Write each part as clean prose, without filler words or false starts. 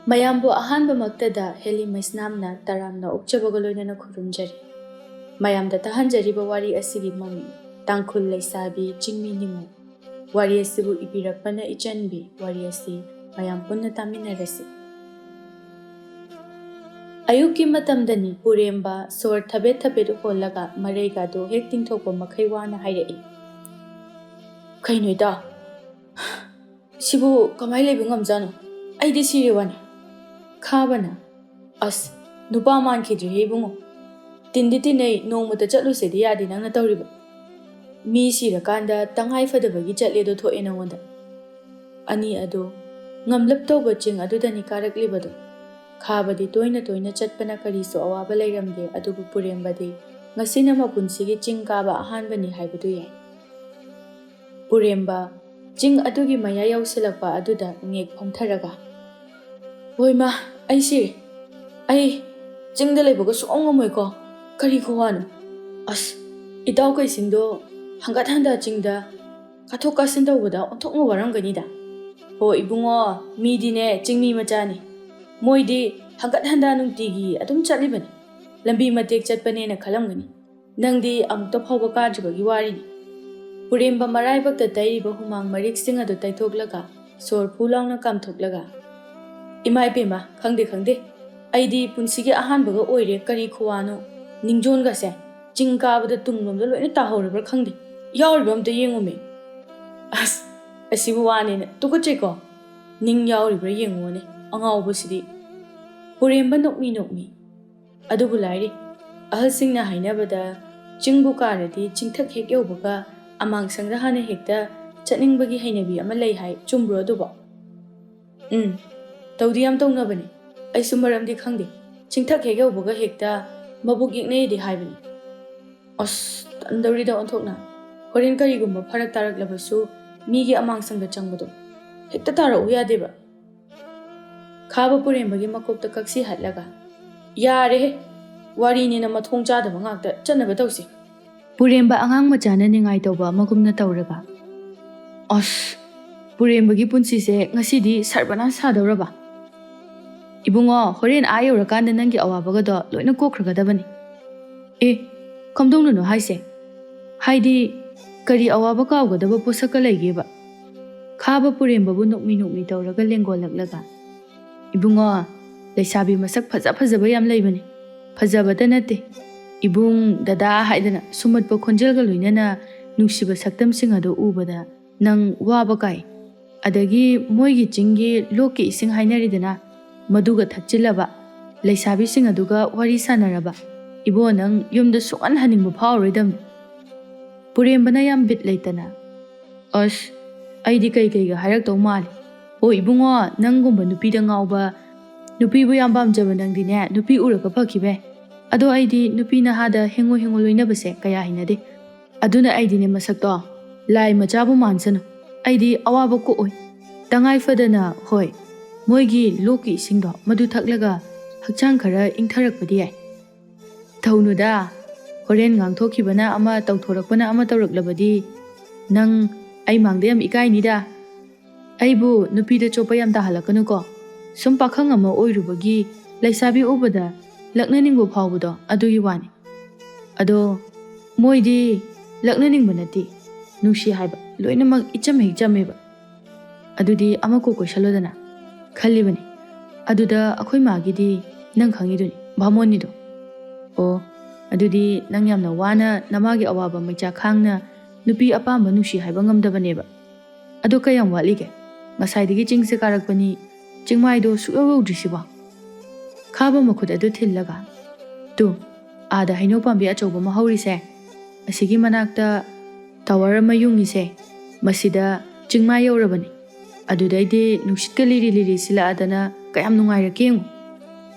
ꯃꯌꯥꯝꯕꯨ ꯑꯍꯥꯟꯕꯃꯛꯇꯗ ꯍꯦꯂꯤ ꯃꯩꯁꯅꯥꯝꯅ ꯇꯔꯥꯝꯅ ꯑꯣꯛꯆꯕꯒ ꯂꯣꯏꯅꯅ ꯈꯨꯔꯨꯝꯖꯔꯤ꯫ ꯃꯌꯥꯝꯗ ꯇꯥꯍꯟꯖꯔꯤꯕ ꯋꯥꯔꯤ ꯑꯁꯤꯒꯤ ꯃꯃꯤꯡ ꯇꯥꯡꯈꯨꯜ ꯂꯩꯁꯥꯕꯤ ꯆꯤꯡꯃꯤ ꯅꯤꯃꯨ꯫ ꯋꯥꯔꯤ ꯑꯁꯤꯕꯨ ꯏꯕꯤꯔꯛꯄꯅ ꯏꯆꯟꯕꯤ꯫ ꯋꯥꯔꯤ ꯑꯁꯤ ꯃꯌꯥꯝ ꯄꯨꯟꯅ ꯇꯥꯃꯤꯟꯅꯔꯁꯤ꯫ ꯑꯌꯨꯛꯀꯤ ꯃꯇꯝꯗꯅꯤ ꯄꯨꯔꯦꯝꯕ ꯁꯣꯔ ꯊꯕꯦꯠ ꯊꯕꯦꯠ ꯍꯣꯜꯂꯒ ꯃꯔꯩꯒꯗꯣ ꯍꯦꯛ ꯇꯤꯡꯊꯣꯛꯄ ꯃꯈꯩ ꯋꯥꯅ ꯍꯥꯏꯔꯛꯏ꯫ ꯀꯩꯅꯣ ꯏꯇꯥꯎ, ꯁꯤꯕꯨ ꯀꯃꯥꯏꯅ ꯂꯩꯕ ꯉꯝꯖꯥꯠꯅꯣ? ꯑꯩꯗꯤ ꯁꯤꯔꯦ ꯋꯥꯅꯤ꯫ ꯈꯥꯕꯅ, ꯑꯁ ꯅꯨꯄꯥ ꯃꯥꯟꯈꯤꯗ꯭ꯔꯦꯍꯦ ꯏꯕꯨꯡꯉꯣ꯫ ꯇꯤꯟꯗꯤ ꯇꯤꯟꯅꯩ, ꯅꯣꯡꯃꯇ ꯆꯠꯂꯨꯁꯦꯗꯤ ꯌꯥꯗꯦ ꯅꯪꯅ ꯇꯧꯔꯤꯕ꯫ ꯃꯤ ꯁꯤꯔꯀꯥꯟꯗ ꯇꯉꯥꯏ ꯐꯗꯕꯒꯤ ꯆꯠꯂꯦꯗꯣ ꯊꯣꯛꯑꯦ ꯅꯉꯣꯟꯗ꯫ ꯑꯅꯤ ꯑꯗꯣ ꯉꯝꯂꯞ ꯇꯧꯕ ꯆꯤꯡ ꯑꯗꯨꯗꯅꯤ ꯀꯥꯔꯛꯂꯤꯕꯗꯣ꯫ ꯈꯥꯕꯗꯤ ꯇꯣꯏꯅ ꯇꯣꯏꯅ ꯆꯠꯄꯅ ꯀꯔꯤꯁꯨ ꯑꯋꯥꯕ ꯂꯩꯔꯝꯗꯦ, ꯑꯗꯨꯕꯨ ꯄꯨꯔꯦꯝꯕꯗꯤ ꯉꯁꯤꯅ ꯃꯄꯨꯟꯁꯤꯒꯤ ꯆꯤꯡ ꯀꯥꯕ ꯑꯍꯥꯟꯕꯅꯤ ꯍꯥꯏꯕꯗꯨ ꯌꯥꯏ꯫ ꯄꯨꯔꯦꯝꯕ ꯆꯤꯡ ꯑꯗꯨꯒꯤ ꯃꯌꯥ ꯌꯧꯁꯤꯜꯂꯛꯄ ꯑꯗꯨꯗ ꯉꯦꯛ ꯐꯝꯊꯔꯒ, ꯍꯣꯏ ꯃꯥ, ꯑꯩ ꯁꯤꯔꯦ꯫ ꯑꯩ ꯆꯤꯡꯗ ꯂꯩꯕꯒ ꯁꯨꯡꯉꯝ ꯉꯝꯃꯣꯏꯀꯣ꯫ ꯀꯔꯤ ꯈꯨꯋꯥꯅꯣ? ꯑꯁ ꯏꯇꯥꯎ ꯀꯩꯁꯤꯡꯗꯣ ꯍꯪꯒꯠ ꯍꯟꯗ ꯆꯤꯡꯗ ꯀꯥꯊꯣꯛ ꯀꯥꯁꯤꯟ ꯇꯧꯕꯗ ꯑꯣꯟꯊꯣꯛꯅ ꯋꯥꯔꯝꯒꯅꯤꯗ꯫ ꯍꯣ ꯏꯕꯨꯡꯉꯣ, ꯃꯤꯗꯤꯅꯦ ꯆꯤꯡꯃꯤ ꯃꯆꯥꯅꯤ꯫ ꯃꯣꯏꯗꯤ ꯍꯪꯒꯠ ꯍꯟꯗ ꯅꯨꯡꯇꯤꯒꯤ ꯑꯗꯨꯝ ꯆꯠꯂꯤꯕꯅꯤ꯫ ꯂꯝꯕꯤ ꯃꯇꯦꯛ ꯆꯠꯄꯅꯦꯅ ꯈꯜꯂꯝꯒꯅꯤ꯫ ꯅꯪꯗꯤ ꯑꯃꯨꯛꯇ ꯐꯥꯎꯕ ꯀꯥꯗ꯭ꯔꯤꯕꯒꯤ ꯋꯥꯔꯤꯅꯤ꯫ ꯄꯨꯔꯦꯝꯕ ꯃꯔꯥꯏꯕꯛꯇ ꯇꯩꯔꯤꯕ ꯍꯨꯃꯥꯡ ꯃꯔꯤꯛꯁꯤꯡ ꯑꯗꯨ ꯇꯩꯊꯣꯛꯂꯒ ꯁꯣꯔ ꯐꯨ ꯂꯥꯎꯅ ꯀꯥꯝꯊꯣꯛꯂꯒ, ꯏꯃꯥ ꯏꯄꯦꯝꯃ, ꯈꯪꯗꯦ, ꯑꯩꯗꯤ ꯄꯨꯟꯁꯤꯒꯤ ꯑꯍꯥꯟꯕꯒ ꯑꯣꯏꯔꯦ, ꯀꯔꯤ ꯈꯨꯋꯥꯅꯣ꯫ ꯅꯤꯡꯖꯣꯟꯒꯁꯦ ꯆꯤꯡ ꯀꯥꯕꯗ ꯇꯨꯡꯂꯣꯝꯗ ꯂꯣꯏꯅ ꯇꯥꯍꯧꯔꯕ꯭ꯔꯥ ꯈꯪꯗꯦ꯫ ꯌꯥꯎꯔꯤꯕ ꯑꯝꯇ ꯌꯦꯡꯉꯨꯃꯦ꯫ ꯑꯁ ꯑꯁꯤꯕꯨ ꯋꯥꯅꯦꯅ ꯇꯨꯀꯠꯆꯩꯀꯣ꯫ ꯅꯤꯡ ꯌꯥꯎꯔꯤꯕ꯭ꯔꯥ ꯌꯦꯡꯉꯨꯅꯦ, ꯑꯉꯥꯎꯕꯁꯤꯗꯤ꯫ ꯄꯨꯔꯦꯝꯕ ꯅꯣꯛꯃꯤ꯫ ꯑꯗꯨꯕꯨ ꯂꯥꯏꯔꯤ, ꯑꯍꯜꯁꯤꯡꯅ ꯍꯥꯏꯅꯕꯗ ꯆꯤꯡꯕꯨ ꯀꯥꯔꯗꯤ ꯆꯤꯡꯊꯛ ꯍꯦꯛ ꯌꯧꯕꯒ ꯑꯃꯥꯡꯁꯪꯗ ꯍꯥꯟꯅ ꯍꯦꯛꯇ ꯆꯠꯅꯤꯡꯕꯒꯤ ꯍꯩꯅꯕꯤ ꯑꯃ ꯂꯩ ꯍꯥꯏ, ꯆꯨꯝꯕ꯭ꯔꯣ ꯑꯗꯨꯕꯣ? ꯇꯧꯗꯤ ꯌꯥꯝ ꯇꯧꯅꯕꯅꯤ꯫ ꯑꯩꯁꯨ ꯃꯔꯝꯗꯤ ꯈꯪꯗꯦ꯫ ꯆꯤꯡꯊꯛ ꯍꯦꯛ ꯌꯧꯕꯒ ꯍꯦꯛꯇ ꯃꯕꯨꯛ ꯌꯦꯛꯅꯩꯗꯤ ꯍꯥꯏꯕꯅꯤ꯫ ꯑꯁ ꯇꯟꯗꯧꯔꯤꯗ ꯑꯣꯟꯊꯣꯛꯅ꯫ ꯍꯣꯔꯦꯟ ꯀꯔꯤꯒꯨꯝꯕ ꯐꯔꯛ ꯇꯥꯔꯛꯂꯕꯁꯨ ꯃꯤꯒꯤ ꯑꯃꯥꯡꯁꯪꯗ ꯆꯪꯕꯗꯣ ꯍꯦꯛꯇ ꯇꯥꯔꯛꯎ ꯌꯥꯗꯦꯕ꯫ ꯈꯥꯕ ꯄꯨꯔꯦꯝꯕꯒꯤ ꯃꯀꯣꯛꯇ ꯀꯛꯁꯤ ꯍꯠꯂꯒ, ꯌꯥꯔꯦꯍꯦ, ꯋꯥꯔꯤꯅꯤꯅ ꯃꯊꯣꯡ ꯆꯥꯗꯕ ꯉꯥꯛꯇ, ꯆꯠꯅꯕ ꯇꯧꯁꯤ꯫ ꯄꯨꯔꯦꯝꯕ ꯑꯉꯥꯡ ꯃꯆꯥꯅ ꯅꯤꯡꯉꯥꯏ ꯇꯧꯕ ꯑꯃꯒꯨꯝꯅ ꯇꯧꯔꯒ, ꯑꯁ ꯄꯨꯔꯦꯝꯕꯒꯤ ꯄꯨꯟꯁꯤꯁꯦ ꯉꯁꯤꯗꯤ ꯁꯔꯕꯅꯥꯁ ꯁꯥꯗꯧꯔꯕ꯫ ꯏꯕꯨꯡꯉꯣ, ꯍꯣꯔꯦꯟ ꯑꯥ ꯌꯧꯔꯀꯥꯟꯗ ꯅꯪꯒꯤ ꯑꯋꯥꯕꯒꯗꯣ ꯂꯣꯏꯅ ꯀꯣꯛꯈ꯭ꯔꯒꯗꯕꯅꯤ꯫ ꯀꯝꯗꯧꯅꯅꯣ ꯍꯥꯏꯁꯦ? ꯍꯥꯏꯗꯤ ꯀꯔꯤ ꯑꯋꯥꯕ ꯀꯥꯎꯒꯗꯕ ꯄꯣꯠꯁꯛꯀ ꯂꯩꯒꯦꯕ? ꯈꯥꯕ ꯄꯨꯔꯦꯝꯕꯕꯨ ꯅꯣꯛꯃꯤ ꯇꯧꯔꯒ ꯂꯦꯡꯒꯣꯜꯂꯛꯂꯒ, ꯏꯕꯨꯡꯉꯣ, ꯂꯩꯁꯥꯕꯤ ꯃꯁꯛ ꯐꯖꯕ ꯌꯥꯝ ꯂꯩꯕꯅꯤ꯫ ꯐꯖꯕꯇ ꯅꯠꯇꯦ, ꯏꯕꯨꯡ ꯗꯗꯥ ꯍꯥꯏꯗꯅ ꯁꯨꯝꯍꯠꯄ ꯈꯣꯟꯖꯦꯜꯒ ꯂꯣꯏꯅꯅ ꯅꯨꯡꯁꯤꯕ ꯁꯛꯇꯝꯁꯤꯡ ꯑꯗꯨ ꯎꯕꯗ ꯅꯪ ꯋꯥꯕ ꯀꯥꯏ꯫ ꯑꯗꯒꯤ ꯃꯣꯏꯒꯤ ꯆꯤꯡꯒꯤ ꯂꯣꯛꯀꯤ ꯏꯁꯤꯡ ꯍꯥꯏꯅꯔꯤꯗꯅ, ꯃꯗꯨꯒ ꯊꯛꯆꯤꯜꯂꯕ, ꯂꯩꯁꯥꯕꯤꯁꯤꯡ ꯑꯗꯨꯒ ꯋꯥꯔꯤ ꯁꯥꯟꯅꯔꯕ, ꯏꯕꯣ ꯅꯪ ꯌꯨꯝꯗ ꯁꯨꯡꯍꯟ ꯍꯟꯅꯤꯡꯕ ꯐꯥꯎꯔꯔꯣꯏꯗꯕꯅꯤ꯫ ꯄꯨꯔꯦꯝꯕꯅ ꯌꯥꯝ ꯕꯤꯠ ꯂꯩꯇꯅ, ꯑꯁ ꯑꯩꯗꯤ ꯀꯩꯒ ꯍꯥꯏꯔꯛꯇꯧ ꯃꯥꯜꯂꯤ꯫ ꯑꯣ ꯏꯕꯨꯡꯉꯣ, ꯅꯪꯒꯨꯝꯕ ꯅꯨꯄꯤꯗ ꯉꯥꯎꯕ, ꯅꯨꯄꯤꯕꯨ ꯌꯥꯝ ꯄꯥꯝꯖꯕ ꯅꯪꯗꯤꯅꯦ ꯅꯨꯄꯤ ꯎꯔꯒ ꯐꯈꯤꯕ ꯌꯥꯏ꯫ ꯑꯗꯣ ꯑꯩꯗꯤ ꯅꯨꯄꯤ ꯅꯍꯥꯗ ꯍꯦꯡꯉꯣ ꯂꯣꯏꯅꯕꯁꯦ ꯀꯌꯥ ꯍꯩꯅꯗꯦ꯫ ꯑꯗꯨꯅ ꯑꯩꯗꯤꯅꯦ ꯃꯁꯛꯇꯣ ꯂꯥꯏ ꯃꯆꯥꯕꯨ ꯃꯥꯟꯁꯅꯨ, ꯑꯩꯗꯤ ꯑꯋꯥꯕ ꯀꯣꯛꯑꯣꯏ꯫ ꯇꯉꯥꯏ ꯐꯗꯅ, ꯍꯣꯏ, ꯃꯣꯏꯒꯤ ꯂꯣꯛꯀꯤ ꯏꯁꯤꯡꯗꯣ ꯃꯗꯨ ꯊꯛꯂꯒ ꯍꯛꯆꯥꯡ ꯈꯔ ꯏꯪꯊꯔꯛꯄꯗꯤ ꯌꯥꯏ꯫ ꯊꯧꯅꯨꯗ, ꯍꯣꯔꯦꯟ ꯉꯥꯡꯊꯣꯛꯈꯤꯕꯅ ꯑꯃ ꯇꯧꯊꯣꯔꯛꯄꯅ ꯑꯃ ꯇꯧꯔꯛꯂꯕꯗꯤ ꯅꯪ ꯑꯩ ꯃꯥꯡꯗ ꯌꯥꯝ ꯏꯀꯥꯏꯅꯤꯗ꯫ ꯑꯩꯕꯨ ꯅꯨꯄꯤꯗ ꯆꯣꯞꯄ ꯌꯥꯝ ꯇꯥꯍꯜꯂꯛꯀꯅꯨꯀꯣ꯫ ꯁꯨꯝ ꯄꯥꯈꯪ ꯑꯃ ꯑꯣꯏꯔꯨꯕꯒꯤ ꯂꯩꯁꯥꯕꯤ ꯎꯕꯗ ꯂꯛꯅꯅꯤꯡꯕ ꯐꯥꯎꯕꯗꯣ, ꯑꯗꯨꯒꯤ ꯋꯥꯅꯤ꯫ ꯑꯗꯣ ꯃꯣꯏꯗꯤ ꯂꯛꯅꯅꯤꯡꯕ ꯅꯠꯇꯦ, ꯅꯨꯡꯁꯤ ꯍꯥꯏꯕ ꯂꯣꯏꯅꯃꯛ ꯏꯆꯝ ꯍꯦꯛ ꯆꯝꯃꯦꯕ꯫ ꯑꯗꯨꯗꯤ ꯑꯃ ꯀꯣꯏꯁꯜꯂꯣꯗꯅ ꯈꯜꯂꯤꯕꯅꯤ꯫ ꯑꯗꯨꯗ ꯑꯩꯈꯣꯏ ꯃꯥꯒꯤꯗꯤ ꯅꯪ ꯈꯪꯉꯤꯗꯨꯅꯤ, ꯚꯥꯃꯣꯟꯅꯤꯗꯣ꯫ ꯑꯣ, ꯑꯗꯨꯗꯤ ꯅꯪ ꯌꯥꯝꯅ ꯋꯥꯅ ꯅꯃꯥꯒꯤ ꯑꯋꯥꯕ ꯃꯩꯆꯥ ꯈꯥꯡꯅ ꯅꯨꯄꯤ ꯑꯄꯥꯝꯕ ꯅꯨꯡꯁꯤ ꯍꯥꯏꯕ ꯉꯝꯗꯕꯅꯦꯕ꯫ ꯑꯗꯣ ꯀꯌꯥꯝ ꯋꯥꯠꯂꯤꯒꯦ? ꯉꯁꯥꯏꯗꯒꯤ ꯆꯤꯡꯁꯦ ꯀꯥꯔꯛꯄꯅꯤ, ꯆꯤꯡꯃꯥꯏꯗꯣ ꯁꯨꯛꯌꯧ ꯌꯧꯗ꯭ꯔꯤꯁꯤꯕꯣ? ꯈꯥꯕ ꯃꯈꯨꯠ ꯑꯗꯨ ꯊꯤꯜꯂꯒ, ꯇꯨ ꯑꯥꯗ ꯍꯩꯅꯧ ꯄꯥꯝꯕꯤ ꯑꯆꯧꯕ ꯑꯃ ꯍꯧꯔꯤꯁꯦ, ꯑꯁꯤꯒꯤ ꯃꯅꯥꯛꯇ ꯇꯥꯋꯔ ꯑꯃ ꯌꯨꯡꯉꯤꯁꯦ, ꯃꯁꯤꯗ ꯆꯤꯡꯃꯥꯏ ꯌꯧꯔꯕꯅꯤ꯫ ꯑꯗꯨꯗꯩꯗꯤ ꯅꯨꯡꯁꯤꯠꯀ ꯂꯤꯔꯤ ꯁꯤꯜꯂꯛꯑꯗꯅ ꯀꯌꯥꯝ ꯅꯨꯡꯉꯥꯏꯔꯛꯀꯦ ꯌꯦꯡꯉꯨ꯫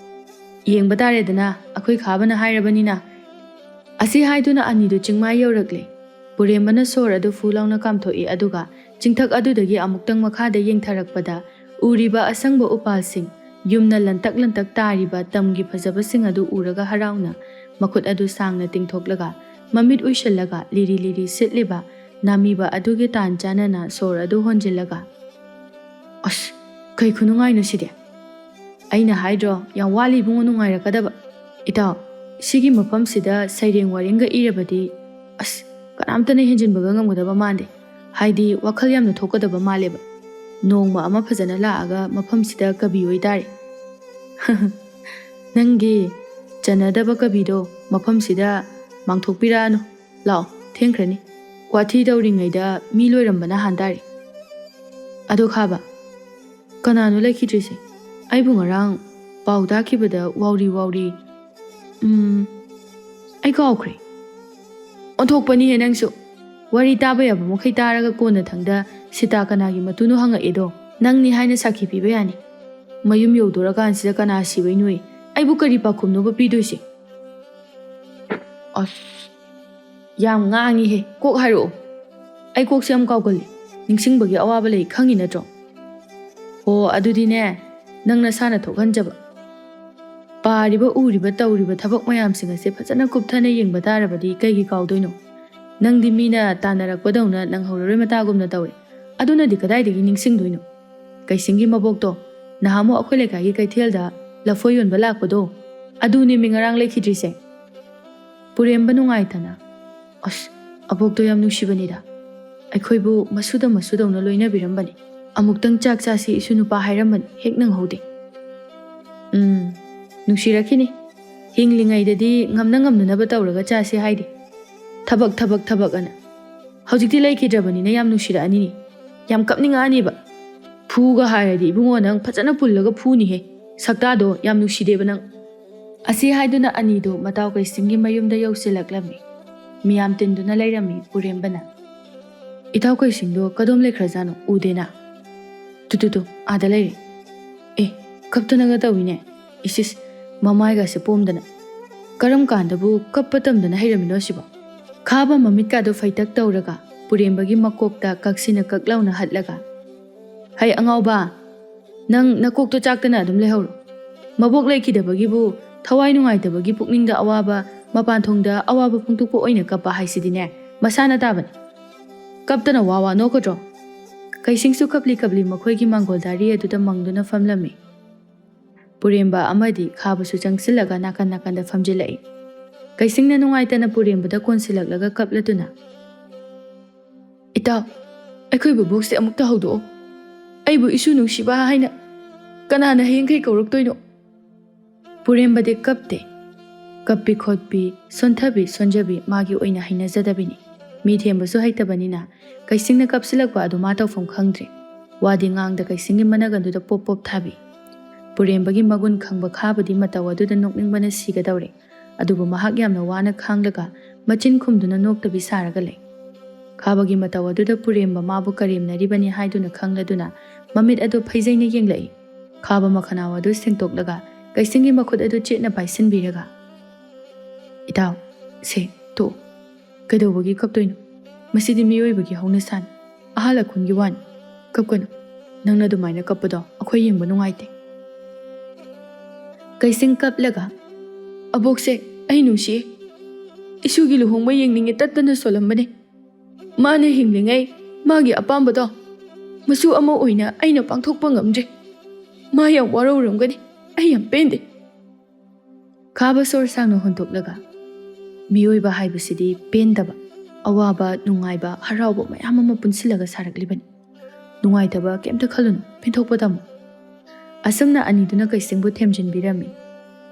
ꯌꯦꯡꯕ ꯇꯥꯔꯦꯗꯅ, ꯑꯩꯈꯣꯏ ꯈꯥꯕꯅ ꯍꯥꯏꯔꯕꯅꯤꯅ꯫ ꯑꯁꯤ ꯍꯥꯏꯗꯨꯅ ꯑꯅꯤꯗꯨ ꯆꯤꯡꯃꯥꯏ ꯌꯧꯔꯛꯂꯦ꯫ ꯄꯨꯔꯦꯝꯕꯅ ꯁꯣꯔ ꯑꯗꯨ ꯐꯨ ꯂꯥꯎꯅ ꯀꯥꯝꯊꯣꯛꯏ, ꯑꯗꯨꯒ ꯆꯤꯡꯊꯛ ꯑꯗꯨꯗꯒꯤ ꯑꯃꯨꯛꯇꯪ ꯃꯈꯥꯗ ꯌꯦꯡꯊꯔꯛꯄꯗ ꯎꯔꯤꯕ ꯑꯁꯪꯕ ꯎꯄꯥꯜꯁꯤꯡ, ꯌꯨꯝꯅ ꯂꯟꯇꯛ ꯇꯥꯔꯤꯕ ꯇꯝꯒꯤ ꯐꯖꯕꯁꯤꯡ ꯑꯗꯨ ꯎꯔꯒ ꯍꯔꯥꯎꯅ ꯃꯈꯨꯠ ꯑꯗꯨ ꯁꯥꯡꯅ ꯇꯤꯡꯊꯣꯛꯂꯒ ꯃꯃꯤꯠ ꯎꯏꯁꯤꯜꯂꯒ ꯂꯤꯔꯤ ꯁꯤꯠꯂꯤꯕ ꯅꯥꯃꯤꯕ ꯑꯗꯨꯒꯤ ꯇꯥꯟ ꯆꯥꯅꯅ ꯁꯣꯔ ꯑꯗꯨ ꯍꯣꯟꯖꯤꯜꯂꯒ, ꯑꯁ ꯀꯩ ꯈꯨꯅꯨꯡꯉꯥꯏꯅꯣ ꯁꯤꯗꯤ? ꯑꯩꯅ ꯍꯥꯏꯗ꯭ꯔꯣ ꯌꯥꯝ ꯋꯥꯠꯂꯤ ꯏꯕꯨꯡꯉꯣ ꯅꯨꯡꯉꯥꯏꯔꯛꯀꯗꯕ. ꯏꯇꯥꯎ, ꯁꯤꯒꯤ ꯃꯐꯝꯁꯤꯗ ꯁꯩꯔꯦꯡ ꯋꯥꯔꯦꯡꯒ ꯏꯔꯕꯗꯤ ꯑꯁ ꯀꯅꯥꯝꯇꯅ ꯍꯦꯟꯖꯤꯟꯕꯒ ꯉꯝꯒꯗꯕ ꯃꯥꯟꯗꯦ. ꯍꯥꯏꯗꯤ ꯋꯥꯈꯜ ꯌꯥꯝꯅ ꯊꯣꯛꯀꯗꯕ ꯃꯥꯜꯂꯦꯕ. ꯅꯣꯡꯃ ꯑꯃ ꯐꯖꯅ ꯂꯥꯛꯑꯒ ꯃꯐꯝꯁꯤꯗ ꯀꯕꯤ ꯑꯣꯏꯇꯥꯔꯦ. ꯅꯪꯒꯤ ꯆꯟꯅꯗꯕ ꯀꯕꯤꯗꯣ ꯃꯐꯝꯁꯤꯗ ꯃꯥꯡꯊꯣꯛꯄꯤꯔꯛꯑꯅꯨ. ꯂꯥꯛꯑꯣ, ꯊꯦꯡꯈ꯭ꯔꯅꯤ. ꯋꯥꯊꯤ ꯇꯧꯔꯤꯉꯩꯗ ꯃꯤ ꯂꯣꯏꯔꯝꯕꯅ ꯍꯥꯟꯇꯥꯔꯦ. ꯑꯗꯣ ꯈꯥꯕ, ꯀꯅꯥꯅꯣ ꯂꯩꯈꯤꯗ꯭ꯔꯤꯁꯦ? ꯑꯩꯕꯨ ꯉꯔꯥꯡ ꯄꯥꯎ ꯇꯥꯈꯤꯕꯗ ꯋꯥꯎꯔꯤ ꯑꯩ ꯀꯥꯎꯈ꯭ꯔꯦ. ꯑꯣꯟꯊꯣꯛꯄꯅꯤꯍꯦ ꯅꯪꯁꯨ. ꯋꯥꯔꯤ ꯇꯥꯕ ꯌꯥꯕ ꯃꯈꯩ ꯇꯥꯔꯒ ꯀꯣꯟꯅ ꯊꯪꯗ ꯁꯤꯇꯥ ꯀꯅꯥꯒꯤ ꯃꯇꯨꯅꯣ ꯍꯪꯉꯛꯑꯦꯗꯣ ꯅꯪꯅꯤ ꯍꯥꯏꯅ ꯁꯥꯈꯤ ꯄꯤꯕ ꯌꯥꯅꯤ. ꯃꯌꯨꯝ ꯌꯧꯗꯣꯔꯀꯥꯟꯁꯤꯗ ꯀꯅꯥ ꯁꯤꯕꯩꯅꯣꯌꯦ. ꯑꯩꯕꯨ ꯀꯔꯤ ꯄꯥꯎꯈꯨꯝꯅꯣꯕ ꯄꯤꯗꯣꯏꯁꯦ? ꯑꯁ, ꯌꯥꯝ ꯉꯥꯡꯉꯤꯍꯦ. ꯀꯣꯛ ꯍꯥꯏꯔꯛꯑꯣ. ꯑꯩ ꯀꯣꯛꯁꯦ ꯌꯥꯝ ꯀꯥꯎꯒꯜꯂꯤ. ꯅꯤꯡꯁꯤꯡꯕꯒꯤ ꯑꯋꯥꯕ ꯂꯩ, ꯈꯪꯉꯤ ꯅꯠꯇ꯭ꯔꯣ? ꯑꯣ, ꯑꯗꯨꯗꯤꯅꯦ ꯅꯪ ꯅꯁꯥꯅ ꯊꯣꯛꯍꯟꯖꯕ. ꯄꯥꯔꯤꯕ ꯎꯔꯤꯕ ꯇꯧꯔꯤꯕ ꯊꯕꯛ ꯃꯌꯥꯝꯁꯤꯡ ꯑꯁꯦ ꯐꯖꯅ ꯀꯨꯞꯊꯅ ꯌꯦꯡꯕ ꯇꯥꯔꯕꯗꯤ ꯀꯩꯒꯤ ꯀꯥꯎꯗꯣꯏꯅꯣ? ꯅꯪꯗꯤ ꯃꯤꯅ ꯇꯥꯟꯅꯔꯛꯄꯗꯧꯅ ꯅꯪꯍꯧꯔꯔꯣꯏ ꯃꯇꯥꯒꯨꯝꯅ ꯇꯧꯔꯦ. ꯑꯗꯨꯅꯗꯤ ꯀꯗꯥꯏꯗꯒꯤ ꯅꯤꯡꯁꯤꯡꯗꯣꯏꯅꯣ? ꯀꯩꯁꯤꯡꯒꯤ ꯃꯕꯣꯛꯇꯣ ꯅꯍꯥꯟꯃꯨꯛ ꯑꯩꯈꯣꯏ ꯂꯩꯀꯥꯏꯒꯤ ꯀꯩꯊꯦꯜꯗ ꯂꯐꯣꯏ ꯌꯣꯟꯕ ꯂꯥꯛꯄꯗꯣ ꯑꯗꯨꯅꯦ ꯃꯤ ꯉꯔꯥꯡ ꯂꯩꯈꯤꯗ꯭ꯔꯤꯁꯦ. ꯄꯨꯔꯦꯝꯕ ꯅꯨꯡꯉꯥꯏꯇꯅ, ꯑꯁ, ꯑꯕꯣꯛꯇꯣ ꯌꯥꯝ ꯅꯨꯡꯁꯤꯕꯅꯤꯗ. ꯑꯩꯈꯣꯏꯕꯨ ꯃꯁꯨꯗꯧꯅ ꯂꯣꯏꯅꯕꯤꯔꯝꯕꯅꯤ. ꯑꯃꯨꯛꯇꯪ ꯆꯥꯛ ꯆꯥꯁꯤ ꯏꯁꯨ ꯅꯨꯄꯥ ꯍꯥꯏꯔꯝꯕꯅꯤ, ꯍꯦꯛ ꯅꯪꯍꯧꯗꯦ. ꯅꯨꯡꯁꯤꯔꯛꯈꯤꯅꯤ. ꯍꯤꯡꯂꯤꯉꯩꯗꯗꯤ ꯉꯝꯅꯕ ꯇꯧꯔꯒ ꯆꯥꯁꯤ ꯍꯥꯏꯗꯤ. ꯊꯕꯛ ꯑꯅ. ꯍꯧꯖꯤꯛꯇꯤ ꯂꯩꯈꯤꯗ꯭ꯔꯕꯅꯤꯅ ꯌꯥꯝ ꯅꯨꯡꯁꯤꯔꯛꯑꯅꯤꯅꯦ. ꯌꯥꯝ ꯀꯞꯅꯤꯡꯉꯛꯑꯅꯤꯕ. ꯐꯨꯒ ꯍꯥꯏꯔꯗꯤ ꯏꯕꯨꯡꯉꯣ ꯅꯪ ꯐꯖꯅ ꯄꯨꯜꯂꯒ ꯐꯨꯅꯤꯍꯦ. ꯁꯛꯇꯥꯗꯣ ꯌꯥꯝ ꯅꯨꯡꯁꯤꯗꯦꯕ ꯅꯪ. ꯑꯁꯤ ꯍꯥꯏꯗꯨꯅ ꯑꯅꯤꯗꯣ ꯃꯇꯥꯎ ꯀꯩꯁꯤꯡꯒꯤ ꯃꯌꯨꯝꯗ ꯌꯧꯁꯤꯜꯂꯛꯂꯝꯃꯤ. ꯃꯤꯌꯥꯝ ꯇꯤꯟꯗꯨꯅ ꯂꯩꯔꯝꯃꯤ ꯄꯨꯔꯦꯝꯕꯅ. ꯏꯇꯥꯎ ꯀꯩꯁꯤꯡꯗꯣ ꯀꯗꯣꯝ ꯂꯩꯈ꯭ꯔꯖꯥꯠꯅꯣ? ꯎꯗꯦꯅ. ꯇꯨ ꯑꯥꯗ ꯂꯩꯔꯦ. ꯀꯞꯇꯅꯒ ꯇꯧꯏꯅꯦ. ꯏꯁꯤꯁ, ꯃꯃꯥꯏꯒꯁꯦ ꯄꯣꯝꯗꯅ. ꯀꯔꯝ ꯀꯥꯟꯗꯕꯨ ꯀꯞꯄ ꯇꯝꯗꯅ ꯍꯩꯔꯝꯃꯤꯅꯣ ꯁꯤꯕꯣ? ꯈꯥꯕ ꯃꯃꯤꯠꯀꯥꯗꯣ ꯐꯩꯇꯛ ꯇꯧꯔꯒ ꯄꯨꯔꯦꯝꯕꯒꯤ ꯃꯀꯣꯛꯇ ꯀꯛꯁꯤꯅ ꯀꯛ ꯂꯥꯎꯅ ꯍꯠꯂꯒ, ꯍꯩ ꯑꯉꯥꯎꯕ, ꯅꯪ ꯅꯀꯣꯛꯇꯣ ꯆꯥꯛꯇꯅ ꯑꯗꯨꯝ ꯂꯩꯍꯧꯔꯣ. ꯃꯕꯣꯛ ꯂꯩꯈꯤꯗꯕꯒꯤꯕꯨ ꯊꯋꯥꯏ ꯅꯨꯡꯉꯥꯏꯇꯕꯒꯤ ꯄꯨꯛꯅꯤꯡꯗ ꯑꯋꯥꯕ, ꯃꯄꯥꯟꯊꯣꯡꯗ ꯑꯋꯥꯕ ꯐꯣꯡꯗꯣꯛꯄ ꯑꯣꯏꯅ ꯀꯞꯄ ꯍꯥꯏꯁꯤꯗꯤꯅꯦ ꯃꯁꯥꯅ ꯇꯥꯕꯅꯤ. ꯀꯞꯇꯅ ꯋꯥ ꯅꯣꯛꯀꯗ꯭ꯔꯣ? ꯀꯩꯁꯤꯡꯁꯨ ꯀꯞꯂꯤ ꯃꯈꯣꯏꯒꯤ ꯃꯥꯡꯒꯣꯜꯗꯥꯔꯤ ꯑꯗꯨꯗ ꯃꯪꯗꯨꯅ ꯐꯝꯂꯝꯃꯤ. ꯄꯨꯔꯦꯝꯕ ꯑꯃꯗꯤ ꯈꯥꯕꯁꯨ ꯆꯪꯁꯤꯜꯂꯒ ꯅꯥꯀꯟꯗ ꯐꯝꯖꯤꯜꯂꯛꯏ. ꯀꯩꯁꯤꯡꯅ ꯅꯨꯡꯉꯥꯏꯇꯅ ꯄꯨꯔꯦꯝꯕꯗ ꯀꯣꯟꯁꯤꯜꯂꯛꯂꯒ ꯀꯞꯂꯗꯨꯅ, ꯏꯇꯥꯎ, ꯑꯩꯈꯣꯏ ꯕꯨꯕꯣꯛꯁꯦ ꯑꯃꯨꯛꯇ ꯍꯧꯗꯣꯛꯑꯣ. ꯑꯩꯕꯨ ꯏꯁꯨ ꯅꯨꯡꯁꯤꯕ ꯍꯥꯏꯅ ꯀꯅꯥꯅ ꯍꯌꯦꯡꯈꯩ ꯀꯧꯔꯛꯇꯣꯏꯅꯣ? ꯄꯨꯔꯦꯝꯕꯗꯤ ꯀꯞꯇꯦ. ꯀꯞꯄꯤ ꯈꯣꯠꯄꯤ, ꯁꯣꯟꯊꯕꯤ ꯁꯣꯟꯖꯕꯤ ꯃꯥꯒꯤ ꯑꯣꯏꯅ ꯍꯩꯅꯖꯗꯕꯤꯅꯤ. ꯃꯤ ꯊꯦꯝꯕꯁꯨ ꯍꯩꯇꯕꯅꯤꯅ ꯀꯩꯁꯤꯡꯅ ꯀꯞꯁꯤꯜꯂꯛꯄ ꯑꯗꯨ ꯃꯥ ꯇꯧꯐꯝ ꯈꯪꯗ꯭ꯔꯦ. ꯋꯥꯗꯤ ꯉꯥꯡꯗ ꯀꯩꯁꯤꯡꯒꯤ ꯃꯅꯒꯟꯗꯨꯗ ꯄꯣꯞ ꯊꯥꯕꯤ. ꯄꯨꯔꯦꯝꯕꯒꯤ ꯃꯒꯨꯟ ꯈꯪꯕ ꯈꯥꯕꯗꯤ ꯃꯇꯧ ꯑꯗꯨꯗ ꯅꯣꯛꯅꯤꯡꯕꯅ ꯁꯤꯒꯗꯧꯔꯦ. ꯑꯗꯨꯕꯨ ꯃꯍꯥꯛ ꯌꯥꯝꯅ ꯋꯥꯅ ꯈꯥꯡꯂꯒ ꯃꯆꯤꯟ ꯈꯨꯝꯗꯨꯅ ꯅꯣꯛꯇꯕꯤ ꯁꯥꯔꯒ ꯂꯩ. ꯈꯥꯕꯒꯤ ꯃꯇꯧ ꯑꯗꯨꯗ ꯄꯨꯔꯦꯝꯕ ꯃꯥꯕꯨ ꯀꯔꯦꯝꯅꯔꯤꯕꯅꯤ ꯍꯥꯏꯗꯨꯅ ꯈꯪꯂꯗꯨꯅ ꯃꯃꯤꯠ ꯑꯗꯨ ꯐꯩꯖꯩꯅ ꯌꯦꯡꯂꯛꯏ. ꯈꯥꯕ ꯃꯈꯅꯥꯎ ꯑꯗꯨ ꯁꯦꯡꯇꯣꯛꯂꯒ ꯀꯩꯁꯤꯡꯒꯤ ꯃꯈꯨꯠ ꯑꯗꯨ ꯆꯦꯠꯅ ꯄꯥꯏꯁꯤꯟꯕꯤꯔꯒ, ꯏꯇꯥꯎ, ꯁꯦ ꯇꯣꯛꯑꯣ. ꯀꯩꯗꯧꯕꯒꯤ ꯀꯞꯇꯣꯏꯅꯣ? ꯃꯁꯤꯗꯤ ꯃꯤꯑꯣꯏꯕꯒꯤ ꯍꯧꯅꯁꯥꯅꯤ. ꯑꯍꯜ ꯂꯈꯨꯟꯒꯤ ꯋꯥꯅꯤ. ꯀꯞꯀꯅꯨ. ꯅꯪꯅ ꯑꯗꯨꯃꯥꯏꯅ ꯀꯞꯄꯗꯣ ꯑꯩꯈꯣꯏ ꯌꯦꯡꯕ ꯅꯨꯡꯉꯥꯏꯇꯦ. ꯀꯩꯁꯤꯡ ꯀꯞꯂꯒ, ꯑꯕꯣꯛꯁꯦ ꯑꯩ ꯅꯨꯡꯁꯤꯌꯦ. ꯏꯁꯨꯒꯤ ꯂꯨꯍꯣꯡꯕ ꯌꯦꯡꯅꯤꯡꯉꯦ ꯇꯠꯇꯅ ꯁꯣꯜꯂꯝꯕꯅꯦ. ꯃꯥꯅ ꯍꯤꯡꯂꯤꯉꯩ ꯃꯥꯒꯤ ꯑꯄꯥꯝꯕꯗꯣ ꯃꯆꯨ ꯑꯃ ꯑꯣꯏꯅ ꯑꯩꯅ ꯄꯥꯡꯊꯣꯛꯄ ꯉꯝꯗ꯭ꯔꯦ. ꯃꯥ ꯌꯥꯝ ꯋꯥꯔꯧꯔꯝꯒꯅꯤ. ꯑꯩ ꯌꯥꯝ ꯄꯦꯟꯗꯦ. ꯈꯥꯕ ꯁꯣꯔ ꯁꯥꯡꯅ ꯍꯣꯟꯇꯣꯛꯂꯒ, ꯃꯤꯑꯣꯏꯕ ꯍꯥꯏꯕꯁꯤꯗꯤ ꯄꯦꯟꯗꯕ, ꯑꯋꯥꯕ, ꯅꯨꯡꯉꯥꯏꯕ, ꯍꯔꯥꯎꯕ ꯃꯌꯥꯝ ꯑꯃ ꯄꯨꯟꯁꯤꯜꯂꯒ ꯁꯥꯔꯛꯂꯤꯕꯅꯤ. ꯅꯨꯡꯉꯥꯏꯇꯕ ꯀꯩꯝꯇ ꯈꯜꯂꯨꯅꯨ, ꯄꯦꯟꯊꯣꯛꯄ ꯇꯝꯃꯨ. ꯑꯁꯨꯝꯅ ꯑꯅꯤꯗꯨꯅ ꯀꯩꯁꯤꯡꯕꯨ ꯊꯦꯝꯖꯤꯟꯕꯤꯔꯝꯃꯤ.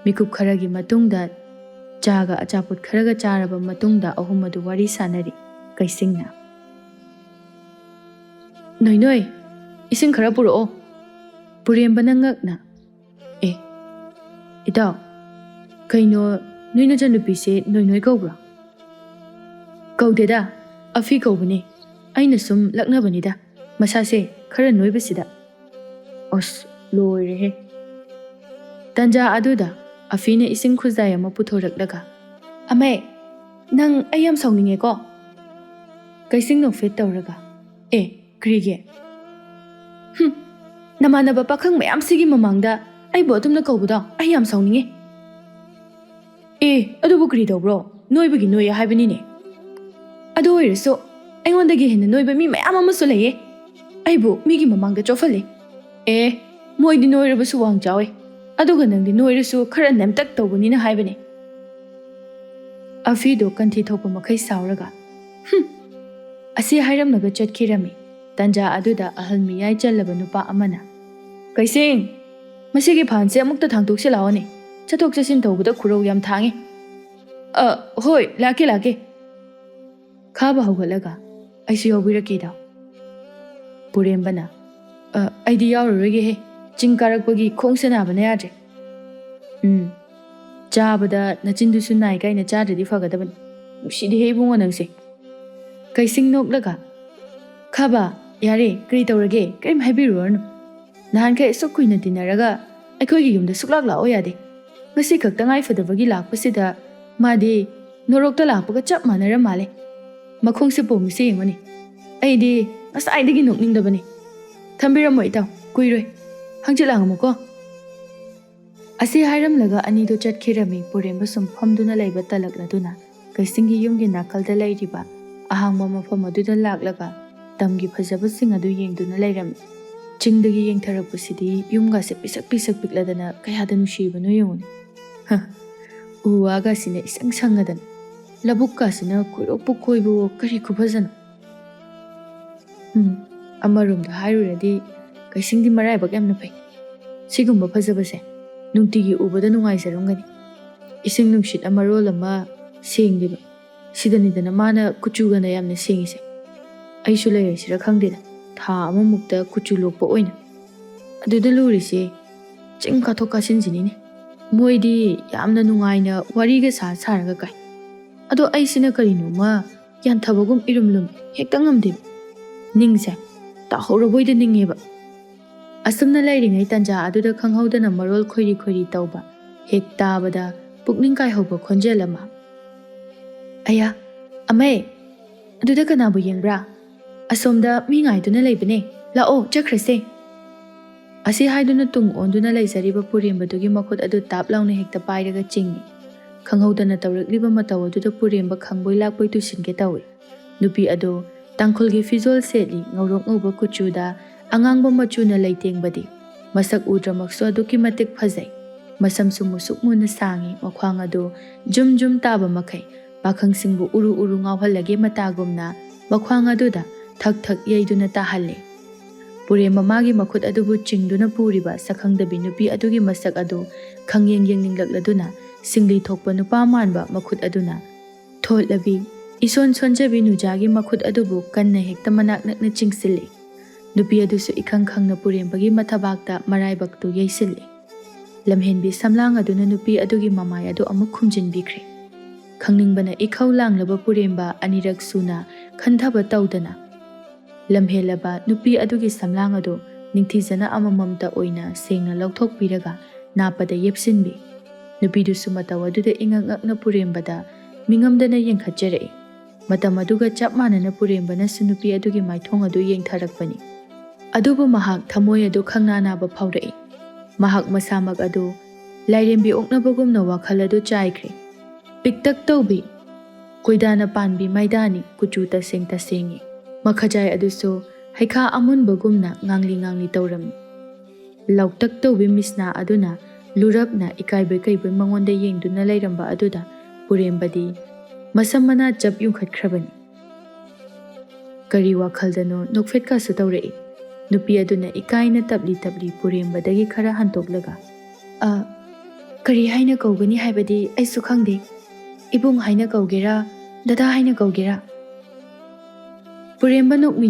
ꯃꯤꯀꯨꯞ ꯈꯔꯒꯤ ꯃꯇꯨꯡꯗ ꯆꯥꯒ ꯑꯆꯥꯄꯣꯠ ꯈꯔꯒ ꯆꯥꯔꯕ ꯃꯇꯨꯡꯗ ꯑꯍꯨꯝ ꯑꯗꯨ ꯋꯥꯔꯤ ꯁꯥꯟꯅꯔꯤ. ꯀꯩꯁꯤꯡꯅ, ꯅꯣꯏ, ꯏꯁꯤꯡ ꯈꯔ ꯄꯨꯔꯛꯑꯣ. ꯄꯨꯔꯦꯝꯕꯅ ꯉꯛꯅ, ꯏꯇꯥꯎ, ꯀꯩꯅꯣ ꯅꯣꯏ ꯅꯆꯟꯅꯨꯄꯤꯁꯦ ꯅꯣꯏ ꯀꯧꯕ꯭ꯔꯣ? ꯀꯧꯗꯦꯗ, ꯑꯐꯤ ꯀꯧꯕꯅꯦ. ꯑꯩꯅ ꯁꯨꯝ ꯂꯛꯅꯕꯅꯤꯗ, ꯃꯁꯥꯁꯦ ꯈꯔ ꯅꯣꯏꯕꯁꯤꯗ. ꯑꯁ, ꯂꯣꯏꯔꯦꯍꯦ. ꯇꯟꯖꯥ ꯑꯗꯨꯗ ꯑꯐꯤꯅ ꯏꯁꯤꯡ ꯈꯨꯖꯥꯏ ꯑꯃ ꯄꯨꯊꯣꯔꯛꯂꯒ, ꯑꯃꯦ, ꯅꯪ ꯑꯩ ꯌꯥꯝ ꯁꯥꯎꯅꯤꯡꯉꯦꯀꯣ? ꯀꯩꯁꯤꯡ ꯅꯣꯛꯐꯦꯠ ꯇꯧꯔꯒ, ꯀꯔꯤꯒꯤ? ꯅꯃꯥꯟꯅꯕ ꯄꯥꯈꯪ ꯃꯌꯥꯝꯁꯤꯒꯤ ꯃꯃꯥꯡꯗ ꯑꯩꯕꯨ ꯑꯗꯨꯝꯅ ꯀꯧꯕꯗꯣ ꯑꯩ ꯌꯥꯝ ꯁꯥꯎꯅꯤꯡꯉꯦ. ꯑꯗꯨꯕꯨ ꯀꯔꯤ ꯇꯧꯕ꯭ꯔꯣ? ꯅꯣꯏꯕꯒꯤ ꯅꯣꯏꯌꯦ ꯍꯥꯏꯕꯅꯤꯅꯦ. ꯑꯗꯨ ꯑꯣꯏꯔꯁꯨ ꯑꯩꯉꯣꯟꯗꯒꯤ ꯍꯦꯟꯅ ꯅꯣꯏꯕ ꯃꯤ ꯃꯌꯥꯝ ꯑꯃꯁꯨ ꯂꯩꯌꯦ. ꯑꯩꯕꯨ ꯃꯤꯒꯤ ꯃꯃꯥꯡꯗ ꯆꯣꯠꯍꯜꯂꯦ. ꯃꯣꯏꯗꯤ ꯅꯣꯏꯔꯕꯁꯨ ꯋꯥꯡ ꯆꯥꯎꯋꯦ. ꯑꯗꯨꯒ ꯅꯪꯗꯤ ꯅꯣꯏꯔꯁꯨ ꯈꯔ ꯅꯦꯝꯇꯛ ꯇꯧꯕꯅꯤꯅ ꯍꯥꯏꯕꯅꯤ꯫ ꯑꯐꯤꯗꯣ ꯀꯟꯊꯤ ꯊꯣꯛꯄ ꯃꯈꯩ ꯁꯥꯎꯔꯒ ꯑꯁꯤ ꯍꯥꯏꯔꯝꯂꯒ ꯆꯠꯈꯤꯔꯝꯃꯤ꯫ ꯇꯟꯖꯥ ꯑꯗꯨꯗ ꯑꯍꯜ ꯃꯤꯌꯥꯏ ꯆꯜꯂꯕ ꯅꯨꯄꯥ ꯑꯃꯅ ꯀꯩꯁꯤꯡ, ꯃꯁꯤꯒꯤ ꯐꯥꯟꯁꯦ ꯑꯃꯨꯛꯇ ꯊꯥꯡꯇꯣꯛꯁꯤ ꯂꯥꯛꯑꯣꯅꯦ, ꯆꯠꯊꯣꯛ ꯆꯠꯁꯤꯟ ꯇꯧꯕꯗ ꯈꯨꯔꯧ ꯌꯥꯝ ꯊꯥꯡꯉꯤ꯫ ꯍꯣꯏ ꯂꯥꯛꯀꯦ꯫ ꯈꯥꯕ ꯍꯧꯒꯠꯂꯒ ꯑꯩꯁꯨ ꯌꯥꯎꯕꯤꯔꯛꯀꯦꯗ꯫ ꯄꯨꯔꯦꯝꯕꯅ ꯑꯩꯗꯤ ꯌꯥꯎꯔꯔꯣꯏꯒꯦꯍꯦ, ꯆꯤꯡ ꯀꯥꯔꯛꯄꯒꯤ ꯈꯣꯡꯁꯦ ꯅꯥꯕꯅ ꯌꯥꯗ꯭ꯔꯦ꯫ ꯆꯥꯕꯗ ꯅꯆꯤꯟꯗꯨꯁꯨ ꯅꯥꯏ ꯀꯥꯏꯅ ꯆꯥꯗ꯭ꯔꯗꯤ ꯐꯒꯗꯕꯅꯤ, ꯅꯨꯡꯁꯤꯗꯦꯍꯦ ꯏꯕꯨꯡꯉꯣ ꯅꯪꯁꯦ꯫ ꯀꯩꯁꯤꯡ ꯅꯣꯛꯂꯒ ꯈꯥꯕ ꯌꯥꯔꯦ, ꯀꯔꯤ ꯇꯧꯔꯒꯦ, ꯀꯔꯤꯝ ꯍꯥꯏꯕꯤꯔꯨꯔꯅꯨ꯫ ꯅꯍꯥꯟꯈꯩ ꯑꯁꯨꯛ ꯀꯨꯏꯅ ꯇꯤꯟꯅꯔꯒ ꯑꯩꯈꯣꯏꯒꯤ ꯌꯨꯝꯗ ꯁꯨꯛꯂꯥꯛ ꯂꯥꯛꯑꯣ ꯌꯥꯗꯦ, ꯉꯁꯤ ꯈꯛꯇ ꯉꯥꯏꯐꯗꯕꯒꯤ ꯂꯥꯛꯄꯁꯤꯗ ꯃꯥꯗꯤ ꯅꯣꯔꯣꯛꯇ ꯂꯥꯛꯄꯒ ꯆꯞ ꯃꯥꯟꯅꯔ ꯃꯥꯜꯂꯦ꯫ ꯃꯈꯣꯡꯁꯦ ꯄꯣꯝꯃꯤꯁꯦ ꯌꯦꯡꯉꯨꯅꯤ, ꯑꯩꯗꯤ ꯉꯁꯥꯏꯗꯒꯤ ꯅꯣꯛꯅꯤꯡꯗꯕꯅꯤ꯫ ꯊꯝꯕꯤꯔꯝꯃꯣ ꯏꯇꯥꯎ, ꯀꯨꯏꯔꯣꯏ, ꯍꯪꯆꯤꯠ ꯂꯥꯡꯉꯝꯃꯨꯀꯣ꯫ ꯑꯁꯤ ꯍꯥꯏꯔꯝꯂꯒ ꯑꯅꯤꯗꯨ ꯆꯠꯈꯤꯔꯝꯃꯤ꯫ ꯄꯨꯔꯦꯝꯕ ꯁꯨꯝ ꯐꯝꯗꯨꯅ ꯂꯩꯕ ꯇꯜꯂꯛꯂꯗꯨꯅ ꯀꯩꯁꯤꯡꯒꯤ ꯌꯨꯝꯒꯤ ꯅꯥꯀꯜꯗ ꯂꯩꯔꯤꯕ ꯑꯍꯥꯡꯕ ꯃꯐꯝ ꯑꯗꯨꯗ ꯂꯥꯛꯂꯒ ꯇꯝꯒꯤ ꯐꯖꯕꯁꯤꯡ ꯑꯗꯨ ꯌꯦꯡꯗꯨꯅ ꯂꯩꯔꯝꯃꯤ꯫ ꯆꯤꯡꯗꯒꯤ ꯌꯦꯡꯊꯔꯛꯄꯁꯤꯗꯤ ꯌꯨꯝꯒꯥꯁꯦ ꯄꯤꯁꯛ ꯄꯤꯛꯂꯗꯅ ꯀꯌꯥꯗ ꯅꯨꯡꯁꯤꯕꯅꯣ ꯌꯦꯡꯉꯨꯅꯤ꯫ ꯎ ꯋꯥꯒꯁꯤꯅ ꯏꯁꯪ ꯁꯪꯉꯗꯅ, ꯂꯧꯕꯨꯛꯀꯥꯁꯤꯅ ꯀꯣꯏꯔꯣꯛꯄꯨ ꯀꯣꯏꯕꯨ ꯀꯔꯤ ꯈꯨꯐꯖꯅꯣ꯫ ꯑꯃꯔꯣꯝꯗ ꯍꯥꯏꯔꯨꯔꯗꯤ ꯀꯩꯁꯤꯡꯗꯤ ꯃꯔꯥꯏꯕꯛ ꯌꯥꯝꯅ ꯐꯩ꯫ ꯁꯤꯒꯨꯝꯕ ꯐꯖꯕꯁꯦ ꯅꯨꯡꯇꯤꯒꯤ ꯎꯕꯗ ꯅꯨꯡꯉꯥꯏꯖꯔꯝꯒꯅꯤ꯫ ꯏꯁꯤꯡ ꯅꯨꯡꯁꯤꯠ ꯑꯃꯔꯣꯜ ꯑꯃ ꯁꯦꯡꯂꯤꯕ, ꯁꯤꯗꯅꯤꯗꯅ ꯃꯥꯅ ꯀꯨꯆꯨꯒꯅ ꯌꯥꯝꯅ ꯁꯦꯡꯉꯤꯁꯦ꯫ ꯑꯩꯁꯨ ꯂꯩꯔꯁꯤꯔ ꯈꯪꯗꯦꯗ, ꯊꯥ ꯑꯃꯃꯨꯛꯇ ꯀꯨꯆꯨ ꯂꯣꯛꯄ ꯑꯣꯏꯅ꯫ ꯑꯗꯨꯗ ꯂꯨꯔꯤꯁꯦ ꯆꯤꯡ ꯀꯥꯊꯣꯛ ꯀꯥꯁꯤꯟꯁꯤꯅꯤꯅꯦ꯫ ꯃꯣꯏꯗꯤ ꯌꯥꯝꯅ ꯅꯨꯡꯉꯥꯏꯅ ꯋꯥꯔꯤꯒ ꯁꯥꯔꯒ ꯀꯥꯏ, ꯑꯗꯣ ꯑꯩꯁꯤꯅ ꯀꯔꯤꯅꯣꯃ ꯌꯥꯟꯊꯕꯒꯨꯝ ꯏꯔꯨꯝ ꯂꯨꯝꯃꯤ, ꯍꯦꯛꯇ ꯉꯝꯗꯦꯕ꯫ ꯅꯤꯡꯁꯦ ꯇꯥꯍꯧꯔꯕꯣꯏꯗ ꯅꯤꯡꯉꯦꯕ꯫ ꯑꯁꯨꯝꯅ ꯂꯩꯔꯤꯉꯩ ꯇꯟꯖꯥ ꯑꯗꯨꯗ ꯈꯪꯍꯧꯗꯅ ꯃꯔꯣꯜ ꯈꯣꯏꯔꯤ ꯇꯧꯕ, ꯍꯦꯛ ꯇꯥꯕꯗ ꯄꯨꯛꯅꯤꯡ ꯀꯥꯏꯍꯧꯕ ꯈꯣꯟꯖꯦꯜ ꯑꯃ, ꯑꯌꯥ ꯑꯃꯦ, ꯑꯗꯨꯗ ꯀꯅꯥꯕꯨ ꯌꯦꯡꯕ꯭ꯔꯥ? ꯑꯁꯣꯝꯗ ꯃꯤ ꯉꯥꯏꯗꯨꯅ ꯂꯩꯕꯅꯦ, ꯂꯥꯛꯑꯣ ꯆꯠꯈ꯭ꯔꯁꯦ꯫ ꯑꯁꯤ ꯍꯥꯏꯗꯨꯅ ꯇꯨꯡ ꯑꯣꯟꯗꯨꯅ ꯂꯩꯖꯔꯤꯕ ꯄꯨꯔꯦꯝꯕꯗꯨꯒꯤ ꯃꯈꯨꯠ ꯑꯗꯨ ꯇꯥꯞ ꯂꯥꯎꯅ ꯍꯦꯛꯇ ꯄꯥꯏꯔꯒ ꯆꯤꯡꯉꯤ꯫ ꯈꯪꯍꯧꯗꯅ ꯇꯧꯔꯛꯂꯤꯕ ꯃꯇꯧ ꯑꯗꯨꯗ ꯄꯨꯔꯦꯝꯕ ꯈꯪꯕꯣꯏ ꯂꯥꯛꯄꯣꯏ ꯇꯨꯁꯤꯟꯒꯦ ꯇꯧꯏ꯫ ꯅꯨꯄꯤ ꯑꯗꯨ ꯇꯥꯡꯈꯨꯜꯒꯤ ꯐꯤꯖꯣꯜ ꯁꯦꯠꯂꯤ, ꯉꯧꯔꯣꯛ ꯉꯧꯕ ꯀꯨꯆꯨꯗ ꯑꯉꯥꯡꯕ ꯃꯆꯨꯅ ꯂꯩꯇꯦꯡꯕꯗꯤ ꯃꯁꯛ ꯎꯗ꯭ꯔꯃꯛꯁꯨ ꯑꯗꯨꯛꯀꯤ ꯃꯇꯤꯛ ꯐꯖꯩ꯫ ꯃꯁꯝꯁꯨ ꯃꯨꯁꯨꯛ ꯃꯨꯅ ꯁꯥꯡꯉꯤ, ꯃꯈ꯭ꯋꯥꯡ ꯑꯗꯨ ꯖꯨꯝ ꯖꯨꯝ ꯇꯥꯕ ꯃꯈꯩ ꯄꯥꯈꯪꯁꯤꯡꯕꯨ ꯎꯔꯨ ꯎꯔꯨ ꯉꯥꯎꯍꯜꯂꯒꯦ ꯃꯇꯥꯒꯨꯝꯅ ꯃꯈ꯭ꯋꯥꯡ ꯑꯗꯨꯗ ꯊꯛ ꯊꯛ ꯌꯩꯗꯨꯅ ꯇꯥꯍꯜꯂꯤ꯫ ꯄꯨꯔꯦꯝꯕ ꯃꯥꯒꯤ ꯃꯈꯨꯠ ꯑꯗꯨꯕꯨ ꯆꯤꯡꯗꯨꯅ ꯄꯨꯔꯤꯕ ꯁꯛꯈꯪꯗꯕꯤ ꯅꯨꯄꯤ ꯑꯗꯨꯒꯤ ꯃꯁꯛ ꯑꯗꯨ ꯈꯪꯌꯦꯡ ꯌꯦꯡꯅꯤꯡꯂꯛꯂꯗꯨꯅ ꯁꯤꯡꯂꯤ ꯊꯣꯛꯄ ꯅꯨꯄꯥ ꯃꯥꯟꯕ ꯃꯈꯨꯠ ꯑꯗꯨꯅ ꯊꯣꯠꯂꯕꯤ ꯏꯁꯣꯟ ꯁꯣꯟꯖꯕꯤ ꯅꯨꯖꯥꯒꯤ ꯃꯈꯨꯠ ꯑꯗꯨꯕꯨ ꯀꯟꯅ ꯍꯦꯛꯇ ꯃꯅꯥꯛ ꯅꯛꯅ ꯆꯤꯡꯁꯤꯜꯂꯤ꯫ ꯅꯨꯄꯤ ꯑꯗꯨꯁꯨ ꯏꯈꯪ ꯈꯪꯅ ꯄꯨꯔꯦꯝꯕꯒꯤ ꯃꯊꯕꯥꯛꯇ ꯃꯔꯥꯏꯕꯛꯇꯨ ꯌꯩꯁꯤꯜꯂꯤ꯫ ꯂꯝꯍꯦꯟꯕꯤ ꯁꯝꯂꯥꯡ ꯑꯗꯨꯅ ꯅꯨꯄꯤ ꯑꯗꯨꯒꯤ ꯃꯃꯥꯏ ꯑꯗꯨ ꯑꯃꯨꯛ ꯈꯨꯝꯖꯤꯟꯕꯤꯈ꯭ꯔꯦ꯫ ꯈꯪꯅꯤꯡꯕꯅ ꯏꯈꯧ ꯂꯥꯡꯂꯕ ꯄꯨꯔꯦꯝꯕ ꯑꯅꯤꯔꯛ ꯁꯨꯅ ꯈꯟꯊꯕ ꯇꯧꯗꯅ ꯂꯝꯍꯦꯜꯂꯕ ꯅꯨꯄꯤ ꯑꯗꯨꯒꯤ ꯁꯝꯂꯥꯡ ꯑꯗꯨ ꯅꯤꯡꯊꯤꯖꯅ ꯑꯃꯃꯝꯇ ꯑꯣꯏꯅ ꯁꯦꯡꯅ ꯂꯧꯊꯣꯛꯄꯤꯔꯒ ꯅꯥꯞꯄꯗ ꯌꯦꯞꯁꯤꯟꯕꯤ꯫ ꯅꯨꯄꯤꯗꯨꯁꯨ ꯃꯇꯧ ꯑꯗꯨꯗ ꯏꯉꯛ ꯉꯛꯅ ꯄꯨꯔꯦꯝꯕꯗ ꯃꯤꯉꯝꯗꯅ ꯌꯦꯡꯈꯠꯆꯔꯛꯏ꯫ ꯃꯇꯝ ꯑꯗꯨꯒ ꯆꯞ ꯃꯥꯟꯅꯅ ꯄꯨꯔꯦꯝꯕꯅꯁꯨ ꯅꯨꯄꯤ ꯑꯗꯨꯒꯤ ꯃꯥꯏꯊꯣꯡ ꯑꯗꯨ ꯌꯦꯡꯊꯔꯛꯄꯅꯤ꯫ ꯑꯗꯨꯕꯨ ꯃꯍꯥꯛ ꯊꯃꯣꯏ ꯑꯗꯨ ꯈꯪꯅꯥ ꯅꯥꯕ ꯐꯥꯎꯔꯛꯏ꯫ ꯃꯍꯥꯛ ꯃꯁꯥꯃꯛ ꯑꯗꯨ ꯂꯥꯏꯔꯦꯝꯕꯤ ꯑꯣꯛꯅꯕꯒꯨꯝꯅ ꯋꯥꯈꯜ ꯑꯗꯨ ꯆꯥꯏꯈ꯭ꯔꯦ꯫ ꯄꯤꯛꯇꯛ ꯇꯧꯕꯤ, ꯀꯣꯏꯗꯥꯅ ꯄꯥꯟꯕꯤ ꯃꯩꯗꯥꯅꯤ, ꯀꯨꯆꯨ ꯇꯁꯦꯡꯉꯤ꯫ ꯃꯈꯖꯥꯏ ꯑꯗꯨꯁꯨ ꯍꯩꯈꯥ ꯑꯃꯨꯟꯕꯒꯨꯝꯅ ꯉꯥꯡꯂꯤ ꯇꯧꯔꯝꯃꯤ꯫ ꯂꯥꯎꯇꯛ ꯇꯧꯕꯤ ꯃꯤꯁꯅꯥ ꯑꯗꯨꯅ ꯂꯨꯔꯞꯅ ꯏꯀꯥꯏꯕꯣꯏ ꯀꯩꯕꯣꯏ ꯃꯉꯣꯟꯗ ꯌꯦꯡꯗꯨꯅ ꯂꯩꯔꯝꯕ ꯑꯗꯨꯗ ꯄꯨꯔꯦꯝꯕꯗꯤ ꯃꯁꯝ ꯃꯅꯥ ꯆꯞ ꯌꯨꯡꯈꯠꯈ꯭ꯔꯕꯅꯤ꯫ ꯀꯔꯤ ꯋꯥꯈꯜꯗꯅꯣ ꯅꯣꯛꯐꯦꯠꯀꯁꯨ ꯇꯧꯔꯛꯏ꯫ ꯅꯨꯄꯤ ꯑꯗꯨꯅ ꯏꯀꯥꯏꯅ ꯇꯞꯂꯤ ꯄꯨꯔꯦꯝꯕꯗꯒꯤ ꯈꯔ ꯍꯟꯇꯣꯛꯂꯒ ꯀꯔꯤ ꯍꯥꯏꯅ ꯀꯧꯒꯅꯤ ꯍꯥꯏꯕꯗꯤ ꯑꯩꯁꯨ ꯈꯪꯗꯦ, ꯏꯕꯨꯡ ꯍꯥꯏꯅ ꯀꯧꯒꯦꯔꯥ, ꯗꯗꯥ ꯍꯥꯏꯅ ꯀꯧꯒꯦꯔꯥ? ꯄꯨꯔꯦꯝꯕ ꯅꯣꯛꯃꯤ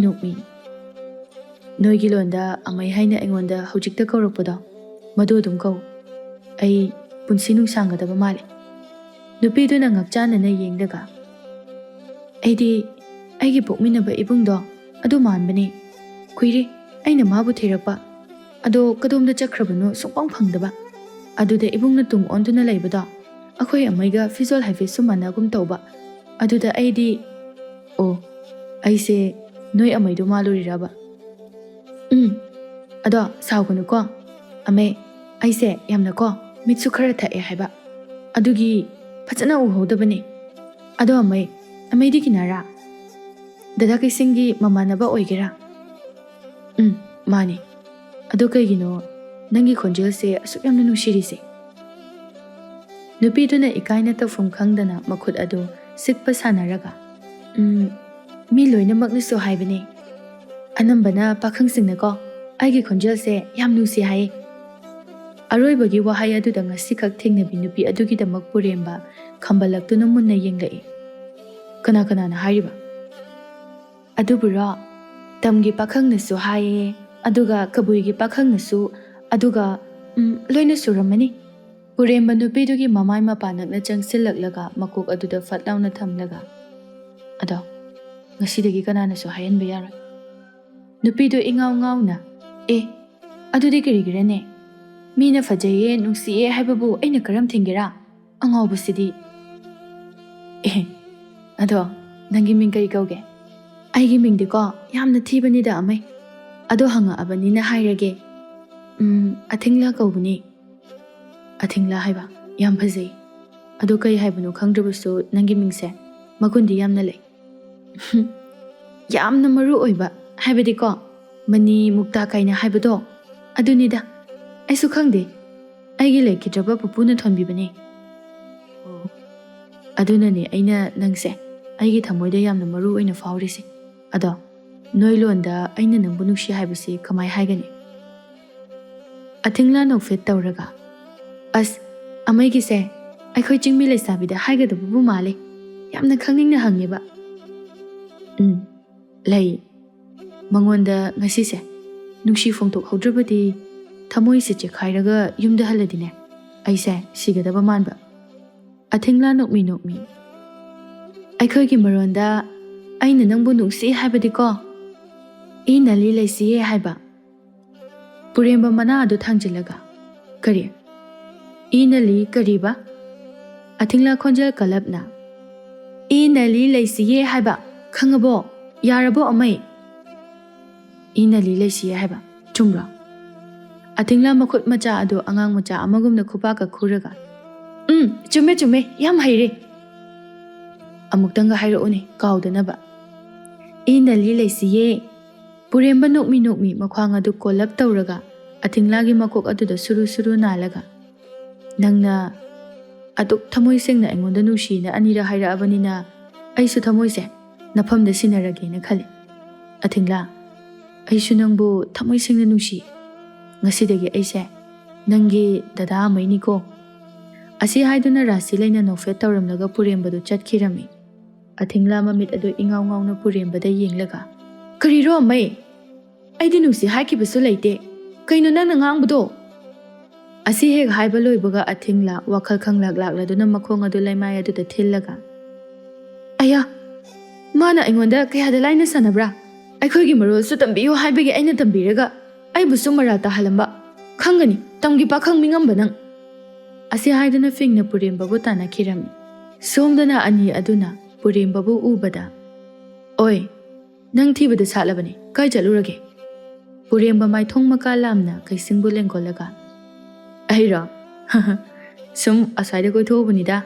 ꯅꯣꯏꯒꯤ ꯂꯣꯟꯗ ꯑꯃꯩ ꯍꯥꯏꯅ ꯑꯩꯉꯣꯟꯗ ꯍꯧꯖꯤꯛꯇ ꯀꯧꯔꯛꯄꯗꯣ, ꯃꯗꯨ ꯑꯗꯨꯝ ꯀꯧ, ꯑꯩ ꯄꯨꯟꯁꯤ ꯅꯨꯡꯁꯥꯡꯒꯗꯕ ꯃꯥꯜꯂꯦ꯫ ꯅꯨꯄꯤꯗꯨꯅ ꯉꯛꯆꯥꯟꯅꯅ ꯌꯦꯡꯂꯒ ꯑꯩꯗꯤ ꯑꯩꯒꯤ ꯄꯣꯛꯃꯤꯟꯅꯕ ꯏꯕꯨꯡꯗꯣ ꯑꯗꯨ ꯃꯥꯟꯕꯅꯦ, ꯀꯨꯏꯔꯦ ꯑꯩꯅ ꯃꯥꯕꯨ ꯊꯤꯔꯛꯄ, ꯑꯗꯣ ꯀꯗꯣꯝꯗ ꯆꯠꯈ꯭ꯔꯕꯅꯣ ꯁꯨꯡꯐꯪ ꯐꯪꯗꯕ꯫ ꯑꯗꯨꯗ ꯏꯕꯨꯡꯅ ꯇꯨꯡ ꯑꯣꯟꯗꯨꯅ ꯂꯩꯕꯗꯣ ꯑꯩꯈꯣꯏ ꯑꯃꯩꯒ ꯐꯤꯖꯣꯜ ꯍꯥꯏꯐꯦꯠꯁꯨ ꯃꯥꯟꯅꯒꯨꯝ ꯇꯧꯕ, ꯑꯗꯨꯗ ꯑꯩꯗꯤ ꯑꯣ, ꯑꯩꯁꯦ ꯅꯣꯏ ꯑꯃꯩꯗꯣ ꯃꯥꯜꯂꯨꯔꯤꯔꯕ? ꯑꯗꯣ ꯁꯥꯎꯒꯅꯨꯀꯣ ꯑꯃꯦ, ꯑꯩꯁꯦ ꯌꯥꯝꯅꯀꯣ ꯃꯤꯠꯁꯨ ꯈꯔ ꯊꯛꯑꯦ ꯍꯥꯏꯕ, ꯑꯗꯨꯒꯤ ꯐꯖꯅ ꯎꯍꯧꯗꯕꯅꯦ꯫ ꯑꯗꯣ ꯑꯃꯩꯗꯤ ꯀꯤꯅꯔꯥ? ꯗꯗꯥ ꯀꯩꯁꯤꯡꯒꯤ ꯃꯃꯥꯟꯅꯕ ꯑꯣꯏꯒꯦꯔꯥ? ꯃꯥꯅꯦ꯫ ꯑꯗꯣ ꯀꯩꯒꯤꯅꯣ ꯅꯪꯒꯤ ꯈꯣꯟꯖꯦꯜꯁꯦ ꯑꯁꯨꯛ ꯌꯥꯝꯅ ꯅꯨꯡꯁꯤꯔꯤꯁꯦ? ꯅꯨꯄꯤꯗꯨꯅ ꯏꯀꯥꯏꯅ ꯇꯧꯐꯝ ꯈꯪꯗꯅ ꯃꯈꯨꯠ ꯑꯗꯨ ꯁꯤꯛꯄ ꯁꯥꯟꯅꯔꯒ, ꯃꯤ ꯂꯣꯏꯅꯃꯛꯅꯁꯨ ꯍꯥꯏꯕꯅꯦ. ꯑꯅꯝꯕꯅ ꯄꯥꯈꯪꯁꯤꯡꯅꯀꯣ ꯑꯩꯒꯤ ꯈꯣꯟꯖꯦꯜꯁꯦ ꯌꯥꯝ ꯅꯨꯡꯁꯤ ꯍꯥꯏꯌꯦ. ꯑꯔꯣꯏꯕꯒꯤ ꯋꯥꯍꯩ ꯑꯗꯨꯗ ꯉꯁꯤꯈꯛ ꯊꯦꯡꯅꯕꯤ ꯅꯨꯄꯤ ꯑꯗꯨꯒꯤꯗꯃꯛ ꯄꯨꯔꯦꯝꯕ ꯈꯝꯕꯜꯂꯛꯇꯨꯅ ꯃꯨꯟꯅ ꯌꯦꯡꯂꯛꯏ. ꯀꯅꯥꯅ ꯍꯥꯏꯔꯤꯕ? ꯑꯗꯨꯕꯨꯔꯣ, ꯇꯝꯒꯤ ꯄꯥꯈꯪꯅꯁꯨ ꯍꯥꯏꯌꯦ, ꯑꯗꯨꯒ ꯀꯕꯨꯏꯒꯤ ꯄꯥꯈꯪꯅꯁꯨ, ꯑꯗꯨꯒ ꯂꯣꯏꯅ ꯁꯨꯔꯝꯃꯅꯤ. ꯄꯨꯔꯦꯝꯕ ꯅꯨꯄꯤꯗꯨꯒꯤ ꯃꯃꯥꯏ ꯃꯄꯥꯟꯅꯛꯅ ꯆꯪꯁꯤꯜꯂꯛꯂꯒ ꯃꯀꯣꯛ ꯑꯗꯨꯗ ꯐꯠ ꯂꯥꯎꯅ ꯊꯝꯂꯒ, ꯑꯗꯣ ꯉꯁꯤꯗꯒꯤ ꯀꯅꯥꯅꯁꯨ ꯍꯥꯏꯍꯟꯕ ꯌꯥꯔꯣꯏ. ꯅꯨꯄꯤꯗꯨ ꯏꯉꯥꯎ ꯉꯥꯎꯅ, ꯑꯗꯨꯗꯤ ꯀꯔꯤꯒꯤꯔꯅꯦ? ꯃꯤꯅ ꯐꯖꯩꯌꯦ ꯅꯨꯡꯁꯤꯌꯦ ꯍꯥꯏꯕꯕꯨ ꯑꯩꯅ ꯀꯔꯝ ꯊꯤꯡꯒꯦꯔꯥ? ꯑꯉꯥꯎꯕꯁꯤꯗꯤ. ꯑꯗꯣ ꯅꯪꯒꯤ ꯃꯤꯡ ꯀꯔꯤ ꯀꯧꯒꯦ? ꯑꯩꯒꯤ ꯃꯤꯡꯗꯤꯀꯣ ꯌꯥꯝꯅ ꯊꯤꯕꯅꯤꯗ ꯑꯃꯩ. ꯑꯗꯣ ꯍꯪꯉꯛꯑꯕꯅꯤꯅ ꯍꯥꯏꯔꯒꯦ. ꯑꯊꯤꯡꯂꯥ ꯀꯧꯕꯅꯤ. ꯑꯊꯤꯡꯂꯥ ꯍꯥꯏꯕ? ꯌꯥꯝ ꯐꯖꯩ. ꯑꯗꯣ ꯀꯩ ꯍꯥꯏꯕꯅꯣ ꯈꯪꯗ꯭ꯔꯕꯁꯨ ꯅꯪꯒꯤ ꯃꯤꯡꯁꯦ ꯃꯒꯨꯟꯗꯤ ꯌꯥꯝꯅ ꯂꯩ. ꯌꯥꯝꯅ ꯃꯔꯨ ꯑꯣꯏꯕ ꯍꯥꯏꯕꯗꯤꯀꯣ, ꯃꯅꯤ ꯃꯨꯛꯇꯥ ꯀꯥꯏꯅ ꯍꯥꯏꯕꯗꯣ ꯑꯗꯨꯅꯤꯗ. ꯑꯩꯁꯨ ꯈꯪꯗꯦ. ꯑꯩꯒꯤ ꯂꯩꯈꯤꯗ꯭ꯔꯕ ꯄꯨꯄꯨꯅ ꯊꯣꯟꯕꯤꯕꯅꯦ. ꯑꯗꯨꯅꯅꯦ ꯑꯩꯅ ꯅꯪꯁꯦ ꯑꯩꯒꯤ ꯊꯃꯣꯏꯗ ꯌꯥꯝꯅ ꯃꯔꯨ ꯑꯣꯏꯅ ꯐꯥꯎꯔꯤꯁꯦ. ꯑꯗꯣ ꯅꯣꯏ ꯂꯣꯟꯗ ꯑꯩꯅ ꯅꯪꯕꯨ ꯅꯨꯡꯁꯤ ꯍꯥꯏꯕꯁꯤ ꯀꯃꯥꯏ ꯍꯥꯏꯒꯅꯤ? ꯑꯊꯤꯡꯂꯥ ꯅꯣꯛꯐꯦꯠ ꯇꯧꯔꯒ, ꯑꯁ, ꯑꯃꯩꯒꯤꯁꯦ ꯑꯩꯈꯣꯏ ꯆꯤꯡꯃꯤ ꯂꯩꯁꯥꯕꯤꯗ ꯍꯥꯏꯒꯗꯕꯕꯨ ꯃꯥꯜꯂꯦ. ꯌꯥꯝꯅ ꯈꯪꯅꯤꯡꯅ ꯍꯪꯉꯦꯕ. ꯂꯩ. ꯃꯉꯣꯟꯗ ꯉꯁꯤꯁꯦ ꯅꯨꯡꯁꯤ ꯐꯣꯡꯗꯣꯛꯍꯧꯗ꯭ꯔꯕꯗꯤ ꯊꯃꯣꯏꯁꯦ ꯆꯦꯛꯈꯥꯏꯔꯒ ꯌꯨꯝꯗ ꯍꯜꯂꯗꯤꯅꯦ ꯑꯩꯁꯦ ꯁꯤꯒꯗꯕ ꯃꯥꯟꯕ. ꯑꯊꯤꯡꯂꯥ ꯅꯣꯛꯃꯤ. ꯑꯩꯈꯣꯏꯒꯤ ꯃꯔꯣꯟꯗ ꯑꯩꯅ ꯅꯪꯕꯨ ꯅꯨꯡꯁꯤ ꯍꯥꯏꯕꯗꯤꯀꯣ, ꯏ ꯅꯂꯤ ꯂꯩꯁꯤꯌꯦ ꯍꯥꯏꯕ. ꯄꯨꯔꯦꯝꯕ ꯃꯅꯥ ꯑꯗꯨ ꯊꯥꯡꯖꯤꯜꯂꯒ, ꯀꯔꯤ? ꯏ ꯅꯂꯤ ꯀꯔꯤꯕ? ꯑꯊꯤꯡꯂꯥ ꯈꯣꯟꯖꯦꯜ ꯀꯜꯂꯞꯅ, ꯏ ꯅꯂꯤ ꯂꯩꯁꯤꯌꯦ ꯍꯥꯏꯕ. ꯈꯪꯉꯕꯣ? ꯌꯥꯔꯕꯣ ꯑꯃꯩ? ꯏ ꯅꯂꯤ ꯂꯩꯁꯤꯌꯦ ꯍꯥꯏꯕ ꯆꯨꯝꯕ꯭ꯔꯣ? ꯑꯊꯤꯡꯂꯥ ꯃꯈꯨꯠ ꯃꯆꯥ ꯑꯗꯨ ꯑꯉꯥꯡ ꯃꯆꯥ ꯑꯃꯒꯨꯝꯅ ꯈꯨꯄꯥꯛꯀ ꯈꯨꯔꯒ, ꯆꯨꯝꯃꯦ, ꯌꯥꯝ ꯍꯩꯔꯦ. ꯑꯃꯨꯛꯇꯪꯒ ꯍꯥꯏꯔꯛꯎꯅꯦ ꯀꯥꯎꯗꯅꯕ. ꯏ ꯅꯂꯤ ꯂꯩꯁꯤꯌꯦ. ꯄꯨꯔꯦꯝꯕ ꯅꯣꯛꯃꯤ ꯃꯈ꯭ꯋꯥꯡ ꯑꯗꯨ ꯀꯣꯜꯂꯞ ꯇꯧꯔꯒ ꯑꯊꯤꯡꯂꯥꯒꯤ ꯃꯀꯣꯛ ꯑꯗꯨꯗ ꯁꯨꯔꯨ ꯅꯥꯜꯂꯒ, ꯅꯪꯅ ꯑꯗꯨꯛ ꯊꯃꯣꯏ ꯁꯦꯡꯅ ꯑꯩꯉꯣꯟꯗ ꯅꯨꯡꯁꯤꯅ ꯑꯅꯤꯔꯛ ꯍꯥꯏꯔꯛꯑꯕꯅꯤꯅ ꯑꯩꯁꯨ ꯊꯃꯣꯏꯁꯦ ꯅꯐꯝꯗ ꯁꯤꯟꯅꯔꯒꯦꯅ ꯈꯜꯂꯤ. ꯑꯊꯤꯡꯂꯥ, ꯑꯩꯁꯨ ꯅꯪꯕꯨ ꯊꯃꯣꯏ ꯁꯦꯡꯅ ꯅꯨꯡꯁꯤ. ꯉꯁꯤꯗꯒꯤ ꯑꯩꯁꯦ ꯅꯪꯒꯤ ꯗꯗꯥ ꯑꯃꯩꯅꯤꯀꯣ. ꯑꯁꯤ ꯍꯥꯏꯗꯨꯅ ꯔꯥꯁꯤ ꯂꯩꯅ ꯅꯣꯛꯐꯦꯠ ꯇꯧꯔꯝꯂꯒ ꯄꯨꯔꯦꯝꯕꯗꯨ ꯆꯠꯈꯤꯔꯝꯃꯤ. ꯑꯊꯤꯡꯂꯥ ꯃꯃꯤꯠ ꯑꯗꯨ ꯏꯉꯥꯎ ꯉꯥꯎꯅ ꯄꯨꯔꯦꯝꯕꯗ ꯌꯦꯡꯂꯒ, ꯀꯔꯤꯔꯣ ꯑꯃꯩ? ꯑꯩꯗꯤ ꯅꯨꯡꯁꯤ ꯍꯥꯏꯈꯤꯕꯁꯨ ꯂꯩꯇꯦ. ꯀꯩꯅꯣ ꯅꯪꯅ ꯉꯥꯡꯕꯗꯣ? ꯑꯁꯤ ꯍꯦꯛ ꯍꯥꯏꯕ ꯂꯣꯏꯕꯒ ꯑꯊꯤꯡꯂꯥ ꯋꯥꯈꯜ ꯈꯪꯂꯥꯛꯂꯥꯛꯂꯗꯨꯅ ꯃꯈꯣꯡ ꯑꯗꯨ ꯂꯩꯃꯥꯏ ꯑꯗꯨꯗ ꯊꯤꯜꯂꯒ, ꯑꯌꯥ, ꯃꯥꯅ ꯑꯩꯉꯣꯟda ꯀꯌꯥꯗ ꯂꯥꯏꯅ ꯁꯥꯟꯅꯕ꯭ꯔꯥ? ꯑꯩꯈꯣꯏꯒꯤ ꯃꯔꯣꯜꯁꯨ ꯇꯝꯕꯤꯌꯨ ꯍꯥꯏꯕꯒꯤ ꯑꯩꯅ ꯇꯝꯕꯤꯔꯒ ꯑꯩꯕꯨꯁꯨ ꯃꯔꯥ ꯇꯥꯍꯜꯂꯝꯕ. ꯈꯪꯒꯅꯤ ꯇꯝꯒꯤ ꯄꯥꯈꯪ ꯃꯤꯉꯝꯕ ꯅꯪ. ꯑꯁꯤ ꯍꯥꯏꯗꯨꯅ ꯐꯤꯡꯅ ꯄꯨꯔꯦꯝꯕꯕꯨ ꯇꯥꯟꯅꯈꯤꯔꯝꯃꯤ. ꯁꯣꯝꯗꯅ ꯑꯅꯤ ꯑꯗꯨꯅ ꯄꯨꯔꯦꯝꯕꯕꯨ ꯎꯕꯗ, ꯑꯣꯏ, ꯅꯪ ꯊꯤꯕꯗ ꯁꯥꯠꯂꯕꯅꯤ. ꯀꯥꯏ ꯆꯠꯂꯨꯔꯒꯦ? ꯄꯨꯔꯦꯝꯕ ꯃꯥꯏꯊꯣꯡ ꯃꯀꯥ ꯂꯥꯝꯅ ꯀꯩꯁꯤꯡꯕꯨ ꯂꯦꯡꯒꯣꯜꯂꯒ, ꯑꯩꯔꯣ? ꯁꯨꯝ ꯑꯁ꯭ꯋꯥꯏꯗ ꯀꯣꯏꯊꯣꯛꯎꯕꯅꯤꯗ.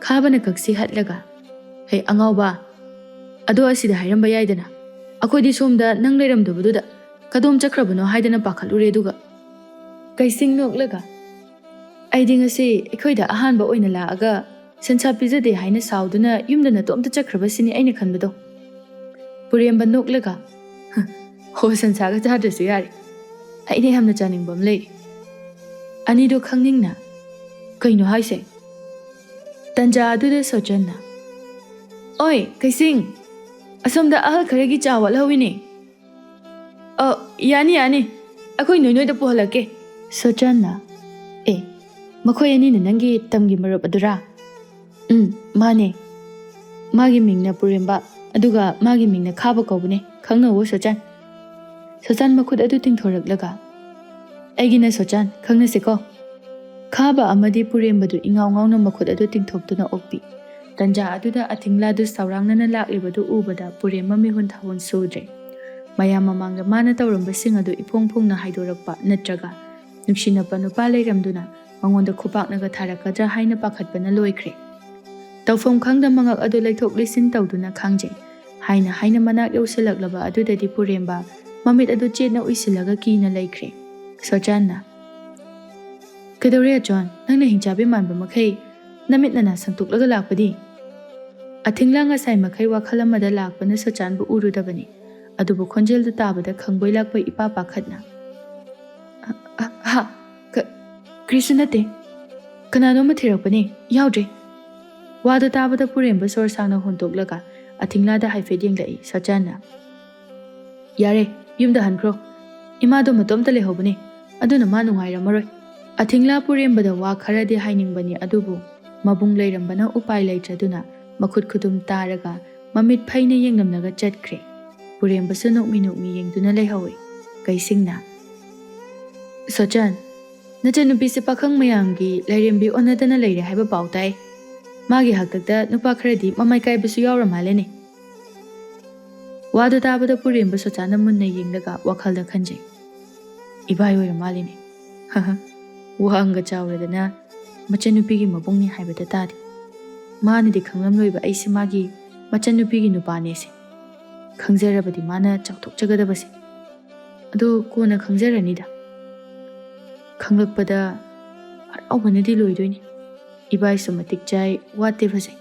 ꯈꯥꯕꯅ ꯀꯛꯁꯤ ꯍꯠꯂꯒ, ꯍꯦ ꯑꯉꯥꯎꯕ, ꯑꯗꯣ ꯑꯁꯤꯗ ꯍꯥꯏꯔꯝꯕ ꯌꯥꯏꯗꯅ. ꯑꯩꯈꯣꯏꯗꯤ ꯁꯣꯝꯗ ꯅꯪ ꯂꯩꯔꯝꯗꯕꯗꯨꯗ ꯀꯗꯣꯝ ꯆꯠꯈ꯭ꯔꯕꯅꯣ ꯍꯥꯏꯗꯅ ꯄꯥꯈꯠꯂꯨꯔꯦ. ꯑꯗꯨꯒ ꯀꯩꯁꯤꯡ ꯅꯣꯛꯂꯒ, ꯑꯩꯗꯤ ꯉꯁꯤ ꯑꯩꯈꯣꯏꯗ ꯑꯍꯥꯟꯕ ꯑꯣꯏꯅ ꯂꯥꯛꯑꯒ ꯁꯟꯁꯥ ꯄꯤꯖꯗꯦ ꯍꯥꯏꯅ ꯁꯥꯎꯗꯨꯅ ꯌꯨꯝꯗ ꯅꯇꯣꯝꯇ ꯆꯠꯈ꯭ꯔꯕꯁꯤꯅꯤ ꯑꯩꯅ ꯈꯟꯕꯗꯣ. ꯄꯨꯔꯦꯝꯕ ꯅꯣꯛꯂꯒ, ꯍꯣ, ꯁꯟꯁꯥꯒ ꯆꯥꯗ꯭ꯔꯁꯨ ꯌꯥꯔꯦ. ꯑꯩꯅ ꯌꯥꯝꯅ ꯆꯥꯅꯤꯡꯕ ꯑꯃ ꯂꯩꯔꯤ. ꯑꯅꯤꯗꯣ ꯈꯪꯅꯤꯡꯅ, ꯀꯩꯅꯣ ꯍꯥꯏꯁꯦ? ꯇꯟꯖꯥ ꯑꯗꯨꯗ ꯁꯣꯆꯟꯅ, ꯑꯣꯏ ꯀꯩꯁꯤꯡ, ꯑꯁꯣꯝꯗ ꯑꯍꯜ ꯈꯔꯒꯤ ꯆꯥ ꯋꯥꯠꯍꯧꯋꯤꯅꯦ. ꯌꯥꯅꯤ, ꯑꯩꯈꯣꯏ ꯅꯣꯏꯗ ꯄꯨꯍꯜꯂꯛꯀꯦ. ꯁꯣꯆꯟꯅ, ꯃꯈꯣꯏ ꯑꯅꯤꯅ ꯅꯪꯒꯤ ꯇꯝꯒꯤ ꯃꯔꯨꯞ ꯑꯗꯨꯔꯥ? ꯃꯥꯅꯦ. ꯃꯥꯒꯤ ꯃꯤꯡꯅ ꯄꯨꯔꯦꯝꯕ, ꯑꯗꯨꯒ ꯃꯥꯒꯤ ꯃꯤꯡꯅ ꯈꯥꯕ ꯀꯧꯕꯅꯦ. ꯈꯪꯅꯧꯋꯣ ꯁꯣꯆꯟ. ꯁꯣꯆꯟ ꯃꯈꯨꯠ ꯑꯗꯨ ꯇꯤꯡꯊꯣꯔꯛꯂꯒ, ꯑꯩꯒꯤꯅ ꯁꯣꯆꯟ, ꯈꯪꯅꯁꯤꯀꯣ. ꯈꯥꯕ ꯑꯃꯗꯤ ꯄꯨꯔꯦꯝꯕꯗꯨ ꯏꯉꯥꯎ ꯉꯥꯎꯅ ꯃꯈꯨꯠ ꯑꯗꯨ ꯇꯤꯡꯊꯣꯛꯇꯨꯅ ꯑꯣꯛꯄꯤ. ꯇꯟꯖꯥ ꯑꯗꯨꯗ ꯑꯊꯤꯡꯂꯥꯗꯨ ꯁꯥꯎꯔꯥꯡꯅꯅ ꯂꯥꯛꯂꯤꯕꯗꯨ ꯎꯕꯗ ꯄꯨꯔꯦꯝꯕ ꯃꯤꯍꯨꯟ ꯊꯥꯍꯨꯟ ꯁꯨꯗ꯭ꯔꯦ. ꯃꯌꯥꯝ ꯃꯃꯥꯡꯗ ꯃꯥꯅ ꯇꯧꯔꯝꯕꯁꯤꯡ ꯑꯗꯨ ꯏꯐꯣꯡ ꯐꯣꯡꯅ ꯍꯥꯏꯗꯣꯔꯛꯄ ꯅꯠꯇ꯭ꯔꯒ ꯅꯨꯡꯁꯤꯅꯕ ꯅꯨꯄꯥ ꯂꯩꯔꯝꯗꯨꯅ ꯃꯉꯣꯟꯗ ꯈꯨꯄꯥꯛꯅꯒ ꯊꯥꯔꯛꯀꯗ꯭ꯔꯥ ꯍꯥꯏꯅ ꯄꯥꯈꯠꯄꯅ ꯂꯣꯏꯈ꯭ꯔꯦ. ꯇꯧꯐꯝ ꯈꯪꯗ ꯃꯉꯛ ꯑꯗꯨ ꯂꯩꯊꯣꯛ ꯂꯩꯁꯤꯟ ꯇꯧꯗꯨꯅ ꯈꯥꯡꯖꯩ ꯍꯥꯏꯅ ꯃꯅꯥꯛ ꯌꯧꯁꯤꯜꯂꯛꯂꯕ ꯑꯗꯨꯗꯗꯤ ꯄꯨꯔꯦꯝꯕ ꯃꯃꯤꯠ ꯑꯗꯨ ꯆꯦꯠꯅ ꯎꯏꯁꯤꯜꯂꯒ ꯀꯤꯅ ꯂꯩꯈ꯭ꯔꯦ꯫ ꯁꯣꯆꯥꯟꯅ ꯀꯩꯗꯧꯔꯦ ꯑꯆꯣꯟ ꯅꯪꯅ ꯍꯤꯡꯆꯥꯕꯤ ꯃꯥꯟꯕ ꯃꯈꯩ ꯅꯃꯤꯠ ꯅꯅꯥ ꯁꯪꯇꯣꯛꯂꯒ ꯂꯥꯛꯄꯗꯤ ꯑꯊꯤꯡꯂꯥ ꯉꯁꯥꯏ ꯃꯈꯩ ꯋꯥꯈꯜ ꯑꯃꯗ ꯂꯥꯛꯄꯅ ꯁꯣꯆꯥꯟꯕꯨ ꯎꯔꯨꯗꯕꯅꯤ ꯑꯗꯨꯕꯨ ꯈꯣꯟꯖꯦꯜꯗꯨ ꯇꯥꯕꯗ ꯈꯪꯕꯣꯏ ꯂꯥꯛꯄꯣꯏ ꯏꯄꯥ ꯄꯥꯈꯠꯅ ꯀꯔꯤꯁꯨ ꯅꯠꯇꯦ ꯀꯅꯥꯅꯣꯝꯃ ꯊꯤꯔꯛꯄꯅꯦ ꯌꯥꯎꯗ꯭ꯔꯦ ꯋꯥꯗꯨ ꯇꯥꯕꯗ ꯄꯨꯔꯦꯝꯕ ꯁꯣꯔ ꯁꯥꯡꯅ ꯍꯣꯟꯇꯣꯛꯂꯒ ꯑꯊꯤꯡꯂꯥꯗ ꯍꯥꯏꯐꯦꯠ ꯌꯦꯡꯂꯛꯏ ꯁꯣꯆꯥꯟꯅ ꯌꯥꯔꯦ ꯌꯨꯝꯗ ꯍꯟꯈ꯭ꯔꯣ ꯏꯃꯥꯗꯣ ꯃꯇꯣꯝꯇ ꯂꯩꯍꯧꯕꯅꯦ ꯑꯗꯨꯅ ꯃꯥ ꯅꯨꯡꯉꯥꯏꯔꯝꯃꯔꯣꯏ ꯑꯊꯤꯡꯂꯥ ꯄꯨꯔꯦꯝꯕꯗ ꯋꯥ ꯈꯔꯗꯤ ꯍꯥꯏꯅꯤꯡꯕꯅꯤ ꯑꯗꯨꯕु ꯃꯕꯨꯡ ꯂꯩꯔꯝꯕꯅ ꯎꯄꯥꯏ ꯂꯩꯇ꯭ꯔꯗꯨꯅ ꯃꯈꯨꯠ ꯈꯨꯗꯨꯝ ꯇꯥꯔꯒ ꯃꯃꯤꯠ ꯐꯩꯅ ꯌꯦꯡꯂꯝꯂꯒ ꯆꯠꯈ꯭ꯔꯦ ꯄꯨꯔꯦꯝꯕꯁꯨ ꯅꯣꯛꯃꯤ ꯅꯣꯛꯃꯤ ꯌꯦꯡꯗꯨꯅ ꯂꯩꯍꯧꯏ ꯀꯩꯁꯤꯡꯅ ꯁꯣꯆꯥꯟ ꯅꯆꯟꯅꯨꯄꯤꯁꯦ ꯄꯥꯈꯪ ꯃꯌꯥꯝꯒꯤ ꯂꯥꯏꯔꯦꯝꯕꯤ ꯑꯣꯟꯅꯗꯅ ꯂꯩꯔꯦ ꯍꯥꯏꯕ ꯄꯥꯎ ꯇꯥꯏ ꯃꯥꯒꯤ ꯍꯥꯛꯇꯛꯇ ꯅꯨꯄꯥ ꯈꯔꯗꯤ ꯃꯃꯥꯏ ꯀꯥꯏꯕꯁꯨ ꯌꯥꯎꯔ ꯃꯥꯜꯂꯦꯅꯦ ꯋꯥꯗꯨ ꯇꯥꯕꯗ ꯄꯨꯔꯦꯝꯕ ꯁꯣꯆꯥꯟꯅ ꯃꯨꯟꯅ ꯌꯦꯡꯂꯒ ꯋꯥꯈꯜꯗ ꯈꯟꯖꯩ ꯏꯕꯥꯏ ꯑꯣꯏꯔ ꯃꯥꯜꯂꯤꯅꯦ ꯋꯥꯡꯒ ꯆꯥꯎꯔꯗꯅ ꯃꯆꯟꯅꯨꯄꯤꯒꯤ ꯃꯕꯨꯡꯅꯤ ꯍꯥꯏꯕꯗ ꯇꯥꯗꯦ ꯃꯥꯅꯗꯤ ꯈꯪꯂꯝꯂꯣꯏꯕ ꯑꯩꯁꯦ ꯃꯥꯒꯤ ꯃꯆꯟꯅꯨꯄꯤꯒꯤ ꯅꯨꯄꯥꯅꯦꯁꯦ ꯈꯪꯖꯔꯕꯗꯤ ꯃꯥꯅ ꯆꯥꯎꯊꯣꯛꯆꯒꯗꯕꯁꯦ ꯑꯗꯨ ꯀꯣꯟꯅ ꯈꯪꯖꯔꯅꯤꯗ ꯈꯪꯂꯛꯄꯗ ꯍꯔꯥꯎꯕꯅꯗꯤ ꯂꯣꯏꯗꯣꯏꯅꯤ ꯏꯕꯥꯏꯁꯨ ꯃꯇꯤꯛ ꯆꯥꯏ ꯋꯥꯠꯇꯦ ꯐꯖꯩ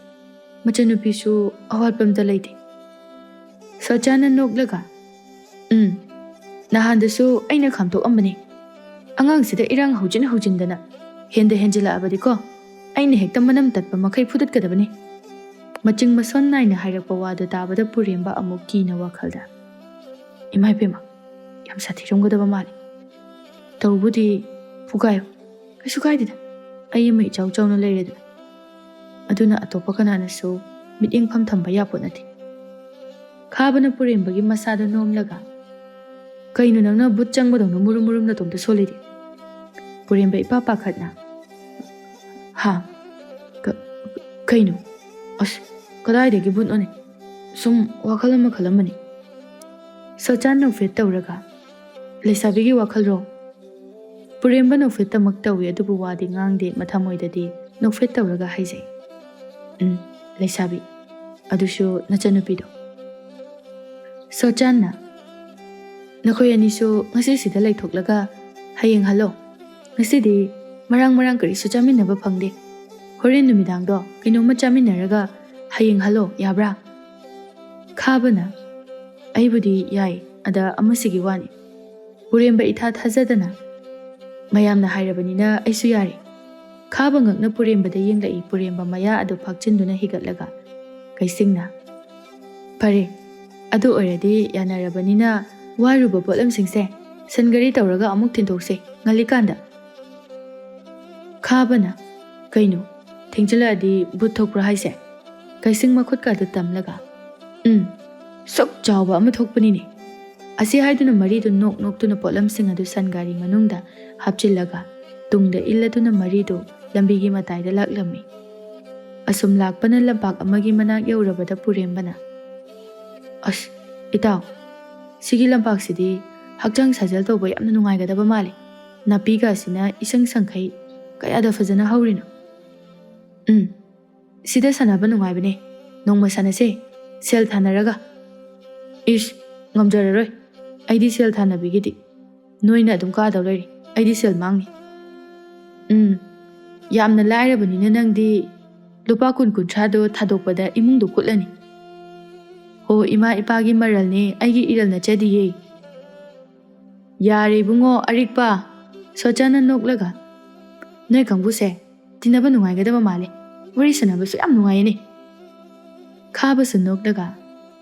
ꯃꯆꯟꯅꯨꯄꯤꯁꯨ ꯑꯋꯥꯠꯄ ꯑꯝꯇ ꯂꯩꯇꯦ ꯁꯣꯆꯥꯟꯅ ꯅꯣꯛꯂꯒ ꯅꯍꯥꯟꯗꯁꯨ ꯑꯩꯅ ꯈꯥꯝꯊꯣꯛꯑꯝꯕꯅꯤ ꯑꯉꯥꯡꯁꯤꯗ ꯏꯔꯥꯡ ꯍꯧꯖꯤꯟꯗꯅ ꯍꯦꯟꯖꯤꯜꯂꯛꯑꯕꯗꯤꯀꯣ ꯑꯩꯅ ꯍꯦꯛꯇ ꯃꯅꯝ ꯇꯠꯄ ꯃꯈꯩ ꯐꯨꯗꯠꯀꯗꯕꯅꯤ ꯃꯆꯤꯡ ꯃꯁꯣꯟ ナꯏꯅ ꯍꯥꯏꯔꯛꯄ ꯋꯥꯗꯨ ꯇꯥꯕꯗ ꯄꯨꯔꯦꯝꯕ ꯑꯃꯨꯛ ꯀꯤꯅ ꯋꯥꯈꯜꯗ ꯏꯃꯥꯏꯄꯦꯝꯃ ꯌꯥꯝ ꯁꯥꯊꯤꯔꯝꯒꯗꯕ ꯃꯥꯜꯂꯤ ꯇꯧꯕꯨꯗꯤ ꯐꯨꯒꯥꯏꯌꯨ ꯀꯩꯁꯨ ꯀꯥꯏꯗꯦꯗ ꯑꯩ ꯑꯃ ꯏꯆꯥꯎ ꯆꯥꯎꯅ ꯂꯩꯔꯦꯗꯅ ꯑꯗꯨꯅ ꯑꯇꯣꯞꯄ ꯀꯅꯥꯅꯁꯨ ꯃꯤꯠꯌꯦꯡꯐꯝ ꯊꯝꯕ ꯌꯥꯄꯣꯠ ꯅꯠꯇꯦ ꯈꯥꯕꯅ ꯄꯨꯔꯦꯝꯕꯒꯤ ꯃꯁꯥꯗ ꯅꯣꯝꯂꯒ ꯀꯩꯅꯣ ꯅꯪꯅ ꯕꯨꯠ ꯆꯪꯕꯗꯧꯅ ꯃꯨꯔꯨꯝ ꯃꯨꯔꯨꯝ ꯅꯇꯣꯝꯇ ꯁꯣꯜꯂꯤꯗꯤ ꯄꯨꯔꯦꯝꯕ ꯏꯄꯥ ꯄꯥꯈꯠꯅ ꯍꯥ ꯀꯩꯅꯣ ꯑꯁ ꯀꯗꯥꯏꯗꯒꯤ ꯕꯨꯠꯅꯣꯅꯦ ꯁꯨꯝ ꯋꯥꯈꯜ ꯑꯃ ꯈꯜꯂꯝꯕꯅꯤ ꯁꯣꯆꯥꯟ ꯅꯣꯛꯐꯦꯠ ꯇꯧꯔꯒ ꯂꯩꯁꯥꯕꯤꯒꯤ ꯋꯥꯈꯜꯔꯣ ꯄꯨꯔꯦꯝꯕ ꯅꯣꯛꯐꯦꯠ ꯇꯃꯛ ꯇꯧꯏ ꯑꯗꯨꯕꯨ ꯋꯥꯗꯤ ꯉꯥꯡꯗꯦ ꯃꯊꯃꯣꯏꯗꯗꯤ ꯅꯣꯛꯐꯦꯠ ꯇꯧꯔꯒ ꯍꯥꯏꯖꯩ ꯂꯩꯁꯥꯕꯤ ꯑꯗꯨꯁꯨ ꯅꯆꯟꯅꯨꯄꯤꯗꯣ ꯁꯣꯆꯥꯟꯅ ꯅꯈꯣꯏ ꯑꯅꯤꯁꯨ ꯉꯁꯤꯁꯤꯗ ꯂꯩꯊꯣꯛꯂꯒ ꯍꯌꯦꯡ ꯍꯜꯂꯣ ꯉꯁꯤꯗꯤ ꯃꯔꯥꯡ ꯀꯔꯤꯁꯨ ꯆꯥꯃꯤꯟꯅꯕ ꯐꯪꯗꯦ ꯍꯣꯔꯦꯟ ꯅꯨꯃꯤꯗꯥꯡꯗꯣ ꯀꯩꯅꯣꯝꯃ ꯆꯥꯃꯤꯟꯅꯔꯒ ꯍꯌꯦꯡ ꯍꯜꯂꯣ ꯌꯥꯕ꯭ꯔꯥ ꯈꯥꯕꯅ ꯑꯩꯕꯨꯗꯤ ꯌꯥꯏ ꯑꯗ ꯑꯃꯁꯤꯒꯤ ꯋꯥꯅꯤ ꯄꯨꯔꯦꯝꯕ ꯏꯊꯥ ꯊꯥꯖꯗꯅ ꯃꯌꯥꯝꯅ ꯍꯥꯏꯔꯕꯅꯤꯅ ꯑꯩꯁꯨ ꯌꯥꯔꯦ ꯈꯥꯕ ꯉꯛꯅ ꯄꯨꯔꯦꯝꯕꯗ ꯌꯦꯡꯂꯛꯏ ꯄꯨꯔꯦꯝꯕ ꯃꯌꯥ ꯑꯗꯨ ꯐꯥꯛꯆꯤꯟꯗꯨꯅ ꯍꯤꯒꯠꯂꯒ ꯀꯩꯁꯤꯡꯅ ꯐꯔꯦ ꯑꯗꯨ ꯑꯣꯏꯔꯗꯤ ꯌꯥꯅꯔꯕꯅꯤꯅ ꯋꯥꯏꯔꯨꯕ ꯄꯣꯠꯂꯝꯁꯤꯡꯁꯦ ꯁꯟꯒꯥꯔꯤ ꯇꯧꯔꯒ ꯑꯃꯨꯛ ꯊꯤꯟꯗꯣꯛꯁꯦ ꯉꯜꯂꯤꯀꯥꯟꯗ ꯈꯥꯕꯅ ꯀꯩꯅꯣ ꯊꯦꯡꯖꯤꯜꯂꯛꯑꯗꯤ ꯕꯨꯠ ꯊꯣꯛꯄ꯭ꯔꯥ ꯍꯥꯏꯁꯦ ꯀꯩꯁꯤꯡ ꯃꯈꯨꯠꯀꯥꯗꯨ ꯇꯝꯂꯒ ꯁꯨꯛ ꯆꯥꯎꯕ ꯑꯃ ꯊꯣꯛꯄꯅꯤꯅꯦ ꯑꯁꯤ ꯍꯥꯏꯗꯨꯅ ꯃꯔꯤꯗꯨ ꯅꯣꯛꯇꯨꯅ ꯄꯣꯠꯂꯝꯁꯤꯡ ꯑꯗꯨ ꯁꯟꯒꯥꯔꯤ ꯃꯅꯨꯡꯗ ꯍꯥꯞꯆꯤꯜꯂꯒ ꯇꯨꯡꯗ ꯏꯜꯂꯗꯨꯅ ꯃꯔꯤꯗꯨ ꯂꯝꯕꯤꯒꯤ ꯃꯇꯥꯏꯗ ꯂꯥꯛꯂꯝꯃꯤ ꯑꯁꯨꯝ ꯂꯥꯛꯄꯅ ꯂꯝꯄꯥꯛ ꯑꯃꯒꯤ ꯃꯅꯥꯛ ꯌꯧꯔꯕꯗ ꯄꯨꯔꯦꯝꯕꯅ ꯑꯁ ꯏꯇꯥꯎ ꯁꯤꯒꯤ ꯂꯝꯄꯥꯛꯁꯤꯗꯤ ꯍꯛꯆꯥꯡ ꯁꯥꯖꯦꯜ ꯇꯧꯕ ꯌꯥꯝꯅ ꯅꯨꯡꯉꯥꯏꯒꯗꯕ ꯃꯥꯜꯂꯤ ꯅꯥꯄꯤꯒꯁꯤꯅ ꯏꯁꯪ ꯁꯪꯈꯩ ꯀꯌꯥꯗ ꯐꯖꯅ ꯍꯧꯔꯤꯅꯣ ꯁꯤꯗ ꯁꯥꯟꯅꯕ ꯅꯨꯡꯉꯥꯏꯕꯅꯦ ꯅꯣꯡꯃ ꯁꯥꯟꯅꯁꯦ ꯁꯦꯜ ꯊꯥꯅꯔꯒ ꯏꯁ ꯉꯝꯖꯔꯔꯣꯏ ꯑꯩꯗꯤ ꯁꯦꯜ ꯊꯥꯅꯕꯤꯒꯤꯗꯤ ꯅꯣꯏꯅ ꯑꯗꯨꯝ ꯀꯥꯗꯧ ꯂꯩꯔꯤ ꯑꯩꯗꯤ ꯁꯦꯜ ꯃꯥꯡꯅꯤ ꯌꯥꯝꯅ ꯂꯥꯏꯔꯕꯅꯤꯅ ꯅꯪꯗꯤ ꯂꯨꯄꯥ 20-30 ꯊꯥꯗꯣꯛꯄꯗ ꯏꯃꯨꯡꯗꯨ ꯀꯨꯠꯂꯅꯤ ꯍꯣ ꯏꯃꯥ ꯏꯄꯥꯒꯤ ꯃꯔꯜꯅꯦ ꯑꯩꯒꯤ ꯏꯔꯜ ꯅꯠꯆꯗꯤꯌꯦ ꯌꯥꯔꯦ ꯏꯕꯨꯡꯉꯣ ꯑꯔꯤꯛꯄ ꯁꯣꯆꯥꯟꯅ ꯅꯣꯛꯂꯒ ꯅꯣꯏ ꯀꯥꯡꯕꯨꯁꯦ ꯇꯤꯟꯅꯕ ꯅꯨꯡꯉꯥꯏꯒꯗꯕ ꯃꯥꯜꯂꯦ ꯋꯥꯔꯤ ꯁꯥꯟꯅꯕꯁꯨ ꯌꯥꯝ ꯅꯨꯡꯉꯥꯏꯌꯦꯅꯦ ꯈꯥꯕꯁꯨ ꯅꯣꯛꯂꯒ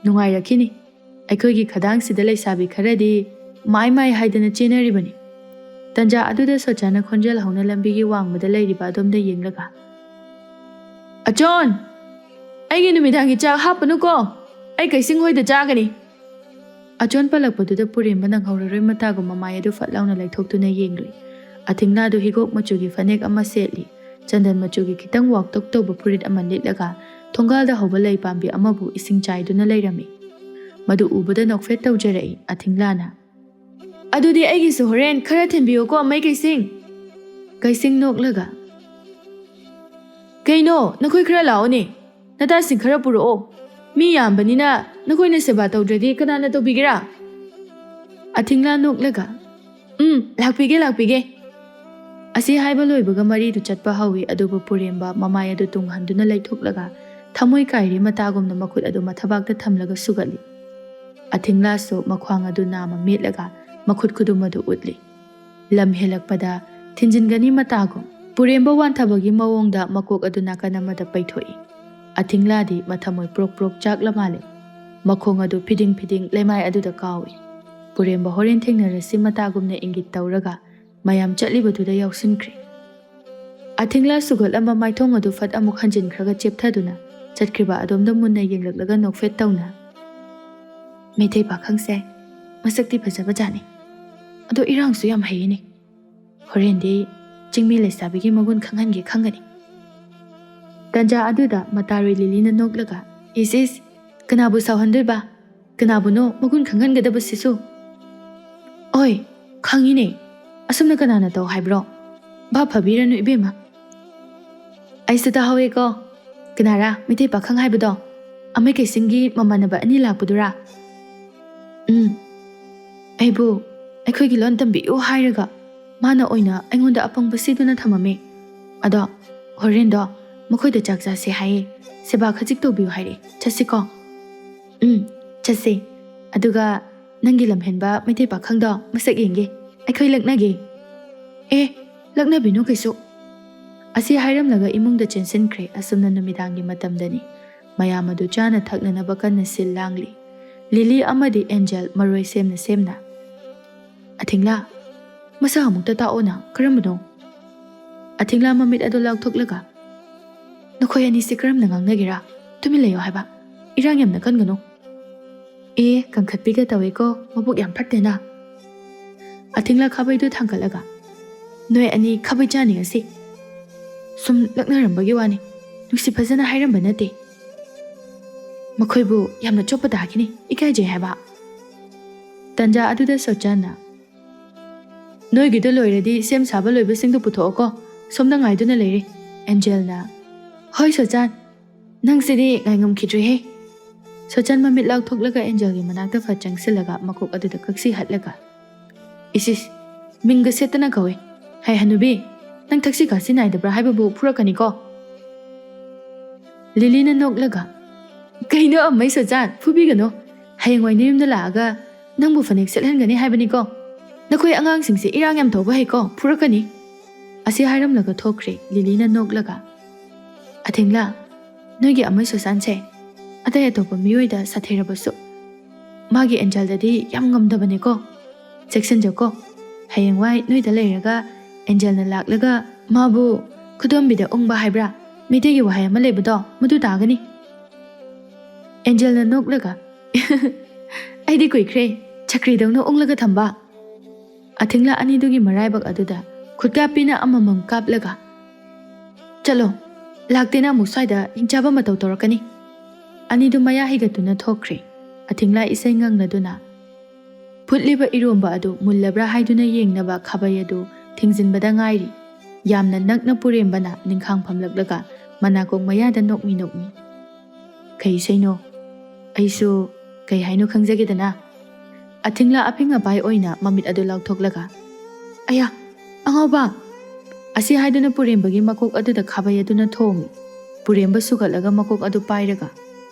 ꯅꯨꯡꯉꯥꯏꯔꯛꯈꯤꯅꯤ ꯑꯩꯈꯣꯏꯒꯤ ꯈꯗꯥꯡꯁꯤꯗ ꯂꯩꯁꯥꯕꯤ ꯈꯔꯗꯤ ꯃꯥꯏ ꯍꯥꯏꯗꯅ ꯆꯦꯟꯅꯔꯤꯕꯅꯤ ꯇꯟꯖꯥ ꯑꯗꯨꯗ ꯁꯣꯆꯥꯟꯅ ꯈꯣꯟꯖꯦꯜ ꯍꯧꯅ ꯂꯝꯕꯤꯒꯤ ꯋꯥꯡꯃꯗ ꯂꯩꯔꯤꯕ ꯑꯗꯣꯝꯗ ꯌꯦꯡꯂꯒ ꯑꯆꯣꯟ ꯑꯩꯒꯤ ꯅꯨꯃꯤꯗꯥꯡꯒꯤ ꯆꯥꯛ ꯍꯥꯞꯄꯅꯨꯀꯣ ꯑꯩ ꯀꯩꯁꯤꯡ ꯍꯣꯏꯗ ꯆꯥꯒꯅꯤ ꯑꯆꯣꯟ ꯄꯜꯂꯛꯄꯗꯨꯗ ꯄꯨꯔꯦꯝꯕ ꯅꯪꯍꯧꯔꯔꯣꯏ ꯃꯇꯥꯒꯨꯝ ꯃꯃꯥꯏ ꯑꯗꯨ ꯐꯠ ꯂꯥꯎꯅ ꯂꯩꯊꯣꯛꯇꯨꯅ ꯌꯦꯡꯂꯨꯏ ꯑꯊꯤꯡꯂꯥꯗꯨ ꯍꯤꯒꯣꯛ ꯃꯆꯨꯒꯤ ꯐꯅꯦꯛ ꯑꯃ ꯁꯦꯠꯂꯤ ꯆꯟꯗꯟ ꯃꯆꯨꯒꯤ ꯈꯤꯇꯪ ꯋꯥꯛꯇꯛ ꯇꯧꯕ ꯐꯨꯔꯤꯠ ꯑꯃ ꯂꯤꯠꯂꯒ ꯊꯣꯡꯒꯥꯜꯗ ꯍꯧꯕ ꯂꯩ ꯄꯥꯝꯕꯤ ꯑꯃꯕꯨ ꯏꯁꯤꯡ ꯆꯥꯏꯗꯨꯅ ꯂꯩꯔꯝꯃꯤ ꯃꯗꯨ ꯎꯕꯗ ꯅꯣꯛꯐꯦꯠ ꯇꯧꯖꯔꯛꯏ ꯑꯊꯤꯡꯂꯥꯅ ꯑꯗꯨꯗꯤ ꯑꯩꯒꯤꯁꯨ ꯍꯣꯔꯦꯟ ꯈꯔ ꯊꯤꯟꯕꯤꯌꯨꯀꯣ ꯃꯩ ꯀꯩꯁꯤꯡ ꯅꯣꯛꯂꯒ ꯀꯩꯅꯣ ꯅꯈꯣꯏ ꯈꯔ ꯂꯥꯛꯑꯣꯅꯦ ꯅꯇꯥꯁꯤꯡ ꯈꯔ ꯄꯨꯔꯛꯑꯣ ꯃꯤ ꯌꯥꯝꯕꯅꯤꯅ ꯅꯈꯣꯏꯅ ꯁꯦꯕꯥ ꯇꯧꯗ꯭ꯔꯗꯤ ꯀꯅꯥꯅ ꯇꯧꯕꯤꯒꯦꯔꯥ ꯑꯊꯤꯡꯂꯥ ꯅꯣꯛꯂꯒ ꯂꯥꯛꯄꯤꯒꯦ ꯑꯁꯤ ꯍꯥꯏꯕ ꯂꯣꯏꯕꯒ ꯃꯔꯤꯗꯨ ꯆꯠꯄ ꯍꯧꯏ ꯑꯗꯨꯕꯨ ꯄꯨꯔꯦꯝꯕ ꯃꯃꯥꯏ ꯑꯗꯨ ꯇꯨꯡꯍꯟꯗꯨꯅ ꯂꯩꯊꯣꯛꯂꯒ ꯊꯃꯣꯏ ꯀꯥꯏꯔꯤ ꯃꯇꯥꯒꯨꯝꯅ ꯃꯈꯨꯠ ꯑꯗꯨ ꯃꯊꯕꯥꯛꯇ ꯊꯝꯂꯒ ꯁꯨꯒꯠꯂꯤ ꯑꯊꯤꯡꯂꯥꯁꯨ ꯃꯈ꯭ꯋꯥꯡ ꯑꯗꯨ ꯅꯥꯝꯃ ꯃꯦꯠꯂꯒ ꯃꯈꯨꯠ ꯈꯨꯗꯨꯝ ꯑꯗꯨ ꯎꯠꯂꯤ ꯂꯝ ꯍꯦꯜꯂꯛꯄꯗ ꯊꯤꯟꯖꯤꯟꯒꯅꯤ ꯃꯇꯥꯒꯨꯝ ꯄꯨꯔꯦꯝꯕ ꯋꯥꯟꯊꯕꯒꯤ ꯃꯑꯣꯡꯗ ꯃꯀꯣꯛ ꯑꯗꯨ ꯅꯥꯀꯟ ꯑꯃꯗ ꯄꯩꯊꯣꯛꯏ ꯑꯊꯤꯡꯂꯥꯗꯤ ꯃꯊꯃꯣꯏ ꯄ꯭ꯔꯣꯛ ꯄ꯭ꯔꯣꯛ ꯆꯥꯛꯂ ꯃꯥꯜꯂꯦ ꯃꯈꯣꯡ ꯑꯗꯨ ꯐꯤꯗꯤꯡ ꯐꯤꯗꯤꯡ ꯂꯩꯃꯥꯏ ꯑꯗꯨꯗ ꯀꯥꯎꯏ ꯄꯨꯔꯦꯝꯕ ꯍꯣꯔꯦꯟ ꯊꯦꯡꯅꯔꯁꯤ ꯃꯇꯥꯒꯨꯝꯅ ꯏꯪꯒꯤꯠ ꯇꯧꯔꯒ ꯃꯌꯥꯝ ꯆꯠꯂꯤꯕꯗꯨꯗ ꯌꯥꯎꯁꯤꯟꯈ꯭ꯔꯦ ꯑꯊꯤꯡꯂꯥ ꯁꯨꯒꯠꯂꯝꯕ ꯃꯥꯏꯊꯣꯡ ꯑꯗꯨ ꯐꯠ ꯑꯃꯨꯛ ꯍꯟꯖꯤꯟꯈ꯭ꯔꯒ ꯆꯦꯞꯊꯗꯨꯅ ꯆꯠꯈ꯭ꯔꯤꯕ ꯑꯗꯣꯝꯗ ꯃꯨꯟꯅ ꯌꯦꯡꯂꯛꯂꯒ ꯅꯣꯛꯐꯦꯠ ꯇꯧꯅ ꯃꯩꯇꯩ ꯄꯥꯈꯪꯁꯦ ꯃꯁꯛꯇꯤ ꯐꯖꯕꯖꯥꯠꯅꯤ ꯑꯗꯣ ꯏꯔꯥꯡꯁꯨ ꯌꯥꯝ ꯍꯩꯌꯦꯅꯦ ꯍꯣꯔꯦꯟꯗꯤ ꯆꯤꯡꯃꯤ ꯂꯩꯁꯥꯕꯤꯒꯤ ꯃꯒꯨꯟ ꯈꯪꯒꯅꯤ ꯇꯟꯖꯥ ꯑꯗꯨꯗ ꯃꯇꯥꯔꯣꯏ ꯂꯤꯂꯤꯅ ꯅꯣꯛꯂꯒ ꯏꯁ ꯀꯅꯥꯕꯨ ꯁꯥꯎꯍꯟꯗꯣꯏꯕ ꯀꯅꯥꯕꯨꯅꯣ ꯃꯒꯨꯟ ꯈꯪꯍꯟꯒꯗꯕꯁꯤꯁꯨ ꯑꯣꯏ ꯈꯪꯉꯤꯅꯦ ꯑꯁꯨꯝꯅ ꯀꯅꯥꯅ ꯇꯧ ꯍꯥꯏꯕ꯭ꯔꯣ ꯚꯥꯞ ꯐꯕꯤꯔꯅꯨ ꯏꯕꯦꯝꯃ ꯑꯩꯁꯨ ꯇꯥꯍꯧꯋꯦꯀꯣ ꯀꯅꯥꯔꯥ ꯃꯩꯇꯩ ꯄꯥꯈꯪ ꯍꯥꯏꯕꯗꯣ ꯑꯃꯩ ꯀꯩꯁꯤꯡꯒꯤ ꯃꯃꯥꯟꯅꯕ ꯑꯅꯤ ꯂꯥꯛꯄꯗꯨꯔꯥ ꯑꯩꯕꯨ ꯑꯩꯈꯣꯏꯒꯤ ꯂꯣꯟ ꯇꯝꯕꯤꯌꯨ ꯍꯥꯏꯔꯒ ꯃꯥꯅ ꯑꯣꯏꯅ ꯑꯩꯉꯣꯟꯗ ꯑꯄꯪꯕ ꯁꯤꯗꯨꯅ ꯊꯝꯃꯝꯃꯦ ꯑꯗꯣ ꯍꯣꯔꯦꯟꯗꯣ ꯃꯈꯣꯏꯗ ꯆꯥꯛ ꯆꯥꯁꯦ ꯍꯥꯏꯌꯦ ꯁꯦꯕꯥ ꯈꯖꯤꯛ ꯇꯧꯕꯤꯌꯨ ꯍꯥꯏꯔꯦ ꯆꯠꯁꯤꯀꯣ ꯆꯠꯁꯦ ꯑꯗꯨꯒ ꯅꯪꯒꯤ ꯂꯝꯍꯦꯟꯕ ꯃꯩꯇꯩ ꯄꯥꯈꯪꯗꯣ ꯃꯁꯛ ꯌꯦꯡꯒꯦ ꯑꯩꯈꯣꯏ ꯂꯛꯅꯒꯦ ꯂꯛꯅꯕꯤꯅꯨ ꯀꯩꯁꯨ ꯑꯁꯤ ꯍꯥꯏꯔꯝꯂꯒ ꯏꯃꯨꯡꯗ ꯆꯦꯟꯁꯤꯟꯈ꯭ꯔꯦ ꯑꯁꯨꯝꯅ ꯅꯨꯃꯤꯗꯥꯡꯒꯤ ꯃꯇꯝꯗꯅꯤ ꯃꯌꯥꯝ ꯑꯗꯨ ꯆꯥꯅ ꯊꯛꯅꯅꯕ ꯀꯟꯅ ꯁꯤꯜ ꯂꯥꯡꯂꯤ ꯂꯤꯂꯤ ꯑꯃꯗꯤ ꯑꯦꯟꯖꯦꯜ ꯃꯔꯣꯏ ꯁꯦꯝꯅ ꯑꯊꯤꯡꯂꯥ ꯃꯁꯛ ꯑꯃꯨꯛꯇ ꯇꯥꯛꯑꯣꯅ ꯀꯔꯝꯕꯅꯣ ꯑꯊꯤꯡꯂꯥ ꯃꯃꯤꯠ ꯑꯗꯨ ꯂꯥꯎꯊꯣꯛꯂꯒ ꯅꯈꯣꯏ ꯑꯅꯤꯁꯤ ꯀꯔꯝꯅ ꯉꯥꯡꯅꯒꯦꯔꯥ ꯇꯨꯃꯤꯟ ꯂꯩꯌꯣ ꯍꯥꯏꯕ ꯏꯔꯥꯡ ꯌꯥꯝꯅ ꯀꯟꯒꯅꯨ ꯀꯟꯈꯠꯄꯤꯒ ꯇꯧꯋꯦꯀꯣ ꯃꯕꯨꯛ ꯌꯥꯝ ꯐꯠꯇꯦꯅ ꯑꯊꯤꯡꯂꯥ ꯈꯥꯕꯩꯗꯨ ꯊꯥꯡꯒꯠꯂꯒ ꯅꯣꯏ ꯑꯅꯤ ꯈꯥꯕꯩ ꯆꯥꯅꯤꯡꯉꯁꯤ ꯁꯨꯝ ꯂꯛꯅꯔꯝꯕꯒꯤ ꯋꯥꯅꯤ ꯅꯨꯡꯁꯤ ꯐꯖꯅ ꯍꯥꯏꯔꯝꯕ ꯅꯠꯇꯦ ꯃꯈꯣꯏꯕꯨ ꯌꯥꯝꯅ ꯆꯣꯞꯄ ꯇꯥꯈꯤꯅꯤ ꯏꯀꯥꯏꯖꯩ ꯍꯥꯏꯕ ꯇꯟꯖꯥ ꯑꯗꯨꯗ ꯁꯣꯆꯥꯟꯅ ꯅꯣꯏꯒꯤꯗꯣ ꯂꯣꯏꯔꯗꯤ ꯁꯦꯝ ꯁꯥꯕ ꯂꯣꯏꯕꯁꯤꯡꯗꯨ ꯄꯨꯊꯣꯛꯑꯣꯀꯣ ꯁꯣꯝꯗ ꯉꯥꯏꯗꯨꯅ ꯂꯩꯔꯦ ꯑꯦꯟꯖꯦꯜꯅ ꯍꯣꯏ ꯁꯣꯆꯥꯟ ꯅꯪꯁꯤꯗꯤ ꯉꯥꯏꯉꯝꯈꯤꯗ꯭ꯔꯦꯍꯦ ꯁꯣꯆꯥꯟ ꯃꯃꯤꯠ ꯂꯥꯎꯊꯣꯛꯂꯒ ꯑꯦꯟꯖꯦꯜꯒꯤ ꯃꯅꯥꯛꯇ ꯐꯠ ꯆꯪꯁꯤꯜꯂꯒ ꯃꯀꯣꯛ ꯑꯗꯨꯗ ꯀꯛꯁꯤ ꯍꯠꯂꯒ ꯏꯁꯤꯁ ꯃꯤꯡꯒ ꯁꯦꯠꯇꯅ ꯀꯧꯋꯦ ꯍꯩ ꯍꯅꯨꯕꯤ ꯅꯪ ꯊꯛꯁꯤ ꯈꯥꯁꯤ ꯅꯥꯏꯗꯕ꯭ꯔꯥ ꯍꯥꯏꯕꯕꯨ ꯐꯨꯔꯛꯀꯅꯤꯀꯣ ꯂꯤꯂꯤꯅ ꯅꯣꯛꯂꯒ ꯀꯩꯅꯣ ꯑꯝꯃꯩ ꯁꯣꯆꯥꯟ ꯐꯨꯕꯤꯒꯅꯣ ꯍꯌꯦꯡꯋꯥꯏ ꯅꯌꯨꯝꯗ ꯂꯥꯛꯑꯒ ꯅꯪꯕꯨ ꯐꯅꯦꯛ ꯁꯦꯠꯍꯟꯒꯅꯤ ꯍꯥꯏꯕꯅꯤꯀꯣ ꯅꯈꯣꯏ ꯑꯉꯥꯡꯁꯤꯡꯁꯦ ꯏꯔꯥꯡ ꯌꯥꯝ ꯇꯧꯕ ꯍꯩꯀꯣ ꯐꯨꯔꯛꯀꯅꯤ ꯑꯁꯤ ꯍꯥꯏꯔꯝꯂꯒ ꯊꯣꯛꯈ꯭ꯔꯦ ꯂꯤꯂꯤꯅ ꯅꯣꯛꯂꯒ ꯑꯊꯤꯡꯂꯥ ꯅꯣꯏꯒꯤ ꯑꯃꯩ ꯁꯣꯆꯥꯟꯁꯦ ꯑꯇꯩ ꯑꯇꯣꯞꯄ ꯃꯤꯑꯣꯏꯗ ꯁꯥꯊꯤꯔꯕꯁꯨ ꯃꯥꯒꯤ ꯑꯦꯟꯖꯦꯜꯗꯗꯤ ꯌꯥꯝ ꯉꯝꯗꯕꯅꯦꯀꯣ ꯆꯦꯛꯁꯤꯟꯖꯧꯀꯣ ꯍꯌꯦꯡꯋꯥꯏ ꯅꯣꯏꯗ ꯂꯩꯔꯒ ꯑꯦꯟꯖꯦꯜꯅ ꯂꯥꯛꯂꯒ ꯃꯥꯕꯨ ꯈꯨꯗꯣꯝꯕꯤꯗ ꯎꯪꯕ ꯍꯥꯏꯕ꯭ꯔꯥ ꯃꯩꯇꯩꯒꯤ ꯋꯥꯍꯩ ꯑꯃ ꯂꯩꯕꯗꯣ ꯃꯗꯨ ꯇꯥꯒꯅꯤ ꯑꯦꯟꯖꯦꯜꯅ ꯅꯣꯛꯂꯒ ꯑꯩꯗꯤ ꯀꯨꯏꯈ꯭ꯔꯦ ꯆꯀ꯭ꯔꯤꯗꯧꯅ ꯎꯪꯂꯒ ꯊꯝꯕ ꯑꯊꯤꯡꯂꯥ ꯑꯅꯤꯗꯨꯒꯤ ꯃꯔꯥꯏꯕꯛ ꯑꯗꯨꯗ ꯈꯨꯠꯀꯥꯞꯄꯤꯅ ꯑꯃꯃꯝ ꯀꯥꯞꯂꯒ ꯆꯠꯂꯣ ꯂꯥꯛꯇꯦꯅ ꯑꯃꯨꯛ ꯁ꯭ꯋꯥꯏꯗ ꯍꯤꯡꯆꯥꯕ ꯃꯇꯧ ꯇꯧꯔꯛꯀꯅꯤ ꯑꯅꯤꯗꯨ ꯃꯌꯥ ꯍꯤꯒꯠꯇꯨꯅ ꯊꯣꯛꯈ꯭ꯔꯦ ꯑꯊꯤꯡꯂꯥ ꯏꯁꯩ ꯉꯪꯂꯗꯨꯅ ꯐꯨꯠꯂꯤꯕ ꯏꯔꯣꯝꯕ ꯑꯗꯨ ꯃꯨꯜꯂꯕ꯭ꯔꯥ ꯍꯥꯏꯗꯨꯅ ꯌꯦꯡꯅꯕ ꯈꯥꯕꯩ ꯑꯗꯨ ꯊꯤꯡꯖꯤꯟꯕꯗ ꯉꯥꯏꯔꯤ ꯌꯥꯝꯅ ꯅꯛꯅ ꯄꯨꯔꯦꯝꯕꯅ ꯅꯤꯡꯈꯥꯡ ꯐꯝꯂꯛꯂꯒ ꯃꯅꯥꯀꯣꯡ ꯃꯌꯥꯗ ꯅꯣꯛꯃꯤ ꯀꯩ ꯏꯁꯩꯅꯣ ꯑꯩꯁꯨ ꯀꯩ ꯍꯥꯏꯅꯣ ꯈꯪꯖꯒꯦꯗꯅ ꯑꯊꯤꯡꯂꯥ ꯑꯐꯤꯡ ꯑꯄꯥꯏ ꯑꯣꯏꯅ ꯃꯃꯤꯠ ꯑꯗꯨ ꯂꯥꯎꯊꯣꯛꯂꯒ ꯑꯌꯥ ꯑꯉꯥꯎꯕ ꯑꯁꯤ ꯍꯥꯏꯗꯨꯅ ꯄꯨꯔꯦꯝꯕꯒꯤ ꯃꯀꯣꯛ ꯑꯗꯨꯗ ꯈꯥꯕꯩ ꯑꯗꯨꯅ ꯊꯣꯝꯃꯤ ꯄꯨꯔꯦꯝꯕ ꯁꯨꯒꯠꯂꯒ ꯃꯀꯣꯛ ꯑꯗꯨ ꯄꯥꯏꯔꯒ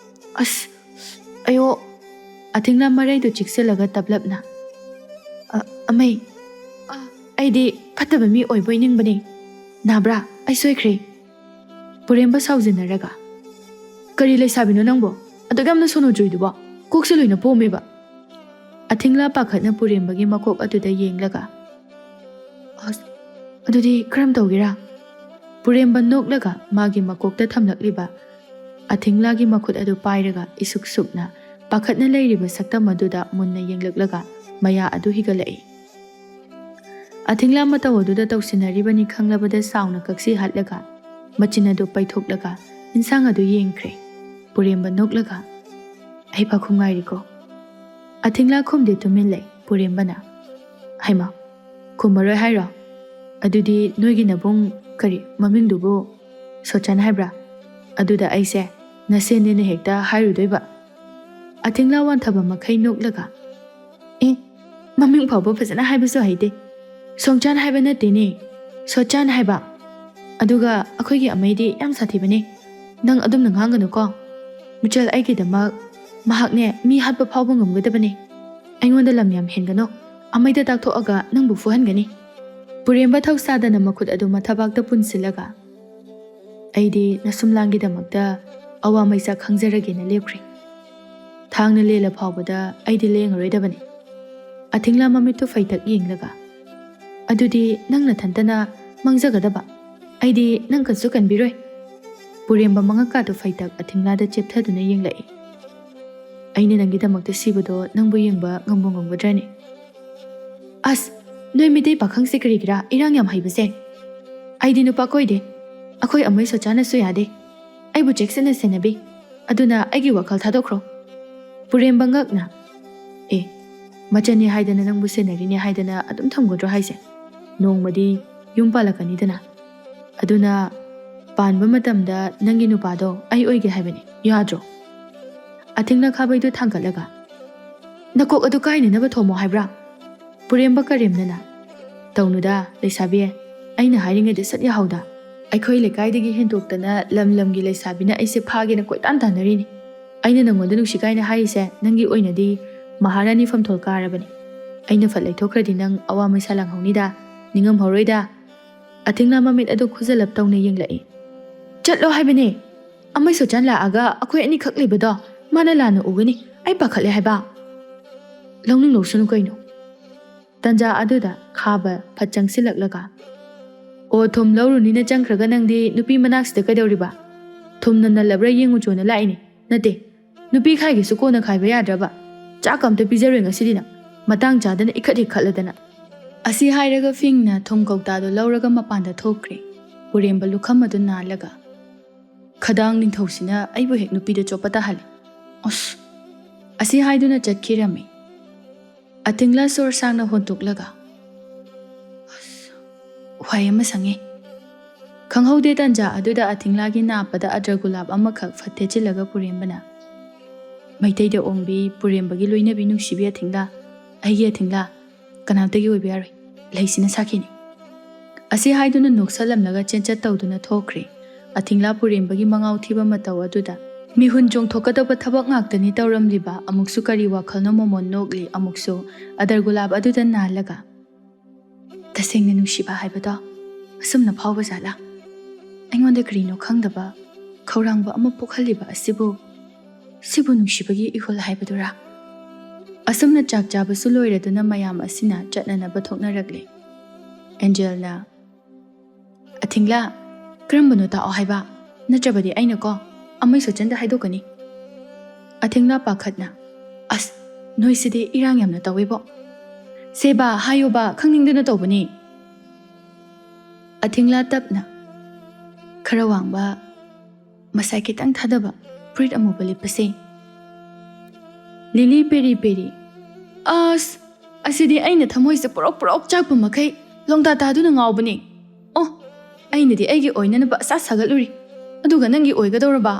ꯑꯁ ꯑꯌꯣ ꯑꯊꯤꯡꯂꯥ ꯃꯔꯩꯗꯨ ꯆꯤꯛꯁꯤꯜꯂꯒ ꯇꯞꯂꯞꯅ ꯑꯃꯩ ꯑꯩꯗꯤ ꯐꯠꯇꯕ ꯃꯤ ꯑꯣꯏꯕꯣꯏ ꯅꯤꯡꯕꯅꯤ ꯅꯥꯕ꯭ꯔꯥ ꯑꯩ ꯁꯣꯏꯈ꯭ꯔꯦ ꯄꯨꯔꯦꯝꯕ ꯁꯥꯎꯖꯤꯟꯅꯔꯒ ꯀꯔꯤ ꯂꯩꯁꯥꯕꯤꯅꯣ ꯅꯪꯕꯣ ꯑꯗꯨꯛ ꯌꯥꯝꯅ ꯁꯣꯅꯣꯖꯨꯏꯗꯨꯕꯣ ꯀꯣꯛꯁꯦ ꯂꯣꯏꯅ ꯄꯣꯝꯃꯦꯕ ꯑꯊꯤꯡꯂꯥ ꯄꯥꯈꯠꯅ ꯄꯨꯔꯦꯝꯕꯒꯤ ꯃꯀꯣꯛ ꯑꯗꯨꯗ ꯌꯦꯡꯂꯒ ꯑꯁ ꯑꯗꯨꯗꯤ ꯀꯔꯝ ꯇꯧꯒꯦꯔꯥ ꯄꯨꯔꯦꯝꯕ ꯅꯣꯛꯂꯒ ꯃꯥꯒꯤ ꯃꯀꯣꯛꯇ ꯊꯝꯂꯛꯂꯤꯕ ꯑꯊꯤꯡꯂꯥꯒꯤ ꯃꯈꯨꯠ ꯑꯗꯨ パイꯔꯒ ꯏꯁꯨꯛ ꯁꯨꯛꯅ ꯄꯥꯈꯠꯅ ꯂꯩꯔꯤꯕ ꯁꯛꯇꯝ ꯑꯗꯨꯗ ꯃꯨꯟꯅ ꯌꯦꯡꯂꯛꯂꯒ ꯃꯌꯥ ꯑꯗꯨ ꯍꯤꯒꯠꯂꯛꯏ ꯑꯊꯤꯡꯂꯥ ꯃꯇꯧ ꯑꯗꯨꯗ ꯇꯧꯁꯤꯟꯅꯔꯤꯕꯅꯤ ꯈꯪꯂꯕꯗ ꯁꯥꯎꯅ ꯀꯛꯁꯤ ꯍꯠꯂꯒ ꯃꯆꯤꯟ ꯑꯗꯨ ꯄꯩꯊꯣꯛꯂꯒ ꯏꯟꯁꯥꯡ ꯑꯗꯨ ꯌꯦꯡꯈ꯭ꯔꯦ ꯄꯨꯔꯦꯝꯕ ꯅꯣꯛꯂꯒ ꯑꯩ ꯄꯥꯈꯨꯝ ꯉꯥꯏꯔꯤꯀꯣ ꯑꯊꯤꯡꯂꯥ ꯈꯨꯝꯗꯦ ꯇꯨꯃꯤꯟ ꯂꯩ ꯄꯨꯔꯦꯝꯕꯅ ꯍꯩꯃꯥ ꯈꯨꯝꯃꯔꯣꯏ ꯍꯥꯏꯔꯣ ꯑꯗꯨꯗꯤ ꯅꯣꯏꯒꯤ ꯅꯕꯨꯡ ꯀꯔꯤ ꯃꯃꯤꯡꯗꯨꯕꯨ ꯁꯣꯆꯟ ꯍꯥꯏꯕ꯭ꯔꯥ ꯑꯗꯨꯗ ꯑꯩꯁꯦ ꯅꯁꯦꯟꯅꯦꯅ ꯍꯦꯛꯇ ꯍꯥꯏꯔꯨꯗꯣꯏꯕ ꯑꯊꯤꯡꯂꯥ ꯋꯥꯟꯊꯕ ꯃꯈꯩ ꯅꯣꯛꯂꯒ ꯃꯃꯤꯡ ꯐꯥꯎꯕ ꯐꯖꯅ ꯍꯥꯏꯕꯁꯨ ꯍꯩꯇꯦ ꯁꯣꯡꯆꯥꯟ ꯍꯥꯏꯕ ꯅꯠꯇꯦꯅꯦ, ꯁꯣꯆꯥꯟ ꯍꯥꯏꯕ. ꯑꯗꯨꯒ ꯑꯩꯈꯣꯏꯒꯤ ꯑꯃꯩꯗꯤ ꯌꯥꯝ ꯁꯥꯊꯤꯕꯅꯤ. ꯅꯪ ꯑꯗꯨꯝꯅ ꯉꯥꯡꯒꯅꯨꯀꯣ. ꯃꯤꯆꯜ ꯑꯩꯒꯤꯗꯃꯛ ꯃꯍꯥꯛꯅꯦ ꯃꯤ ꯍꯥꯠꯄ ꯐꯥꯎꯕ ꯉꯝꯒꯗꯕꯅꯤ. ꯑꯩꯉꯣꯟꯗ ꯂꯝ ꯌꯥꯝ ꯍꯦꯟꯒꯅꯨ. ꯑꯃꯩꯗ ꯇꯥꯛꯊꯣꯛꯑꯒ ꯅꯪꯕꯨ ꯐꯨꯍꯟꯒꯅꯤ. ꯄꯨꯔꯦꯝꯕ ꯊꯧꯁꯥꯗꯅ ꯃꯈꯨꯠ ꯑꯗꯨ ꯃꯊꯕꯥꯛꯇ ꯄꯨꯟꯁꯤꯜꯂꯒ ꯑꯩꯗꯤ ꯅꯁꯨꯝꯂꯥꯡꯒꯤꯗꯃꯛꯇ ꯑꯋꯥꯃꯩꯆꯥꯛ ꯈꯪꯖꯔꯒꯦꯅ ꯂꯦꯞꯈ꯭ꯔꯦ. ꯊꯥꯡꯅ ꯂꯦꯜꯂ ꯐꯥꯎꯕꯗ ꯑꯩꯗꯤ ꯂꯦꯡꯉꯔꯣꯏꯗꯕꯅꯤ. ꯑꯊꯤꯡꯂꯥ ꯃꯃꯤꯠꯇꯨ ꯐꯩꯇꯛ ꯌꯦꯡꯂꯒ ꯑꯗꯨꯗꯤ ꯅꯪ ꯅꯊꯟꯇꯅ ꯃꯥꯡꯖꯒꯗꯕ. ꯑꯩꯗꯤ ꯅꯪ ꯀꯟꯁꯨ ꯀꯟꯕꯤꯔꯣꯏ. ꯄꯨꯔꯦꯝꯕ ꯃꯉꯛꯀꯥꯗꯨ ꯐꯩꯇꯛ ꯑꯊꯤꯡꯂꯥꯗ ꯆꯦꯞꯊꯗꯨꯅ ꯌꯦꯡꯂꯛꯏ. ꯑꯩꯅ ꯅꯪꯒꯤꯗꯃꯛꯇ ꯁꯤꯕꯗꯣ ꯅꯪꯕꯨ ꯌꯦꯡꯕ ꯉꯝꯒꯗ꯭ꯔꯅꯤ? ꯑꯁ, ꯅꯣꯏ ꯃꯤꯇꯩ ꯄꯥꯈꯪꯁꯦ ꯀꯔꯤꯒꯤꯔꯥ ꯏꯔꯥꯡ ꯌꯥꯝ ꯍꯩꯕꯁꯦ? ꯑꯩꯗꯤ ꯅꯨꯄꯥ ꯀꯣꯏꯗꯦ. ꯑꯩꯈꯣꯏ ꯑꯃꯩ ꯁꯣꯆꯥꯅꯁꯨ ꯌꯥꯗꯦ. ꯑꯩꯕꯨ ꯆꯦꯛꯁꯤꯟꯅ ꯁꯦꯟꯅꯕꯤ. ꯑꯗꯨꯅ ꯑꯩꯒꯤ ꯋꯥꯈꯜ ꯊꯥꯗꯣꯛꯈ꯭ꯔꯣ. ꯄꯨꯔꯦꯝꯕ ꯉꯛꯅ ꯃꯆꯟꯅꯤ ꯍꯥꯏꯗꯅ ꯅꯪꯕꯨ ꯁꯦꯟꯅꯔꯤꯅꯦ ꯍꯥꯏꯗꯅ ꯑꯗꯨꯝ ꯊꯝꯒꯗ꯭ꯔꯣ ꯍꯥꯏꯁꯦ? ꯅꯣꯡꯃꯗꯤ ꯌꯨꯝ ꯄꯥꯜꯂꯛꯀꯅꯤꯗꯅ. ꯑꯗꯨꯅ ꯄꯥꯟꯕ ꯃꯇꯝꯗ ꯅꯪꯒꯤ ꯅꯨꯄꯥꯗꯣ ꯑꯩ ꯑꯣꯏꯒꯦ ꯍꯥꯏꯕꯅꯤ. ꯌꯥꯗ꯭ꯔꯣ? ꯑꯊꯤꯡꯂꯥ ꯈꯥꯕꯩꯗꯨ ꯊꯥꯡꯒꯠꯂꯒ ꯅꯀꯣꯛ ꯑꯗꯨ ꯀꯥꯏꯅꯅꯕ ꯊꯣꯝꯃꯣ ꯍꯥꯏꯕ꯭ꯔꯥ? ꯄꯨꯔꯦꯝꯕ ꯀꯔꯦꯝꯅꯅ ꯇꯧꯅꯨꯗ ꯂꯩꯁꯥꯕꯤ. ꯑꯩꯅ ꯍꯥꯏꯔꯤꯉꯩꯗ ꯁꯠ ꯌꯥꯍꯧꯗ. ꯑꯩꯈꯣꯏ ꯂꯩꯀꯥꯏꯗꯒꯤ ꯍꯦꯟꯗꯣꯛꯇꯅ ꯂꯝꯒꯤ ꯂꯩꯁꯥꯕꯤꯅ ꯑꯩꯁꯦ ꯐꯥꯒꯦꯅ ꯀꯣꯏꯇꯥꯟ ꯇꯥꯟꯅꯔꯤꯅꯤ. ꯑꯩꯅ ꯅꯪꯉꯣꯟꯗ ꯅꯨꯡꯁꯤ ꯀꯥꯏꯅ ꯍꯥꯏꯔꯤꯁꯦ ꯅꯪꯒꯤ ꯑꯣꯏꯅꯗꯤ ꯃꯍꯥꯔꯥꯅꯤ ꯐꯝꯊꯣꯜ ꯀꯥꯔꯕꯅꯤ. ꯑꯩꯅ ꯐꯠ ꯂꯩꯊꯣꯛꯈ꯭ꯔꯗꯤ ꯅꯪ ꯑꯋꯥꯃꯩꯁꯥ ꯂꯥꯡꯍꯧꯅꯤꯗ, ꯅꯤꯡꯉꯝꯍꯧꯔꯣꯏꯗ. ꯑꯊꯤꯡꯂꯥ ꯃꯃꯤꯠ ꯑꯗꯨ ꯈꯨꯖꯜꯂꯞ ꯇꯧꯅ ꯌꯦꯡꯂꯛꯏ. ꯆꯠꯂꯣ ꯍꯥꯏꯕꯅꯦ. ꯑꯃꯩ ꯁꯣꯆꯥꯟ ꯂꯥꯛꯑꯒ ꯑꯩꯈꯣꯏ ꯑꯅꯤꯈꯛ ꯂꯩꯕꯗꯣ ꯃꯥꯅ ꯂꯥꯟꯅ ꯎꯒꯅꯤ. ꯑꯩ ꯄꯥꯈꯠꯂꯦ ꯍꯥꯏꯕ. ꯂꯧꯅꯤꯡ ꯂꯧꯁꯅꯨ ꯀꯩꯅꯣ. ꯇꯟꯖꯥ ꯑꯗꯨꯗ ꯈꯥꯕ ꯐꯠ ꯆꯪꯁꯤꯜꯂꯛꯂꯒ ꯑꯣ ꯊꯨꯝ ꯂꯧꯔꯨꯅꯤꯅ ꯆꯪꯈ꯭ꯔꯒ ꯅꯪꯗꯤ ꯅꯨꯄꯤ ꯃꯅꯥꯛꯁꯤꯗ ꯀꯩꯗꯧꯔꯤꯕ? ꯊꯨꯝꯅ ꯅꯜꯂꯕ꯭ꯔꯥ ꯌꯦꯡꯉꯨꯆꯣꯅ ꯂꯥꯛꯏꯅꯤ. ꯅꯠꯇꯦ, ꯅꯨꯄꯤ ꯈꯥꯏꯒꯦꯁꯨ ꯀꯣꯟꯅ ꯈꯥꯏꯕ ꯌꯥꯗ꯭ꯔꯕ? ꯆꯥꯛ ꯑꯝꯇ ꯄꯤꯖꯔꯣꯏ ꯉꯁꯤꯗꯤ ꯅꯪ. ꯃꯇꯥꯡ ꯆꯥꯗꯅ ꯏꯈꯠ ꯈꯠꯂꯗꯅ. ꯑꯁꯤ ꯍꯥꯏꯔꯒ ꯐꯤꯡꯅ ꯊꯨꯝ ꯀꯧꯇꯥꯗꯨ ꯂꯧꯔꯒ ꯃꯄꯥꯟꯗ ꯊꯣꯛꯈ꯭ꯔꯦ. ꯄꯨꯔꯦꯝꯕ ꯂꯨꯈꯝ ꯑꯗꯨ ꯅꯥꯜꯂꯒ ꯈꯗꯥꯡ ꯅꯤꯡꯊꯧꯁꯤꯅ ꯑꯩꯕꯨ ꯍꯦꯛ ꯅꯨꯄꯤꯗ ꯆꯣꯞꯄ ꯇꯥꯍꯜꯂꯤ. ꯑꯁ! ꯑꯁꯤ ꯍꯥꯏꯗꯨꯅ ꯆꯠꯈꯤꯔꯝꯃꯤ. ꯑꯊꯤꯡꯂꯥ ꯁꯣꯔ ꯁꯥꯡꯅ ꯍꯣꯟꯇꯣꯛꯂꯒ ꯋꯥꯏ ꯑꯃ ꯁꯪꯉꯦ. ꯈꯪꯍꯧꯗꯦ ꯇꯟꯖꯥ ꯑꯗꯨꯗ ꯑꯊꯤꯡꯂꯥꯒꯤ ꯅꯥꯞꯄꯗ ꯑꯗ꯭ꯔꯒꯨꯂꯥꯞ ꯑꯃꯈꯛ ꯐꯠ ꯊꯦꯠꯆꯤꯜꯂꯒ ꯄꯨꯔꯦꯝꯕꯅ ꯃꯩꯇꯩꯗ ꯑꯣꯡꯕꯤ ꯄꯨꯔꯦꯝꯕꯒꯤ ꯂꯣꯏꯅꯕꯤ ꯅꯨꯡꯁꯤꯕꯤ ꯑꯊꯤꯡꯂꯥ, ꯑꯩꯒꯤ ꯑꯊꯤꯡꯂꯥ, ꯀꯅꯥꯝꯇꯒꯤ ꯑꯣꯏꯕ ꯌꯥꯔꯣꯏ. ꯂꯩꯁꯤꯅ ꯁꯥꯈꯤꯅꯤ. ꯑꯁꯤ ꯍꯥꯏꯗꯨꯅ ꯅꯣꯛꯁꯜꯂꯝꯂꯒ ꯆꯦꯟꯆꯠ ꯇꯧꯗꯨꯅ ꯊꯣꯛꯈ꯭ꯔꯦ. ꯑꯊꯤꯡꯂꯥ ꯄꯨꯔꯦꯝꯕꯒꯤ ꯃꯉꯥꯎ ꯊꯤꯕ ꯃꯇꯧ ꯑꯗꯨꯗ ꯃꯤꯍꯨꯟ ꯆꯣꯡꯊꯣꯛꯀꯗꯕ ꯊꯕꯛ ꯉꯥꯛꯇꯅꯤ ꯇꯧꯔꯝꯂꯤꯕ. ꯑꯃꯨꯛꯁꯨ ꯀꯔꯤ ꯋꯥꯈꯜꯅꯣ ꯃꯣꯃꯣꯟ ꯅꯣꯛꯂꯤ. ꯑꯃꯨꯛꯁꯨ ꯑꯗ꯭ꯔꯒꯨꯂꯥꯞ ꯑꯗꯨꯗ ꯅꯥꯜꯂꯒ ꯇꯁꯦꯡꯅ ꯅꯨꯡꯁꯤꯕ ꯍꯥꯏꯕꯗꯣ ꯑꯁꯨꯝꯅ ꯐꯥꯎꯕ ꯖꯥꯠꯂꯥ? ꯑꯩꯉꯣꯟꯗ ꯀꯔꯤꯅꯣ ꯈꯪꯗꯕ ꯈꯧꯔꯥꯡꯕ ꯑꯃ ꯄꯣꯛꯍꯜꯂꯤꯕ ꯑꯁꯤꯕꯨ ꯅꯨꯡꯁꯤꯕꯒꯤ ꯏꯍꯨꯜ ꯍꯥꯏꯕꯗꯨꯔꯥ? ꯑꯁꯨꯝꯅ ꯆꯥꯛ ꯆꯥꯕꯁꯨ ꯂꯣꯏꯔꯗꯨꯅ ꯃꯌꯥꯝ ꯑꯁꯤꯅ ꯆꯠꯅꯅꯕ ꯊꯣꯛꯅꯔꯛꯂꯦ. ꯑꯦꯟꯖꯦꯜꯅ ꯑꯊꯤꯡꯂꯥ, ꯀꯔꯝꯕꯅꯣ ꯇꯥꯛꯑꯣ ꯍꯥꯏꯕ, ꯅꯠꯇ꯭ꯔꯕꯗꯤ ꯑꯩꯅꯀꯣ ꯑꯃꯩ ꯁꯣꯆꯟꯗ ꯍꯥꯏꯗꯣꯛꯀꯅꯤ. ꯑꯊꯤꯡꯂꯥ ꯄꯥꯈꯠꯅ ꯑꯁ, ꯅꯣꯏꯁꯤꯗꯤ ꯏꯔꯥꯡ ꯌꯥꯝꯅ ꯇꯧꯋꯦꯕꯣ. ꯁꯦꯕꯥ ꯍꯥꯏꯌꯣꯕ, ꯈꯪꯅꯤꯡꯗꯅ ꯇꯧꯕꯅꯤ. ꯑꯊꯤꯡꯂꯥ ꯇꯞꯅ ꯈꯔ ꯋꯥꯡꯕ, ꯃꯁꯥꯏ ꯈꯤꯇꯪ ꯊꯥꯗꯕ ꯐꯨꯔꯤꯠ ꯑꯃꯨꯕ ꯂꯤꯠꯄꯁꯦ. ꯂꯤꯂꯤ ꯄꯦꯔꯤ ꯄꯦꯔꯤ ꯑꯁ, ꯑꯁꯤꯗꯤ ꯑꯩꯅ ꯊꯃꯣꯏꯁꯦ ꯄꯨꯔꯣꯛ ꯄꯨꯔꯣꯛ ꯆꯥꯛꯄ ꯃꯈꯩ ꯂꯣꯡꯗꯥ ꯇꯥꯗꯨꯅ ꯉꯥꯎꯕꯅꯤ. ꯑꯣ, ꯑꯩꯅꯗꯤ ꯑꯩꯒꯤ ꯑꯣꯏꯅꯅꯕ ꯑꯁꯥ ꯁꯥꯒꯠꯂꯨꯔꯤ, ꯑꯗꯨꯒ ꯅꯪꯒꯤ ꯑꯣꯏꯒꯗꯧꯔꯕ?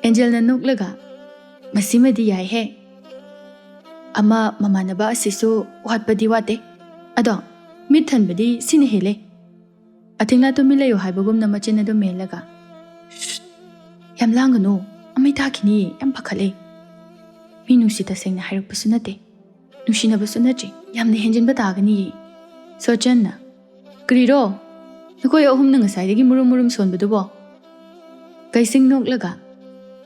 ꯑꯦꯟꯖꯦꯜꯅ ꯅꯣꯛꯂꯒ ꯃꯁꯤꯃꯗꯤ ꯌꯥꯏꯍꯦ. ꯑꯃ ꯃꯃꯥꯟꯅꯕ ꯑꯁꯤꯁꯨ ꯋꯥꯠꯄꯗꯤ ꯋꯥꯠꯇꯦ. ꯑꯗꯣ ꯃꯤꯠ ꯊꯟꯕꯗꯤ ꯁꯤꯅ ꯍꯦꯜꯂꯦ. ꯑꯊꯤꯡꯂꯥ ꯇꯨꯃꯤꯟ ꯂꯩꯌꯨ ꯍꯥꯏꯕꯒꯨꯝꯅ ꯃꯆꯤꯟ ꯑꯗꯨ ꯃꯦꯜꯂꯒ ꯌꯥꯝ ꯂꯥꯡꯒꯅꯨ, ꯑꯃꯩ ꯇꯥꯈꯤꯅꯤ, ꯌꯥꯝ ꯄꯥꯈꯠꯂꯦ. ꯃꯤ ꯅꯨꯡꯁꯤ ꯇꯁꯦꯡꯅ ꯍꯥꯏꯔꯛꯄꯁꯨ ꯅꯠꯇꯦ, ꯅꯨꯡꯁꯤꯅꯕꯁꯨ ꯅꯠꯇ꯭ꯔꯤ, ꯌꯥꯝꯅ ꯍꯦꯟꯖꯤꯟꯕ ꯇꯥꯒꯅꯤꯌꯦ. ꯁꯣꯆꯟꯅ ꯀꯔꯤꯔꯣ ꯅꯈꯣꯏ ꯑꯍꯨꯝꯅ ꯉꯁꯥꯏꯗꯒꯤ ꯃꯨꯔꯨꯝ ꯃꯨꯔꯨꯝ ꯁꯣꯟꯕꯗꯨꯕꯣ? ꯀꯩꯁꯤꯡ ꯅꯣꯛꯂꯒ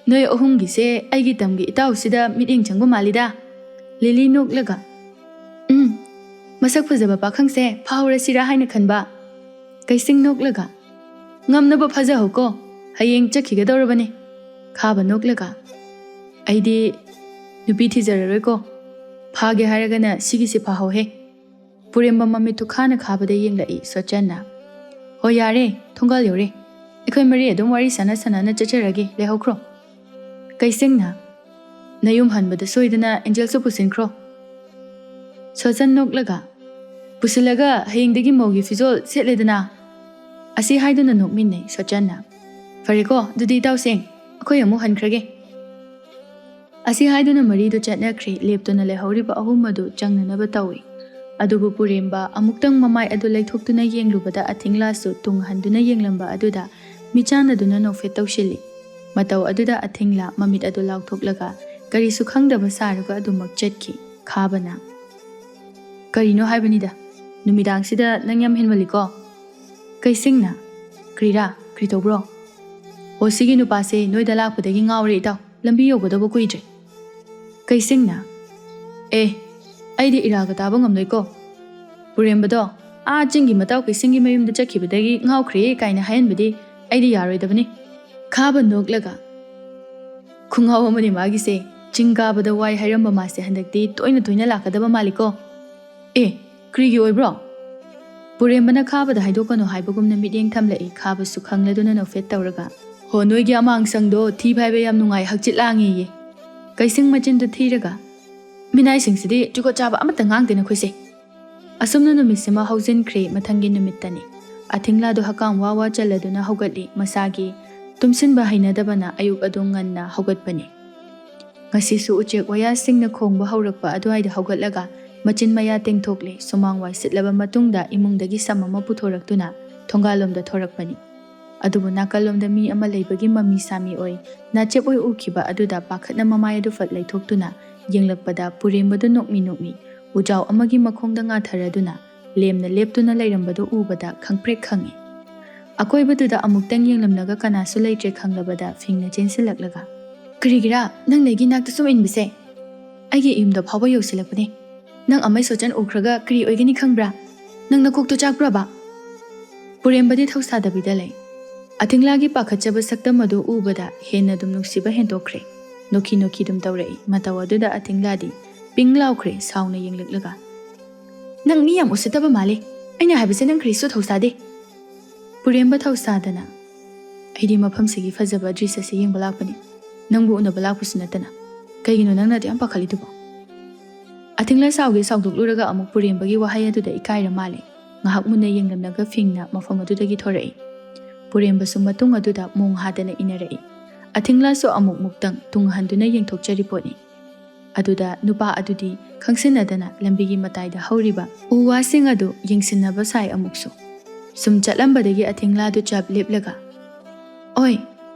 ꯅꯣꯏ ꯑꯍꯨꯝꯒꯤꯁꯦ ꯑꯩꯒꯤ ꯇꯝꯒꯤ ꯏꯇꯥꯎꯁꯤꯗ ꯃꯤꯠꯌꯦꯡ ꯆꯪꯕ ꯃꯥꯜꯂꯤꯗ. ꯂꯤꯂꯤ ꯅꯣꯛꯂꯒ ꯃꯁꯛꯐꯖꯕ ꯄꯥꯈꯪꯁꯦ ꯐꯥꯍꯧꯔꯁꯤꯔꯥ ꯍꯥꯏꯅ ꯈꯟꯕ. ꯀꯩꯁꯤꯡ ꯅꯣꯛꯂꯒ ꯉꯝꯅꯕ ꯐꯖꯍꯧꯀꯣ, ꯍꯌꯦꯡ ꯆꯠꯈꯤꯒꯗꯧꯔꯕꯅꯤ. ꯈꯥꯕ ꯅꯣꯛꯂꯒ ꯑꯩꯗꯤ ꯅꯨꯄꯤ ꯊꯤꯖꯔꯔꯣꯏꯀꯣ, ꯐꯥꯒꯦ ꯍꯥꯏꯔꯒꯅ ꯁꯤꯒꯤꯁꯤ ꯐꯥꯍꯧꯍꯦ. ꯄꯨꯔꯦꯝꯕ ꯃꯃꯤꯠꯇꯨ ꯈꯥꯅ ꯈꯥꯕꯗ ꯌꯦꯡꯂꯛꯏ ꯁꯣꯆꯟꯅ. ꯍꯣꯏ ꯌꯥꯔꯦ, ꯊꯣꯡꯒꯥꯜ ꯌꯧꯔꯦ. ꯑꯩꯈꯣꯏ ꯃꯔꯤ ꯑꯗꯨꯝ ꯋꯥꯔꯤ ꯁꯥꯟꯅ ꯆꯠꯆꯔꯒꯦ, ꯂꯩꯍꯧꯈ꯭ꯔꯣ. ꯀꯩꯁꯤꯡꯅ ꯅꯌꯨꯝ ꯍꯟꯕꯗ ꯁꯣꯏꯗꯅ ꯑꯦꯟꯖꯦꯜꯁꯨ ꯄꯨꯁꯤꯟꯈ꯭ꯔꯣ. ꯁꯣꯆꯟ ꯅꯣꯛꯂꯒ ꯄꯨꯁꯤꯜꯂꯒ ꯍꯌꯦꯡꯗꯒꯤ ꯃꯧꯒꯤ ꯐꯤꯖꯣꯜ ꯁꯦꯠꯂꯦꯗꯅ. ꯑꯁꯤ ꯍꯥꯏꯗꯨꯅ ꯅꯣꯛꯃꯤꯟꯅꯩ ꯁꯣꯆꯟꯅ. ꯐꯔꯦꯀꯣ, ꯑꯗꯨꯗꯤ ꯏꯇꯥꯎꯁꯤꯡ, ꯑꯩꯈꯣꯏ ꯑꯃꯨꯛ ꯍꯟꯈ꯭ꯔꯒꯦ. ꯑꯁꯤ ꯍꯥꯏꯗꯨꯅ ꯃꯔꯤꯗꯨ ꯆꯠꯅꯈ꯭ꯔꯦ. ꯂꯦꯞꯇꯨꯅ ꯂꯩꯍꯧꯔꯤꯕ ꯑꯍꯨꯝ ꯑꯗꯨ ꯆꯪꯅꯅꯕ ꯇꯧꯏ. ꯑꯗꯨꯕꯨ ꯄꯨꯔꯦꯝꯕ ꯑꯃꯨꯛꯇꯪ ꯃꯃꯥꯏ ꯑꯗꯨ ꯂꯩꯊꯣꯛꯇꯨꯅ ꯌꯦꯡꯂꯨꯕꯗ ꯑꯊꯤꯡꯂꯥꯁꯨ ꯇꯨꯡ ꯍꯟꯗꯨꯅ ꯌꯦꯡꯂꯝꯕ ꯑꯗꯨꯗ ꯃꯤꯆꯥꯟꯅꯗꯨꯅ ꯅꯣꯛꯐꯦꯠ ꯇꯧꯁꯤꯜꯂꯤ꯫ ꯃꯇꯧ ꯑꯗꯨꯗ ꯑꯊꯤꯡꯂꯥ ꯃꯃꯤꯠ ꯑꯗꯨ ꯂꯥꯎꯊꯣꯛꯂꯒ ꯀꯔꯤꯁꯨ ꯈꯪꯗꯕ ꯁꯥꯔꯒ ꯑꯗꯨꯃꯛ ꯆꯠꯈꯤ꯫ ꯈꯥꯕꯅ ꯀꯔꯤꯅꯣ ꯍꯥꯏꯕꯅꯤꯗ, ꯅꯨꯃꯤꯗꯥꯡꯁꯤꯗ ꯅꯪ ꯌꯥꯝ ꯍꯦꯟꯃꯜꯂꯤꯀꯣ꯫ ꯀꯩꯁꯤꯡꯅ ꯀ꯭ꯔꯤꯔꯥ, ꯀ꯭ꯔꯤ ꯇꯧꯕ꯭ꯔꯣ? ꯑꯣ, ꯁꯤꯒꯤ ꯅꯨꯄꯥꯁꯦ ꯅꯣꯏꯗ ꯂꯥꯛꯄꯗꯒꯤ ꯉꯥꯎꯔꯦ ꯏꯇꯥꯎ, ꯂꯝꯕꯤ ꯌꯧꯒꯗꯧꯕ ꯀꯨꯏꯗ꯭ꯔꯦ꯫ ꯀꯩꯁꯤꯡꯅ ꯑꯩꯗꯤ ꯏꯔꯥꯒ ꯇꯥꯕ ꯉꯝꯂꯣꯏꯀꯣ꯫ ꯄꯨꯔꯦꯝꯕꯗꯣ ꯆꯤꯡꯒꯤ ꯃꯇꯥꯎ ꯀꯩꯁꯤꯡꯒꯤ ꯃꯌꯨꯝꯗ ꯆꯠꯈꯤꯕꯗꯒꯤ ꯉꯥꯎꯈ꯭ꯔꯦ ꯀꯥꯏꯅ ꯍꯥꯏꯍꯟꯕꯗꯤ ꯑꯩꯗꯤ ꯌꯥꯔꯣꯏꯗꯕꯅꯤ꯫ ꯈꯥꯕ ꯅꯣꯛꯂꯒ ꯈꯨꯡꯉꯥꯎ ꯑꯃꯅꯤ ꯃꯥꯒꯤꯁꯦ, ꯆꯤꯡ ꯀꯥꯕꯗ ꯋꯥꯏ ꯍꯥꯏꯔꯝꯕ ꯃꯥꯁꯦ ꯍꯟꯗꯛꯇꯤ ꯇꯣꯏꯅ ꯂꯥꯛꯀꯗꯕ ꯃꯥꯜꯂꯤꯀꯣ꯫ ꯀ꯭ꯔꯤꯒꯤ ꯑꯣꯏꯕ꯭ꯔꯣ? ꯄꯨꯔꯦꯝꯕꯅ ꯈꯥꯕꯗ ꯍꯥꯏꯗꯣꯛꯀꯅꯨ ꯍꯥꯏꯕꯒꯨꯝꯅ ꯃꯤꯠꯌꯦꯡ ꯊꯝꯂꯛꯏ꯫ ꯈꯥꯕꯁꯨ ꯈꯪꯂꯗꯨꯅ ꯅꯣꯛꯐꯦꯠ ꯇꯧꯔꯒ ꯍꯣ, ꯅꯣꯏꯒꯤ ꯑꯃꯥꯡꯁꯪꯗꯣ ꯊꯤ ꯐꯥꯏꯕ ꯌꯥꯝ ꯅꯨꯡꯉꯥꯏ, ꯍꯛꯆꯤꯠ ꯂꯥꯡꯉꯦꯌꯦ꯫ ꯀꯩꯁꯤꯡ ꯃꯆꯤꯟꯗꯨ ꯊꯤꯔꯒ ꯃꯤꯅꯥꯏꯁꯤꯡꯁꯤꯗꯤ ꯖꯨꯒꯣꯠ ꯆꯥꯕ ꯑꯃꯠꯇ ꯉꯥꯡꯗꯦ ꯅꯈꯣꯏꯁꯦ꯫ ꯑꯁꯨꯝꯅ ꯅꯨꯃꯤꯠꯁꯤꯃ ꯍꯧꯖꯤꯟꯈ꯭ꯔꯦ꯫ ꯃꯊꯪꯒꯤ ꯅꯨꯃꯤꯠꯇꯅꯤ ꯑꯊꯤꯡꯂꯥꯗꯨ ꯍꯀꯥꯝ ꯋꯥ ꯆꯜꯂꯗꯨꯅ ꯍꯧꯒꯠꯂꯤ꯫ ꯃꯁꯥꯒꯤ ꯇꯨꯝꯁꯤꯟꯕ ꯍꯩꯅꯗꯕꯅ ꯑꯌꯨꯛ ꯑꯗꯨ ꯉꯟꯅ ꯍꯧꯒꯠꯄꯅꯤ꯫ ꯉꯁꯤꯁꯨ ꯎꯆꯦꯛ ꯋꯥꯌꯥꯁꯤꯡꯅ ꯈꯣꯡꯕ ꯍꯧꯔꯛꯄ ꯑꯗꯨꯋꯥꯏꯗ ꯍꯧꯒꯠꯂꯒ ꯃꯆꯤꯟ ꯃꯌꯥ ꯇꯦꯡꯊꯣꯛꯂꯦ꯫ ꯁꯨꯃꯥꯡ ꯋꯥꯏ ꯁꯤꯠꯂꯕ ꯃꯇꯨꯡꯗ ꯏꯃꯨꯡꯗꯒꯤ ꯁꯝ ꯑꯃ ꯄꯨꯊꯣꯔꯛꯇꯨꯅ ꯊꯣꯡꯒꯥꯜꯂꯣꯝꯗ ꯊꯣꯔꯛꯄꯅꯤ꯫ ꯑꯗꯨꯕꯨ ꯅꯥꯀꯜꯂꯣꯝꯗ ꯃꯤ ꯑꯃ ꯂꯩꯕꯒꯤ ꯃꯃꯤ ꯁꯥꯃꯤ ꯑꯣꯏ ꯅꯥꯆꯦꯞ ꯑꯣꯏ ꯎꯈꯤꯕ ꯑꯗꯨꯗ ꯄꯥꯈꯠꯅ ꯃꯃꯥꯏ ꯑꯗꯨ ꯐꯠ ꯂꯩꯊꯣꯛꯇꯨꯅ ꯌꯦꯡꯂꯛꯄꯗ ꯄꯨꯔꯦꯝꯕꯗꯨ ꯅꯣꯛꯃꯤ ꯎꯖꯥꯎ ꯑꯃꯒꯤ ꯃꯈꯣꯡꯗ ꯉꯥꯊꯔꯗꯨꯅ ꯂꯦꯝꯅ ꯂꯦꯞꯇꯨꯅ ꯂꯩꯔꯝꯕꯗꯨ ꯎꯕꯗ ꯈꯪꯄ꯭ꯔꯦꯛ ꯈꯪꯉꯤ꯫ ꯑꯀꯣꯏꯕꯗꯨꯗ ꯑꯃꯨꯛꯇꯪ ꯌꯦꯡꯂꯝꯂꯒ ꯀꯅꯥꯁꯨ ꯂꯩꯇ꯭ꯔꯦ ꯈꯪꯂꯕꯗ ꯐꯤꯡꯅ ꯆꯦꯟꯁꯤꯜꯂꯛꯂꯒ ꯀꯔꯤꯒꯤꯔꯥ ꯅꯪ ꯅꯩꯒꯤ ꯅꯥꯛꯇ ꯁꯨꯝ ꯏꯟꯕꯁꯦ? ꯑꯩꯒꯤ ꯌꯨꯝꯗ ꯐꯥꯎꯕ ꯌꯧꯁꯤꯜꯂꯛꯄꯅꯦ꯫ ꯅꯪ ꯑꯃꯩ ꯁꯣꯆꯟ ꯎꯈ꯭ꯔꯒ ꯀꯔꯤ ꯑꯣꯏꯒꯅꯤ ꯈꯪꯕ꯭ꯔꯥ? ꯅꯪ ꯅꯀꯣꯛꯇꯣ ꯆꯥꯛꯄ꯭ꯔꯕ? ꯄꯨꯔꯦꯝꯕꯗꯤ ꯊꯧꯁꯥꯗꯕꯤꯗ ꯂꯩ꯫ ꯑꯊꯤꯡꯂꯥꯒꯤ ꯄꯥꯈꯠꯆꯕ ꯁꯛꯇꯝ ꯑꯗꯨ ꯎꯕꯗ ꯍꯦꯟꯅ ꯑꯗꯨꯝ ꯅꯨꯡꯁꯤꯕ ꯍꯦꯟꯗꯣꯛꯈ꯭ꯔꯦ꯫ ꯅꯣꯛꯈꯤ ꯑꯗꯨꯝ ꯇꯧꯔꯛꯏ꯫ ꯃꯇꯧ ꯑꯗꯨꯗ ꯑꯊꯤꯡꯂꯥꯗꯤ ꯄꯤꯡ ꯂꯥꯎꯈ꯭ꯔꯦ ꯁꯥꯎꯅ ꯌꯦꯡꯂꯛꯂꯒ ꯅꯪ ꯃꯤ ꯌꯥꯝ ꯎꯁꯤꯠꯇꯕ ꯃꯥꯜꯂꯦ, ꯑꯩꯅ ꯍꯥꯏꯕꯁꯦ ꯅꯪ ꯀꯔꯤꯁꯨ ꯊꯧꯁꯥꯗꯦ꯫ ꯄꯨꯔꯦꯝꯕ ꯊꯧꯁꯥꯗꯅ ꯑꯩꯗꯤ ꯃꯐꯝꯁꯤꯒꯤ ꯐꯖꯕ ꯗ꯭ꯔꯤꯁ ꯑꯁꯤ ꯌꯦꯡꯕ ꯂꯥꯛꯄꯅꯤ, ꯅꯪꯕꯨ ꯎꯅꯕ ꯂꯥꯛꯄꯁꯨ ꯅꯠꯇꯅ ꯀꯩꯒꯤꯅꯣ ꯅꯪꯅ ꯑꯗꯨ ꯌꯥꯝ ꯄꯥꯈꯠꯂꯤꯗꯨꯕꯣ? ꯑꯊꯤꯡꯂꯥ ꯁꯥꯎꯗꯣꯛꯂꯨꯔꯒ ꯑꯃꯨꯛ ꯄꯨꯔꯦꯝꯕꯒꯤ ꯋꯥꯍꯩ ꯑꯗꯨꯗ ꯏꯀꯥꯏꯔ ꯃꯥꯜꯂꯦ꯫ ꯉꯥꯏꯍꯥꯛ ꯃꯨꯟꯅ ꯌꯦꯡꯂꯝꯂꯒ ꯐꯤꯡꯅ ꯃꯐꯝ ꯑꯗꯨꯗꯒꯤ ꯊꯣꯔꯛꯏ꯫ ꯄꯨꯔꯦꯝꯕꯁꯨ ꯃꯇꯨꯡ ꯑꯗꯨꯗ ꯃꯣꯡ ꯍꯥꯗꯅ ꯏꯟꯅꯔꯛꯏ꯫ ꯑꯊꯤꯡꯂꯥꯁꯨ ꯑꯃꯨꯛ ꯃꯨꯛꯇꯪ ꯇꯨꯡ ꯍꯟꯗꯨꯅ ꯌꯦꯡꯊꯣꯛꯆꯔꯤ ꯄꯣꯠꯅꯤ꯫ ꯑꯗꯨꯗ ꯅꯨꯄꯥ ꯑꯗꯨꯗꯤ ꯈꯪꯁꯤꯟꯅꯗꯅ ꯂꯝꯕꯤꯒꯤ ꯃꯇꯥꯏꯗ ꯍꯧꯔꯤꯕ ꯎ ꯋꯥꯁꯤꯡ ꯑꯗꯨ ꯌꯦꯡꯁꯤꯟꯅꯕ ꯁꯥꯏ ꯑꯃꯨꯛꯁꯨ꯫ ꯁꯨꯝ ꯆꯠꯂꯝꯕꯗꯒꯤ ꯑꯊꯤꯡꯂꯥꯗꯨ ꯆꯞ ꯂꯦꯞꯂꯒ ꯑꯣꯏ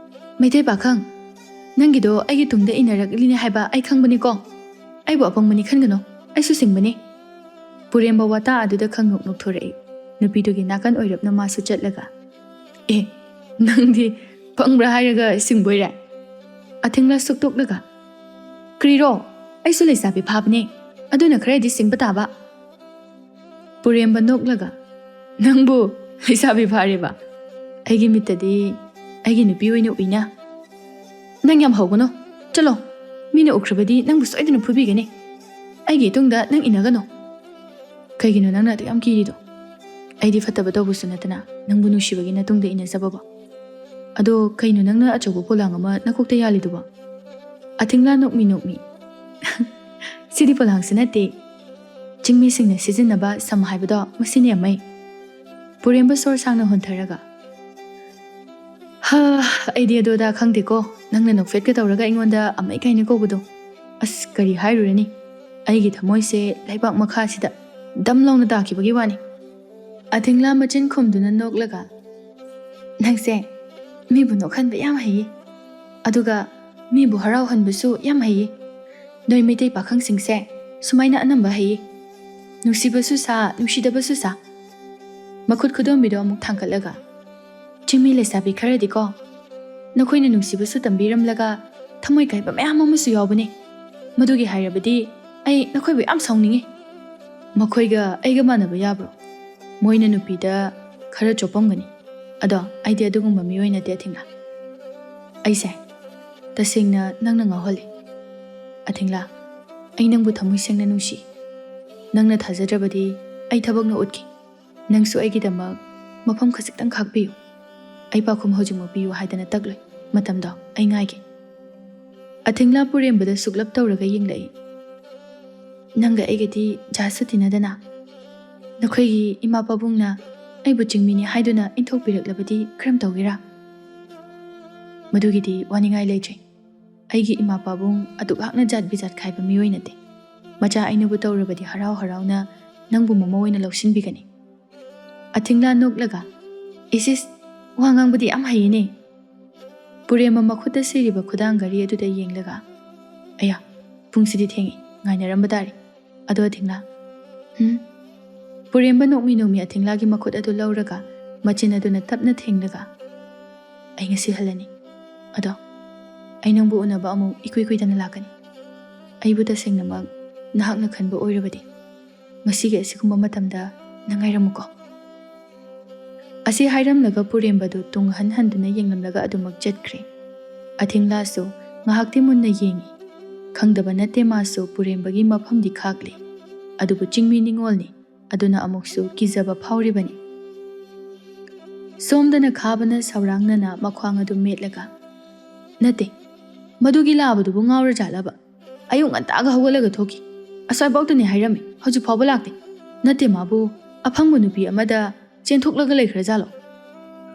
ꯃꯩꯇꯩ ꯄꯥꯈꯪ, ꯅꯪꯒꯤꯗꯣ ꯑꯩꯒꯤ ꯇꯨꯡꯗ ꯏꯟꯅꯔꯛꯂꯤꯅꯦ ꯍꯥꯏꯕ ꯑꯩ ꯈꯪꯕꯅꯤꯀꯣ, ꯑꯩꯕꯨ ꯑꯄꯪꯕꯅꯤ ꯈꯟꯒꯅꯣ, ꯑꯩꯁꯨ ꯁꯤꯡꯕꯅꯤ꯫ ꯄꯨꯔꯦꯝꯕ ꯋꯥꯇꯥ ꯑꯗꯨꯗ ꯈꯪꯅꯣꯛ ꯅꯣꯛꯊꯣꯔꯛꯏ꯫ ꯅꯨꯄꯤꯗꯨꯒꯤ ꯅꯥꯀꯟ ꯑꯣꯏꯔꯞꯅ ꯃꯥꯁꯨ ꯆꯠꯂꯒ ꯅꯪꯗꯤ ꯄꯪꯕ꯭ꯔꯥ ꯍꯥꯏꯔꯒ ꯁꯤꯡꯕꯣꯏꯔꯦ? ꯑꯊꯤꯡꯂꯥ ꯁꯨꯛꯇꯣꯛꯂꯒ ꯀ꯭ꯔꯤꯔꯣ, ꯑꯩꯁꯨ ꯂꯩꯁꯥꯕꯤ ꯐꯥꯕꯅꯦ, ꯑꯗꯨꯅ ꯈꯔꯗꯤ ꯁꯤꯡꯕ ꯇꯥꯕ꯫ ꯄꯨꯔꯦꯝꯕ ꯅꯣꯛꯂꯒ ꯅꯪꯕꯨ ꯂꯩꯁꯥꯕꯤ ꯐꯥꯔꯦꯕ? ꯑꯩꯒꯤ ꯃꯤꯠꯇꯗꯤ ꯑꯩꯒꯤ ꯅꯨꯄꯤ ꯑꯣꯏꯅ ꯎꯏꯅ꯫ ꯅꯪ ꯌꯥꯝ ꯍꯧꯒꯅꯣ, ꯆꯠꯂꯣ, ꯃꯤꯅ ꯎꯈ꯭ꯔꯕꯗꯤ ꯅꯪꯕꯨ ꯁꯣꯏꯗꯅ ꯐꯨꯕꯤꯒꯅꯤ꯫ ꯑꯩꯒꯤ ꯏꯇꯨꯡꯗ ꯅꯪ ꯏꯟꯅꯒꯅꯣ꯫ ꯀꯩꯒꯤꯅꯣ ꯅꯪꯅ ꯑꯗꯨꯛ ꯌꯥꯝ ꯀꯤꯔꯤꯗꯣ? ꯑꯩꯗꯤ ꯐꯠꯇꯕ ꯇꯧꯕꯁꯨ ꯅꯠꯇꯅ ꯅꯪꯕꯨ ꯅꯨꯡꯁꯤꯕꯒꯤ ꯅꯇꯨꯡꯗ ꯏꯟꯅꯖꯕꯕꯣ? ꯑꯗꯣ ꯀꯩꯅꯣ ꯅꯪꯅ ꯑꯆꯧꯕ ꯄꯣꯂꯥꯡ ꯑꯃ ꯅꯀꯣꯛꯇ ꯌꯥꯜꯂꯤꯗꯨꯕꯣ? ꯑꯊꯤꯡꯂꯥ ꯅꯣꯛꯃꯤ ꯁꯤꯗꯤ ꯄꯣꯂꯥꯡꯁꯨ ꯅꯠꯇꯦ, ꯆꯤꯡꯃꯤꯁꯤꯡꯅ ꯁꯤꯖꯤꯟꯅꯕ ꯁꯝ ꯍꯥꯏꯕꯗꯣ ꯃꯁꯤꯅꯦ ꯑꯃꯩ꯫ ꯄꯨꯔꯦꯝꯕ ꯁꯣꯔ ꯁꯥꯡꯅ ꯍꯣꯟꯊꯔꯒ ꯑꯩꯗꯤ ꯑꯗꯨꯗ ꯈꯪꯗꯦꯀꯣ, ꯅꯪꯅ ꯅꯣꯛꯐꯦꯠꯀ ꯇꯧꯔꯒ ꯑꯩꯉꯣꯟꯗ ꯑꯃꯩ ꯀꯥꯏꯅ ꯀꯧꯕꯗꯣ꯫ ꯑꯁ ꯀꯔꯤ ꯍꯥꯏꯔꯨꯔꯅꯤ, ꯑꯩꯒꯤ ꯊꯃꯣꯏꯁꯦ ꯂꯩꯕꯥꯛ ꯃꯈꯥꯁꯤꯗ ꯗꯝ ꯂꯥꯎꯅ ꯇꯥꯈꯤꯕꯒꯤ ꯋꯥꯅꯤ꯫ ꯑꯊꯤꯡꯂꯥ ꯃꯆꯤꯟ ꯈꯨꯝꯗꯨꯅ ꯅꯣꯛꯂꯒ ꯅꯪꯁꯦ ꯃꯤꯕꯨ ꯅꯣꯛꯍꯟꯕ ꯌꯥꯝ ꯍꯩꯌꯦ, ꯑꯗꯨꯒ ꯃꯤꯕꯨ ꯍꯔꯥꯎꯍꯟꯕꯁꯨ ꯌꯥꯝ ꯍꯩꯌꯦ꯫ ꯅꯣꯏ ꯃꯩꯇꯩ ꯄꯥꯈꯪꯁꯤꯡꯁꯦ ꯁꯨꯃꯥꯏꯅ ꯑꯅꯝꯕ ꯍꯩꯌꯦ, ꯅꯨꯡꯁꯤꯕꯁꯨ ꯁꯥ ꯅꯨꯡꯁꯤꯗꯕꯁꯨ ꯁꯥ꯫ ꯃꯈꯨꯠ ꯈꯨꯗꯣꯝꯕꯤꯗꯣ ꯑꯃꯨꯛ ꯊꯥꯡꯀꯠꯂꯒ ꯆꯤꯡꯃꯤ ꯂꯩꯁꯥꯕꯤ ꯈꯔꯗꯤꯀꯣ, ꯅꯈꯣꯏꯅ ꯅꯨꯡꯁꯤꯕꯁꯨ ꯇꯝꯕꯤꯔꯝꯂꯒ ꯊꯃꯣꯏ ꯀꯥꯏꯕ ꯃꯌꯥꯝ ꯑꯃꯁꯨ ꯌꯥꯎꯕꯅꯦ꯫ ꯃꯗꯨꯒꯤ ꯍꯥꯏꯔꯕꯗꯤ ꯑꯩ ꯅꯈꯣꯏꯕꯨ ꯌꯥꯝ ꯁꯥꯎꯅꯤꯡꯉꯤ꯫ ꯃꯈꯣꯏꯒ ꯑꯩꯒ ꯃꯥꯟꯅꯕ ꯌꯥꯕ꯭ꯔꯣ? ꯃꯣꯏꯅ ꯅꯨꯄꯤꯗ ꯈꯔ ꯆꯣꯞꯄꯝꯒꯅꯤ, ꯑꯗꯣ ꯑꯩꯗꯤ ꯑꯗꯨꯒꯨꯝꯕ ꯃꯤꯑꯣꯏ ꯅꯠꯇꯦ ꯑꯊꯤꯡꯂꯥ꯫ ꯑꯩꯁꯦ ꯇꯁꯦꯡꯅ ꯅꯪꯅ ꯉꯥꯎꯍꯜꯂꯤ꯫ ꯑꯊꯤꯡꯂꯥ, ꯑꯩ ꯅꯪꯕꯨ ꯊꯃꯣꯏ ꯁꯦꯡꯅ ꯅꯨꯡꯁꯤ꯫ ꯅꯪꯅ ꯊꯥꯖꯗ꯭ꯔꯕꯗꯤ ꯑꯩ ꯊꯕꯛꯅ ꯎꯠꯈꯤ꯫ ꯅꯪꯁꯨ ꯑꯩꯒꯤꯗꯃꯛ ꯃꯐꯝ ꯈꯖꯤꯛꯇꯪ ꯈꯥꯛꯄꯤꯌꯨ꯫ ꯑꯩ ꯄꯥꯎꯈꯨꯝ ꯍꯧꯖꯤꯛꯃꯛ ꯄꯤꯌꯨ ꯍꯥꯏꯗꯅ ꯇꯛꯂꯣꯏ, ꯃꯇꯝꯗꯣ ꯑꯩ ꯉꯥꯏꯒꯦ꯫ ꯑꯊꯤꯡꯂꯥ ꯄꯨꯔꯦꯝꯕꯗ ꯁꯨꯛꯂꯞ ꯇꯧꯔꯒ ꯌꯦꯡꯂꯛꯏ꯫ ꯅꯪꯒ ꯑꯩꯒꯗꯤ ꯖꯥꯠꯁꯨ ꯇꯤꯟꯅꯗꯅ, ꯅꯈꯣꯏꯒꯤ ꯏꯃꯥ ꯄꯥꯕꯨꯡꯅ ꯑꯩꯕꯨ ꯆꯤꯡꯃꯤꯅꯤ ꯍꯥꯏꯗꯨꯅ ꯏꯟꯊꯣꯛꯄꯤꯔꯛꯂꯕꯗꯤ ꯀꯔꯝ ꯇꯧꯒꯦꯔꯥ? ꯃꯗꯨꯒꯤꯗꯤ ꯋꯥꯅꯤꯡꯉꯥꯏ ꯂꯩꯇ꯭ꯔꯦ꯫ ꯑꯩꯒꯤ ꯏꯃꯥ ꯄꯥꯕꯨꯡ ꯑꯗꯨꯛ ꯍꯥꯛꯅ ꯖꯥꯠ ꯕꯤꯖꯥꯠ ꯈꯥꯏꯕ ꯃꯤꯑꯣꯏ ꯅꯠꯇꯦ꯫ ꯃꯆꯥ ꯑꯩꯅꯕꯨ ꯇꯧꯔꯕꯗꯤ ꯍꯔꯥꯎ ꯍꯔꯥꯎꯅ ꯅꯪꯕꯨ ꯃꯃꯥ ꯑꯣꯏꯅ ꯂꯧꯁꯤꯟꯕꯤꯒꯅꯤ꯫ ꯑꯊꯤꯡꯂꯥ ꯅꯣꯛꯂꯒ ꯏꯁ ꯋꯥ ꯉꯥꯡꯕꯗꯤ ꯌꯥꯝ ꯍꯩꯌꯦꯅꯦ꯫ ꯄꯨꯔꯦꯝꯕ ꯃꯈꯨꯠꯇ ꯁꯤꯔꯤꯕ ꯈꯨꯗꯥꯡ ꯘꯔꯤ ꯑꯗꯨꯗ ꯌꯦꯡꯂꯒ ꯑꯌꯥ ꯄꯨꯡꯁꯤꯗꯤ ꯊꯦꯡꯉꯤ ꯉꯥꯏꯅꯔꯝꯕ ꯇꯥꯔꯦ꯫ ꯑꯗꯣ ꯑꯊꯤꯡꯂꯥ ꯄꯨꯔꯦꯝꯕ ꯅꯣꯛꯃꯤ ꯅꯣꯛꯃꯤ ꯑꯊꯤꯡꯂꯥꯒꯤ ꯃꯈꯨꯠ ꯑꯗꯨ ꯂꯧꯔꯒ ꯃꯆꯤꯟ ꯑꯗꯨꯅ ꯇꯞꯅ ꯊꯦꯡꯂꯒ ꯑꯩ ꯉꯁꯤ ꯍꯜꯂꯅꯤ꯫ ꯑꯗꯣ ꯑꯩ ꯅꯪꯕꯨ ꯎꯅꯕ ꯑꯃꯨꯛ ꯏꯀꯨꯏ ꯀꯨꯏꯗꯅ ꯂꯥꯛꯀꯅꯤ꯫ ꯑꯩꯕꯨ ꯇꯁꯦꯡꯅꯃꯛ ꯅꯍꯥꯛꯅ ꯈꯟꯕ ꯑꯣꯏꯔꯕꯗꯤ ꯉꯁꯤꯒꯤ ꯑꯁꯤꯒꯨꯝꯕ ꯃꯇꯝꯗ ꯅꯪ ꯉꯥꯏꯔꯝꯃꯨꯀꯣ꯫ ꯑꯁꯤ ꯍꯥꯏꯔꯝꯂꯒ ꯄꯨꯔꯦꯝꯕꯗꯨ ꯇꯨꯡ ꯍꯟꯗꯨꯅ ꯌꯦꯡꯂꯝꯂꯒ ꯑꯗꯨꯃꯛ ꯆꯠꯈ꯭ꯔꯦ꯫ ꯑꯊꯤꯡꯂꯥꯁꯨ ꯉꯥꯏꯍꯥꯛꯇꯤ ꯃꯨꯟꯅ ꯌꯦꯡꯉꯤ꯫ ꯈꯪꯗꯕ ꯅꯠꯇꯦ ꯃꯥꯁꯨ ꯄꯨꯔꯦꯝꯕꯒꯤ ꯃꯐꯝꯗꯤ ꯈꯥꯛꯂꯤ꯫ ꯑꯗꯨꯕꯨ ꯆꯤꯡꯃꯤ ꯅꯤꯡꯉꯣꯜꯅꯤ ꯑꯗꯨꯅ ꯑꯃꯨꯛꯁꯨ ꯀꯤꯖꯕ ꯐꯥꯎꯔꯤꯕꯅꯤ꯫ ꯁꯣꯝꯗꯅ ꯈꯥꯕꯅ ꯁꯧꯔꯥꯡꯅꯅ ꯃꯈ꯭ꯋꯥꯡ ꯑꯗꯨ ꯃꯦꯠꯂꯒ ꯅꯠꯇꯦ ꯃꯗꯨꯒꯤ ꯂꯥꯕꯗꯨꯕꯨ ꯉꯥꯎꯔ ꯖꯥꯠꯂꯕ? ꯑꯌꯨꯛ ꯉꯟꯇꯥꯒ ꯍꯧꯒꯠꯂꯒ ꯊꯣꯛꯈꯤ꯫ ꯑꯁ꯭ꯋꯥꯏꯐꯥꯎꯇꯅꯤ ꯍꯥꯏꯔꯝꯃꯤ ꯍꯧꯖꯤꯛ ꯐꯥꯎꯕ ꯂꯥꯛꯇꯦ꯫ ꯅꯠꯇꯦ ꯃꯥꯕꯨ ꯑꯐꯪꯕ ꯅꯨꯄꯤ ꯑꯃꯗ ꯆꯦꯟꯊꯣꯛꯂꯒ ꯂꯩꯈ꯭ꯔꯖꯥꯠꯂꯣ?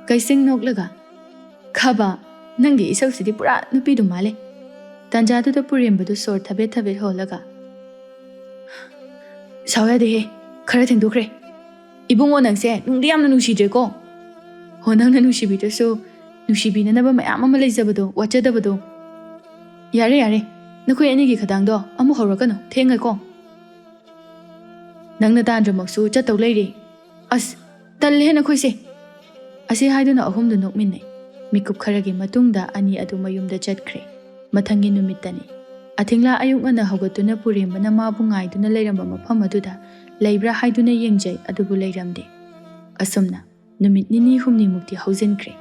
ꯀꯩꯁꯤꯡ ꯅꯣꯛꯂꯒ ꯈꯥꯕ ꯅꯪꯒꯤ ꯏꯁꯧꯁꯤꯗꯤ ꯄꯨꯔꯥ ꯅꯨꯄꯤꯗꯨ ꯃꯥꯜꯂꯦ꯫ ꯇꯥꯟꯖꯥꯗꯨꯗ ꯄꯨꯔꯦꯝꯕꯗꯨ ꯁꯣꯔ ꯊꯕꯦꯠ ꯊꯕꯦꯠ ꯍꯣꯜꯂꯒ ꯁꯥꯎ ꯌꯥꯗꯦꯍꯦ ꯈꯔ ꯊꯦꯡꯗꯣꯛꯈ꯭ꯔꯦ꯫ ꯏꯕꯨꯡꯉꯣ ꯅꯪꯁꯦ ꯅꯨꯡꯗꯤ ꯌꯥꯝꯅ ꯅꯨꯡꯁꯤꯗ꯭ꯔꯦꯀꯣ꯫ ꯍꯣ ꯅꯪꯅ ꯅꯨꯡꯁꯤꯕꯤꯗ꯭ꯔꯁꯨ ꯅꯨꯡꯁꯤꯕꯤꯅꯅꯕ ꯃꯌꯥꯝ ꯑꯃ ꯂꯩꯖꯕꯗꯣ ꯋꯥꯠꯆꯗꯕꯗꯣ꯫ ꯌꯥꯔꯦ ꯌꯥꯔꯦ ꯅꯈꯣꯏ ꯑꯅꯤꯒꯤ ꯈꯗꯥꯡꯗꯣ ꯑꯃꯨꯛ ꯍꯧꯔꯛꯀꯅꯨ ꯊꯦꯡꯉꯦꯀꯣ꯫ ꯅꯪꯅ ꯇꯥꯟꯗ꯭ꯔꯃꯛꯁꯨ ꯆꯠꯇꯧ ꯂꯩꯔꯦ꯫ ꯑꯁ ꯇꯜꯂꯦꯍꯦ ꯅꯈꯣꯏꯁꯦ꯫ ꯑꯁꯤ ꯍꯥꯏꯗꯨꯅ ꯑꯍꯨꯝꯗꯨ ꯅꯣꯛꯃꯤꯟꯅꯩ꯫ ꯃꯤꯀꯨꯞ ꯈꯔꯒꯤ ꯃꯇꯨꯡꯗ ꯑꯅꯤ ꯑꯗꯨ ꯃꯌꯨꯝꯗ ꯆꯠꯈ꯭ꯔꯦ꯫ ꯃꯊꯪꯒꯤ ꯅꯨꯃꯤꯠꯇꯅꯤ꯫ ꯑꯊꯤꯡꯂꯥ ꯑꯌꯨꯛ ꯉꯟꯅ ꯍꯧꯒꯠꯇꯨꯅ ꯄꯨꯔꯦꯝꯕꯅ ꯃꯥꯕꯨ ꯉꯥꯏꯗꯨꯅ ꯂꯩꯔꯝꯕ ꯃꯐꯝ ꯑꯗꯨꯗ ꯂꯩꯕ꯭ꯔꯥ ꯍꯥꯏꯗꯨꯅ ꯌꯦꯡꯖꯩ ꯑꯗꯨꯕꯨ ꯂꯩꯔꯝꯗꯦ꯫ ꯑꯁꯨꯝꯅ ꯅꯨꯃꯤꯠ ꯅꯤꯅꯤ ꯍꯨꯝꯅꯤꯃꯨꯛꯇꯤ ꯍꯧꯖꯤꯟꯈ꯭ꯔꯦ꯫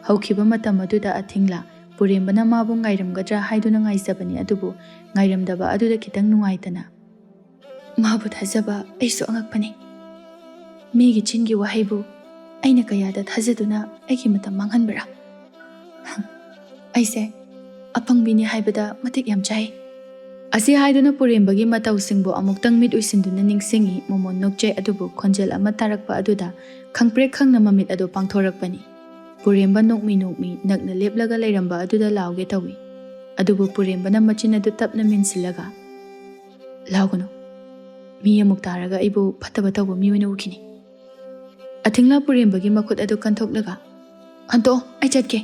ꯍꯧꯈꯤꯕ ꯃꯇꯝ ꯑꯗꯨꯗ ꯑꯊꯤꯡꯂꯥ ꯄꯨꯔꯦꯝꯕꯅ ꯃꯥꯕꯨ ꯉꯥꯏꯔꯝꯒꯗ꯭ꯔꯥ ꯍꯥꯏꯗꯨꯅ ꯉꯥꯏꯖꯕꯅꯤ ꯑꯗꯨꯕꯨ ꯉꯥꯏꯔꯝꯗꯕ ꯑꯗꯨꯗ ꯈꯤꯇꯪ ꯅꯨꯡꯉꯥꯏꯇꯅ ꯃꯥꯕꯨ ꯊꯥꯖꯕ ꯑꯩꯁꯨ ꯑꯉꯛꯄꯅꯤ꯫ ꯃꯤꯒꯤ ꯆꯤꯟꯒꯤ ꯋꯥꯍꯩꯕꯨ ꯑꯩꯅ ꯀꯌꯥꯗ ꯊꯥꯖꯗꯨꯅ ꯑꯩꯒꯤ ꯃꯇꯝ ꯃꯥꯡꯍꯟꯕ꯭ꯔꯥ? ꯑꯩꯁꯦ ꯑꯄꯪꯕꯤꯅꯤ ꯍꯥꯏꯕꯗ ꯃꯇꯤꯛ ꯌꯥꯝ ꯆꯥꯏ꯫ ꯑꯁꯤ ꯍꯥꯏꯗꯨꯅ ꯄꯨꯔꯦꯝꯕꯒꯤ ꯃꯇꯧꯁꯤꯡꯕꯨ ꯑꯃꯨꯛꯇꯪ ꯃꯤꯠ ꯎꯏꯁꯤꯟꯗꯨꯅ ꯅꯤꯡꯁꯤꯡꯉꯤ꯫ ꯃꯣꯃꯣꯟ ꯅꯣꯛꯆꯩ ꯑꯗꯨꯕꯨ ꯈꯣꯟꯖꯦꯜ ꯑꯃ ꯇꯥꯔꯛꯄ ꯑꯗꯨꯗ ꯈꯪꯄ꯭ꯔꯦꯛ ꯈꯪꯅ ꯃꯃꯤꯠ ꯑꯗꯨ ꯄꯥꯡꯊꯣꯔꯛꯄꯅꯤ꯫ ꯄꯨꯔꯦꯝꯕ ꯅꯣꯛꯃꯤ ꯅꯣꯛꯃꯤ ꯅꯛꯅ ꯂꯦꯞꯂꯒ ꯂꯩꯔꯝꯕ ꯑꯗꯨꯗ ꯂꯥꯎꯒꯦ ꯇꯧꯏ꯫ ꯑꯗꯨꯕꯨ ꯄꯨꯔꯦꯝꯕꯅ ꯃꯆꯤꯟ ꯑꯗꯨ ꯇꯞꯅ ꯃꯤꯟꯁꯤꯜꯂꯒ ꯂꯥꯎꯒꯅꯨ ꯃꯤ ꯑꯃꯨꯛ ꯇꯥꯔꯒ ꯑꯩꯕꯨ ꯐꯠꯇꯕ ꯇꯧꯕ ꯃꯤ ꯑꯣꯏꯅ ꯎꯈꯤꯅꯤ꯫ ꯑꯊꯤꯡꯂꯥ ꯄꯨꯔꯦꯝꯕꯒꯤ ꯃꯈꯨꯠ ꯑꯗꯨ ꯀꯟꯊꯣꯛꯂꯒ ꯍꯟꯇꯣꯛꯑꯣ ꯑꯩ ꯆꯠꯀꯦ꯫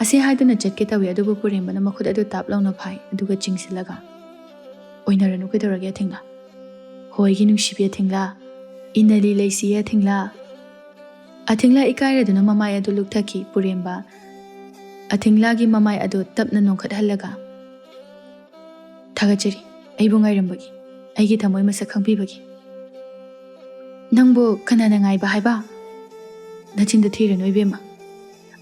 ꯑꯁꯤ ꯍꯥꯏꯗꯨꯅ ꯆꯠꯀꯦ ꯇꯧꯏ ꯑꯗꯨꯕꯨ ꯄꯨꯔꯦꯝꯕꯅ ꯃꯈꯨꯠ ꯑꯗꯨ ꯇꯥꯞ ꯂꯥꯎꯅ ꯐꯥꯏ ꯑꯗꯨꯒ ꯆꯤꯡꯁꯤꯜꯂꯒ ꯑꯣꯏꯅꯔꯅꯨ ꯀꯩꯗꯧꯔꯒꯦ ꯑꯊꯤꯡꯂꯥ? ꯍꯣꯏꯒꯤ ꯅꯨꯡꯁꯤꯕꯤ ꯑꯊꯤꯡꯂꯥ ꯏꯟꯅꯂꯤ ꯂꯩꯁꯤꯌꯦ ꯑꯊꯤꯡꯂꯥ꯫ ꯑꯊꯤꯡꯂꯥ ꯏꯀꯥꯏꯔꯗꯨꯅ ꯃꯃꯥꯏ ꯑꯗꯨ ꯂꯨꯛꯊꯈꯤ꯫ ꯄꯨꯔꯦꯝꯕ ꯑꯊꯤꯡꯂꯥꯒꯤ ꯃꯃꯥꯏ ꯑꯗꯨ ꯇꯞꯅ ꯅꯣꯡꯈꯠꯍꯜꯂꯒ ꯊꯥꯒꯠꯆꯔꯤ ꯑꯩꯕꯨ ꯉꯥꯏꯔꯝꯕꯒꯤ ꯑꯩꯒꯤ ꯊꯃꯣꯏ ꯃꯁꯛ ꯈꯪꯕꯤꯕꯒꯤ꯫ ꯅꯪꯕꯨ ꯀꯅꯥꯅ ꯉꯥꯏꯕ ꯍꯥꯏꯕ? ꯅꯆꯤꯟꯗ ꯊꯤꯔꯅꯨ ꯏꯕꯦꯝꯃ꯫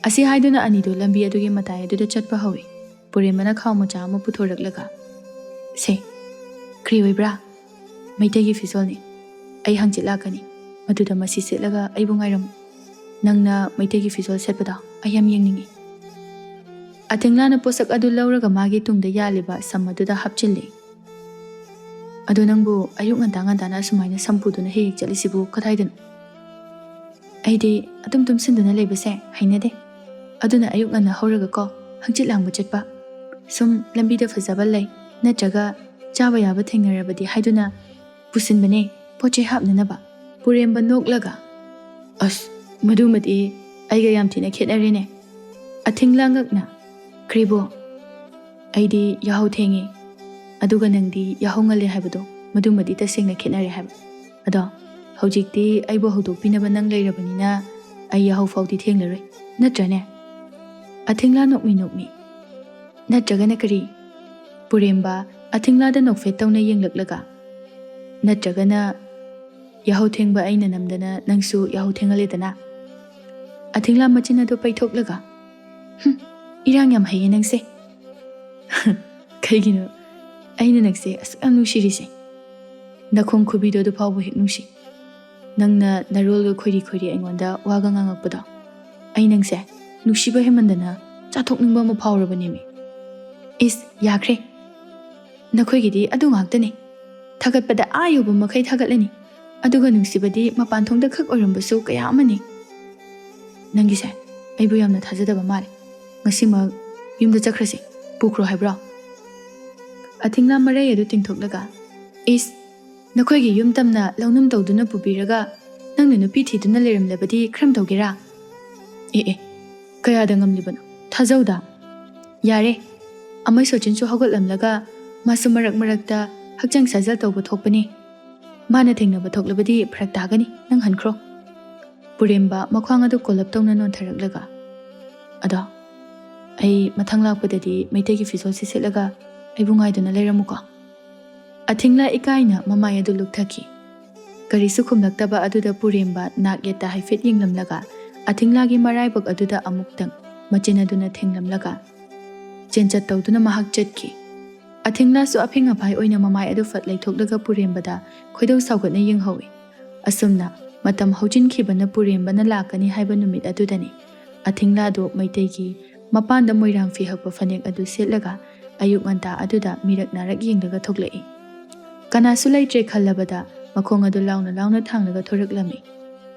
ꯑꯁꯤ ꯍꯥꯏꯗꯨꯅ ꯑꯅꯤꯗꯨ ꯂꯝꯕꯤ ꯑꯗꯨꯒꯤ ꯃꯇꯥꯏ ꯑꯗꯨꯗ ꯆꯠꯄ ꯍꯧꯏ꯫ ꯄꯨꯔꯦꯝꯕꯅ ꯈꯥꯎ ꯃꯆꯥ ꯑꯃ ꯄꯨꯊꯣꯔꯛꯂꯒ ꯁꯦ ꯀꯔꯤ ꯑꯣꯏꯕ꯭ꯔꯥ? ꯃꯩꯇꯩꯒꯤ ꯐꯤꯖꯣꯜꯅꯤ꯫ ꯑꯩ ꯍꯪꯆꯤꯠ ꯂꯥꯛꯀꯅꯤ ꯃꯗꯨꯗ ꯃꯁꯤ ꯁꯦꯠꯂꯒ ꯑꯩꯕꯨ ꯉꯥꯏꯔꯝꯃꯨ꯫ ꯅꯪꯅ ꯃꯩꯇꯩꯒꯤ ꯐꯤꯖꯣꯜ ꯁꯦꯠꯄꯗꯣ ꯑꯩ ꯌꯥꯝ ꯌꯦꯡꯅꯤꯡꯉꯤ꯫ ꯑꯊꯤꯡꯂꯥꯅ ꯄꯣꯠꯁꯛ ꯑꯗꯨ ꯂꯧꯔꯒ ꯃꯥꯒꯤ ꯇꯨꯡꯗ ꯌꯥꯜꯂꯤꯕ ꯁꯝ ꯑꯗꯨꯗ ꯍꯥꯞꯆꯤꯜꯂꯤ꯫ ꯑꯗꯣ ꯅꯪꯕꯨ ꯑꯌꯨꯛ ꯉꯟꯇꯥꯅ ꯑꯁꯨꯃꯥꯏꯅ ꯁꯝ ꯄꯨꯗꯨꯅ ꯍꯦꯛ ꯍꯦꯛ ꯆꯠꯂꯤꯁꯤꯕꯨ ꯀꯗꯥꯏꯗꯅꯣ? ꯑꯩꯗꯤ ꯑꯗꯨꯝ ꯇꯨꯝꯁꯤꯟꯗꯨꯅ ꯂꯩꯕꯁꯦ ꯍꯩꯅꯗꯦ꯫ ꯑꯗꯨꯅ ꯑꯌꯨꯛ ꯉꯟꯅ ꯍꯧꯔꯒꯀꯣ ꯍꯪꯆꯤꯠ ꯂꯥꯡꯕ ꯆꯠꯄ ꯁꯨꯝ ꯂꯝꯕꯤꯗ ꯐꯖꯕ ꯂꯩ ꯅꯠꯇ꯭ꯔꯒ ꯆꯥꯕ ꯌꯥꯕ ꯊꯦꯡꯅꯔꯕꯗꯤ ꯍꯥꯏꯗꯨꯅ ꯄꯨꯁꯤꯟꯕꯅꯦ ꯄꯣꯠ ꯆꯩ ꯍꯥꯞꯅꯅꯕ꯫ ꯄꯨꯔꯦꯝꯕ ꯅꯣꯛꯂꯒ ꯑꯁ ꯃꯗꯨꯃꯗꯤ ꯑꯩꯒ ꯌꯥꯝ ꯊꯤꯅ ꯈꯦꯠꯅꯔꯦꯅꯦ꯫ ꯑꯊꯤꯡꯂꯥ ꯉꯛꯅ ꯀꯔꯤꯕꯣ? ꯑꯩꯗꯤ ꯌꯥꯍꯧ ꯊꯦꯡꯉꯦ ꯑꯗꯨꯒ ꯅꯪꯗꯤ ꯌꯥꯍꯧ ꯉꯜꯂꯦ ꯍꯥꯏꯕꯗꯣ ꯃꯗꯨꯃꯗꯤ ꯇꯁꯦꯡꯅ ꯈꯦꯠꯅꯔꯦ ꯍꯥꯏꯕ꯫ ꯑꯗꯣ ꯍꯧꯖꯤꯛꯇꯤ ꯑꯩꯕꯨ ꯍꯧꯗꯣꯛꯄꯤꯅꯕ ꯅꯪ ꯂꯩꯔꯕꯅꯤꯅ ꯑꯩ ꯌꯥꯍꯧ ꯐꯥꯎꯗꯤ ꯊꯦꯡꯂꯔꯣꯏ ꯅꯠꯇ꯭ꯔꯅꯦ? ꯑꯊꯤꯡꯂꯥ ꯅꯣꯛꯃꯤ ꯅꯣꯛꯃꯤ ꯅꯠꯇ꯭ꯔꯒꯅ ꯀꯔꯤ? ꯄꯨꯔꯦꯝꯕ ꯑꯊꯤꯡꯂꯥꯗ ꯅꯣꯛꯐꯦꯠ ꯇꯧꯅ ꯌꯦꯡꯂꯛꯂꯒ ꯅꯠꯇ꯭ꯔꯒꯅ ꯌꯥꯍꯧ ꯊꯦꯡꯕ ꯑꯩꯅ ꯅꯝꯗꯅ ꯅꯪꯁꯨ ꯌꯥꯍꯧ ꯊꯦꯡꯍꯜꯂꯦꯗꯅ꯫ ꯑꯊꯤꯡꯂꯥ ꯃꯆꯤꯟ ꯑꯗꯨ ꯄꯩꯊꯣꯛꯂꯒ ꯏꯔꯥꯡ ꯌꯥꯝ ꯍꯩꯌꯦ ꯅꯪꯁꯦ꯫ ꯀꯩꯒꯤꯅꯣ ꯑꯩꯅ ꯅꯪꯁꯦ ꯑꯁꯨꯛ ꯌꯥꯝ ꯅꯨꯡꯁꯤꯔꯤꯁꯦ? ꯅꯈꯣꯡ ꯈꯨꯕꯤꯗꯣ ꯑꯗꯨ ꯐꯥꯎꯕ ꯍꯦꯛ ꯅꯨꯡꯁꯤ꯫ ꯅꯪꯅ ꯅꯔꯣꯜꯒ ꯈꯣꯏꯔꯤ ꯈꯣꯏꯔꯤ ꯑꯩꯉꯣꯟꯗ ꯋꯥꯒ ꯉꯥꯡꯉꯛꯄꯗꯣ ꯑꯩ ꯅꯪꯁꯦ ꯅꯨꯡꯁꯤꯕ ꯍꯦꯃꯟꯗꯅ ꯆꯥꯊꯣꯛꯅꯤꯡꯕ ꯑꯃ ꯐꯥꯎꯔꯕꯅꯦꯃꯤ꯫ ꯏꯁ ꯌꯥꯈ꯭ꯔꯦ ꯅꯈꯣꯏꯒꯤꯗꯤ ꯑꯗꯨ ꯉꯥꯛꯇꯅꯤ꯫ ꯊꯥꯒꯠꯄꯗ ꯑꯥ ꯌꯧꯕ ꯃꯈꯩ ꯊꯥꯒꯠꯂꯅꯤ ꯑꯗꯨꯒ ꯅꯨꯡꯁꯤꯕꯗꯤ ꯃꯄꯥꯟ ꯊꯣꯡꯗ ꯈꯛ ꯑꯣꯏꯔꯝꯕꯁꯨ ꯀꯌా ꯑꯃꯅꯤ꯫ ꯅꯪꯒꯤꯁꯦ ꯑꯩꯕꯨ ꯌꯥꯝꯅ ꯊꯥꯖꯗꯕ ꯃꯥꯜꯂꯦ꯫ ꯉꯁꯤꯃꯛ ꯌꯨꯝꯗ ꯆꯠꯈ꯭ꯔꯁꯤ ꯄꯨꯈ꯭ꯔꯣ ꯍꯥꯏꯕ꯭ꯔꯣ? ꯑꯊꯤꯡꯂꯥ ꯃꯔꯩ ꯑꯗꯨ ꯇꯤꯡꯊꯣꯛꯂꯒ ꯏꯁ ꯅꯈꯣꯏꯒꯤ ꯌꯨꯝ ꯇꯝꯅ ꯂꯧꯅꯝ ꯇꯧꯗꯨꯅ ꯄꯨꯕꯤꯔꯒ ꯅꯪꯅ ꯅꯨꯄꯤ ꯊꯤꯗꯨꯅ ꯂꯩꯔꯝꯂꯕꯗꯤ ꯀꯔꯝ ꯇꯧꯒꯦꯔꯥ? ꯑꯦ ꯀꯌꯥꯗ ꯉꯝꯂꯤꯕꯅꯣ? ꯊꯥꯖꯧꯗ꯫ ꯌꯥꯔꯦ, ꯑꯃꯩ ꯁꯣꯆꯤꯟꯁꯨ ꯍꯧꯒꯠꯂꯝꯂꯒ ꯃꯥꯁꯨ ꯃꯔꯛ ꯃꯔꯛꯇ ꯍꯛꯆꯥꯡ ꯁꯥꯖꯦꯜ ꯇꯧꯕ ꯊꯣꯛꯄꯅꯤ꯫ ꯃꯥꯅ ꯊꯦꯡꯅꯕ ꯊꯣꯛꯂꯕꯗꯤ ꯐꯔꯛ ꯇꯥꯒꯅꯤ, ꯅꯪ ꯍꯟꯈ꯭ꯔꯣ꯫ ꯄꯨꯔꯦꯝꯕ ꯃꯈ꯭ꯋꯥꯡ ꯑꯗꯨ ꯀꯣꯜꯂꯞ ꯇꯧꯅ ꯅꯣꯟꯊꯔꯛꯂꯒ, ꯑꯗꯣ ꯑꯩ ꯃꯊꯪ ꯂꯥꯛꯄꯗꯗꯤ ꯃꯩꯇꯩꯒꯤ ꯐꯤꯖꯣꯜꯁꯤ ꯁꯦꯠꯂꯒ ꯑꯩꯕꯨ ꯉꯥꯏꯗꯨꯅ ꯂꯩꯔꯝꯃꯨꯀꯣ꯫ ꯑꯊꯤꯡꯂꯥ ꯏꯀꯥꯏꯅ ꯃꯃꯥꯏ ꯑꯗꯨ ꯂꯨꯛꯊꯈꯤ꯫ ꯀꯔꯤꯁꯨ ꯈꯨꯝꯂꯛꯇꯕ ꯑꯗꯨꯗ ꯄꯨꯔꯦꯝꯕ ꯅꯥꯛ ꯌꯦꯠꯇ ꯍꯥꯏꯐꯦꯠ ꯌꯦꯡꯂꯝꯂꯒ ꯑꯊꯤꯡꯂꯥꯒꯤ ꯃꯔꯥꯏꯕꯛ ꯑꯗꯨꯗ ꯑꯃꯨꯛꯇꯪ ꯃꯆꯤꯟ ꯑꯗꯨꯅ ꯊꯦꯡꯂꯝꯂꯒ ꯆꯦꯟꯆꯠ ꯇꯧꯗꯨꯅ ꯃꯍꯥꯛ ꯆꯠꯈꯤ꯫ ꯑꯊꯤꯡꯂꯥꯁꯨ ꯑꯐꯤꯡ ꯑꯐꯥꯏ ꯑꯣꯏꯅ ꯃꯃꯥꯏ ꯑꯗꯨ ꯐꯠ ꯂꯩꯊꯣꯛꯂꯒ ꯄꯨꯔꯦꯝꯕꯗ ꯈꯣꯏꯗꯧ ꯁꯥꯎꯒꯠꯅ ꯌꯦꯡꯍꯧꯏ꯫ ꯑꯁꯨꯝꯅ ꯃꯇꯝ ꯍꯧꯖꯤꯟꯈꯤꯕꯅ ꯄꯨꯔꯦꯝꯕꯅ ꯂꯥꯛꯀꯅꯤ ꯍꯥꯏꯕ ꯅꯨꯃꯤꯠ ꯑꯗꯨꯗꯅꯤ ꯑꯊꯤꯡꯂꯥꯗꯨ ꯃꯩꯇꯩꯒꯤ ꯃꯄꯥꯟꯗ ꯃꯣꯏꯔꯥꯡ ꯐꯤ ꯍꯛꯄ ꯐꯅꯦꯛ ꯑꯗꯨ ꯁꯦꯠꯂꯒ ꯑꯌꯨꯛ ꯉꯟꯇꯥ ꯑꯗꯨꯗ ꯃꯤꯔꯛ ꯅꯥꯔꯛ ꯌꯦꯡꯂꯒ ꯊꯣꯛꯂꯛꯏ꯫ ꯀꯅꯥꯁꯨ ꯂꯩꯇ꯭ꯔꯦ ꯈꯜꯂꯕꯗ ꯃꯈꯣꯡ ꯑꯗꯨ ꯂꯥꯎꯅ ꯂꯥꯎꯅ ꯊꯥꯡꯂꯒ ꯊꯣꯔꯛꯂꯝꯃꯤ꯫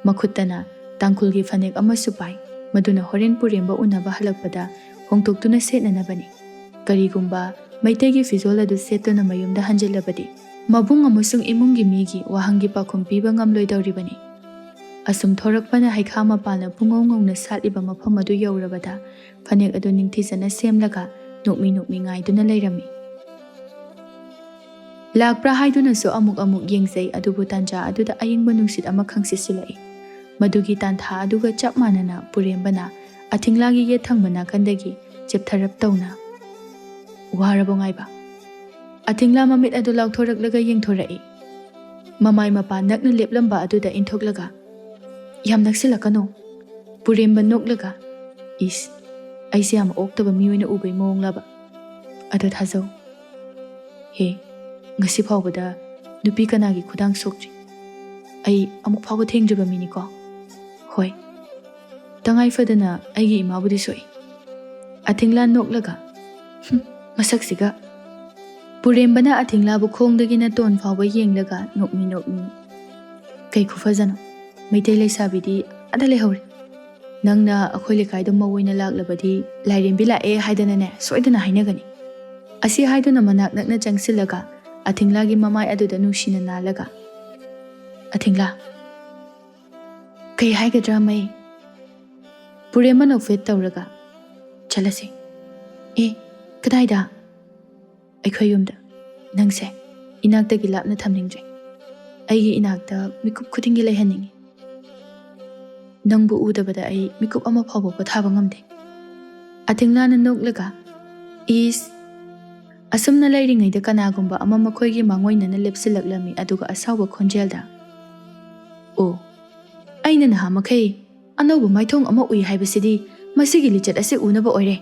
ꯃꯈꯨꯠꯇꯅ ꯇꯥꯡꯈꯨꯜꯒꯤ ꯐꯅꯦꯛ ꯑꯃꯁꯨ ꯄꯥꯏ, ꯃꯗꯨꯅ ꯍꯣꯔꯦꯟ ꯄꯨꯔꯦꯝꯕ ꯎꯅꯕ ꯍꯜꯂꯛꯄꯗ ꯍꯣꯡꯗꯣꯛꯇꯨꯅ ꯁꯦꯠꯅꯅꯕꯅꯤ꯫ ꯀꯔꯤꯒꯨꯝꯕ ꯃꯩꯇꯩꯒꯤ ꯐꯤꯖꯣꯜ ꯑꯗꯨ ꯁꯦꯠꯇꯨꯅ ꯃꯌꯨꯝꯗ ꯍꯟꯖꯤꯜꯂꯕꯗꯤ ꯃꯕꯨꯡ ꯑꯃꯁꯨꯡ ꯏꯃꯨꯡꯒꯤ ꯃꯤꯒꯤ ꯋꯥꯍꯪꯒꯤ ꯄꯥꯎꯈꯨꯝ ꯄꯤꯕ ꯉꯝꯂꯣꯏꯗꯧꯔꯤꯕꯅꯤ꯫ ꯑꯁꯨꯝ ꯊꯣꯔꯛꯄꯅ ꯍꯩꯈꯥ ꯃꯄꯥꯟꯅ ꯄꯨꯡꯉꯧ ꯉꯧꯅ ꯁꯥꯠꯂꯤꯕ ꯃꯐꯝ ꯑꯗꯨ ꯌꯧꯔꯕꯗ ꯐꯅꯦꯛ ꯑꯗꯨ ꯅꯤꯡꯊꯤꯖꯅ ꯁꯦꯝꯂꯒ ꯅꯣꯛꯃꯤ ꯅꯣꯛꯃꯤ ꯉꯥꯏꯗꯨꯅ ꯂꯩꯔꯝꯃꯤ꯫ ꯂꯥꯛꯄ꯭ꯔꯥ ꯍꯥꯏꯗꯨꯅꯁꯨ ꯑꯃꯨꯛ ꯑꯃꯨꯛ ꯌꯦꯡꯖꯩ, ꯑꯗꯨꯕꯨ ꯇꯥꯟꯖꯥ ꯑꯗꯨꯗ ꯑꯏꯪꯕ ꯅꯨꯡꯁꯤꯠ ꯑꯃ ꯈꯪꯁꯤꯠꯁꯤꯜꯂꯛꯏ꯫ ꯃꯗꯨꯒꯤ ꯇꯥꯟꯊꯥ ꯑꯗꯨꯒ ꯆꯞ ꯃꯥꯟꯅꯅ ꯄꯨꯔꯦꯝꯕꯅ ꯑꯊꯤꯡꯂꯥꯒꯤ ꯌꯦꯠ ꯊꯪꯕ ꯅꯥꯀꯟꯗꯒꯤ ꯆꯦꯞꯊꯔꯞ ꯇꯧꯅ, ꯋꯥꯔꯕꯣ ꯉꯥꯏꯕ? ꯑꯊꯤꯡꯂꯥ ꯃꯃꯤꯠ ꯑꯗꯨ ꯂꯥꯎꯊꯣꯔꯛꯂꯒ ꯌꯦꯡꯊꯣꯔꯛꯏ꯫ ꯃꯃꯥꯏ ꯃꯄꯥ ꯅꯛꯅ ꯂꯦꯞꯂꯝꯕ ꯑꯗꯨꯗ ꯏꯟꯊꯣꯛꯂꯒ, ꯌꯥꯝ ꯅꯛꯁꯤꯜꯂꯛꯀꯅꯣ꯫ ꯄꯨꯔꯦꯝꯕ ꯅꯣꯛꯂꯒ, ꯏꯁ, ꯑꯩꯁꯦ ꯌꯥꯝ ꯑꯣꯛꯇꯕ ꯃꯤ ꯑꯣꯏꯅ ꯎꯕꯩ ꯃꯑꯣꯡꯂꯕ? ꯑꯗꯣ ꯊꯥꯖꯧ, ꯍꯦ, ꯉꯁꯤ ꯐꯥꯎꯕꯗ ꯅꯨꯄꯤ ꯀꯅꯥꯒꯤ ꯈꯨꯗꯥꯡ ꯁꯣꯛꯇ꯭ꯔꯤ꯫ ꯑꯩ ꯑꯃꯨꯛ ꯐꯥꯎꯕ ꯊꯦꯡꯗ꯭ꯔꯤꯕ ꯃꯤꯅꯤꯀꯣ꯫ ꯍꯣꯏ, ꯇꯉꯥꯏ ꯐꯗꯅ ꯑꯩꯒꯤ ꯏꯃꯥꯕꯨꯗꯤ ꯁꯣꯛꯏ꯫ ꯑꯊꯤꯡꯂꯥ ꯅꯣꯛꯂꯒ, ꯃꯁꯛꯁꯤꯒ꯫ ꯄꯨꯔꯦꯝꯕꯅ ꯑꯊꯤꯡꯂꯥꯕꯨ ꯈꯣꯡꯗꯒꯤꯅ ꯇꯣꯟ ꯐꯥꯎꯕ ꯌꯦꯡꯂꯒ ꯅꯣꯛꯃꯤ ꯅꯣꯛꯃꯤ, ꯀꯩ ꯈꯨꯐꯖꯅꯣ, ꯃꯩꯇꯩ ꯂꯩꯁꯥꯕꯤꯗꯤ ꯑꯗ ꯂꯩꯍꯧꯔꯦ꯫ ꯅꯪꯅ ꯑꯩꯈꯣꯏ ꯂꯩꯀꯥꯏꯗ ꯃꯧ ꯑꯣꯏꯅ ꯂꯥꯛꯂꯕꯗꯤ ꯂꯥꯏꯔꯦꯝꯕꯤ ꯂꯥꯛꯑꯦ ꯍꯥꯏꯗꯅꯅꯦ ꯁꯣꯏꯗꯅ ꯍꯥꯏꯅꯒꯅꯤ꯫ ꯑꯁꯤ ꯍꯥꯏꯗꯨꯅ ꯃꯅꯥꯛ ꯅꯛꯅ ꯆꯪꯁꯤꯜꯂꯒ ꯑꯊꯤꯡꯂꯥꯒꯤ ꯃꯃꯥꯏ ꯑꯗꯨꯗ ꯅꯨꯡꯁꯤꯅ ꯅꯥꯜꯂꯒ, ꯑꯊꯤꯡꯂꯥ, ꯀꯩ ꯍꯥꯏꯒꯗ꯭ꯔꯥ ꯃꯩ? ꯄꯨꯔꯦꯝꯕ ꯅꯣꯛꯐꯦꯠ ꯇꯧꯔꯒ, ꯆꯠꯂꯁꯤ꯫ ꯑꯦ, ꯀꯗꯥꯏꯗ? ꯑꯩꯈꯣꯏ ꯌꯨꯝꯗ꯫ ꯅꯪꯁꯦ ꯏꯅꯥꯛꯇꯒꯤ ꯂꯥꯞꯅ ꯊꯝꯅꯤꯡꯗ꯭ꯔꯦ, ꯑꯩꯒꯤ ꯏꯅꯥꯛꯇ ꯃꯤꯀꯨꯞ ꯈꯨꯗꯤꯡꯒꯤ ꯂꯩꯍꯟꯅꯤꯡꯉꯤ꯫ ꯅꯪꯕꯨ ꯎꯗꯕꯗ ꯑꯩ ꯃꯤꯀꯨꯞ ꯑꯃ ꯐꯥꯎꯕ ꯄꯣꯊꯥꯕ ꯉꯝꯗꯦ꯫ ꯑꯊꯤꯡꯂꯥꯅ ꯅꯣꯛꯂꯒ, ꯏꯁ, ꯑꯁꯨꯝꯅ ꯂꯩꯔꯤꯉꯩꯗ ꯀꯅꯥꯒꯨꯝꯕ ꯑꯃ ꯃꯈꯣꯏꯒꯤ ꯃꯥꯡꯑꯣꯏꯅꯅ ꯂꯦꯞꯁꯤꯜꯂꯛꯂꯝꯃꯤ, ꯑꯗꯨꯒ ꯑꯁꯥꯎꯕ ꯈꯣꯟꯖꯦꯜꯗ, ꯑꯣ, ꯑꯩꯅ ꯅꯍꯥꯃꯈꯩ ꯑꯅꯧꯕ ꯃꯥꯏꯊꯣꯡ ꯑꯃ ꯎꯏ ꯍꯥꯏꯕꯁꯤꯗꯤ ꯃꯁꯤꯒꯤ ꯂꯤꯆꯠ ꯑꯁꯤ ꯎꯅꯕ ꯑꯣꯏꯔꯦ꯫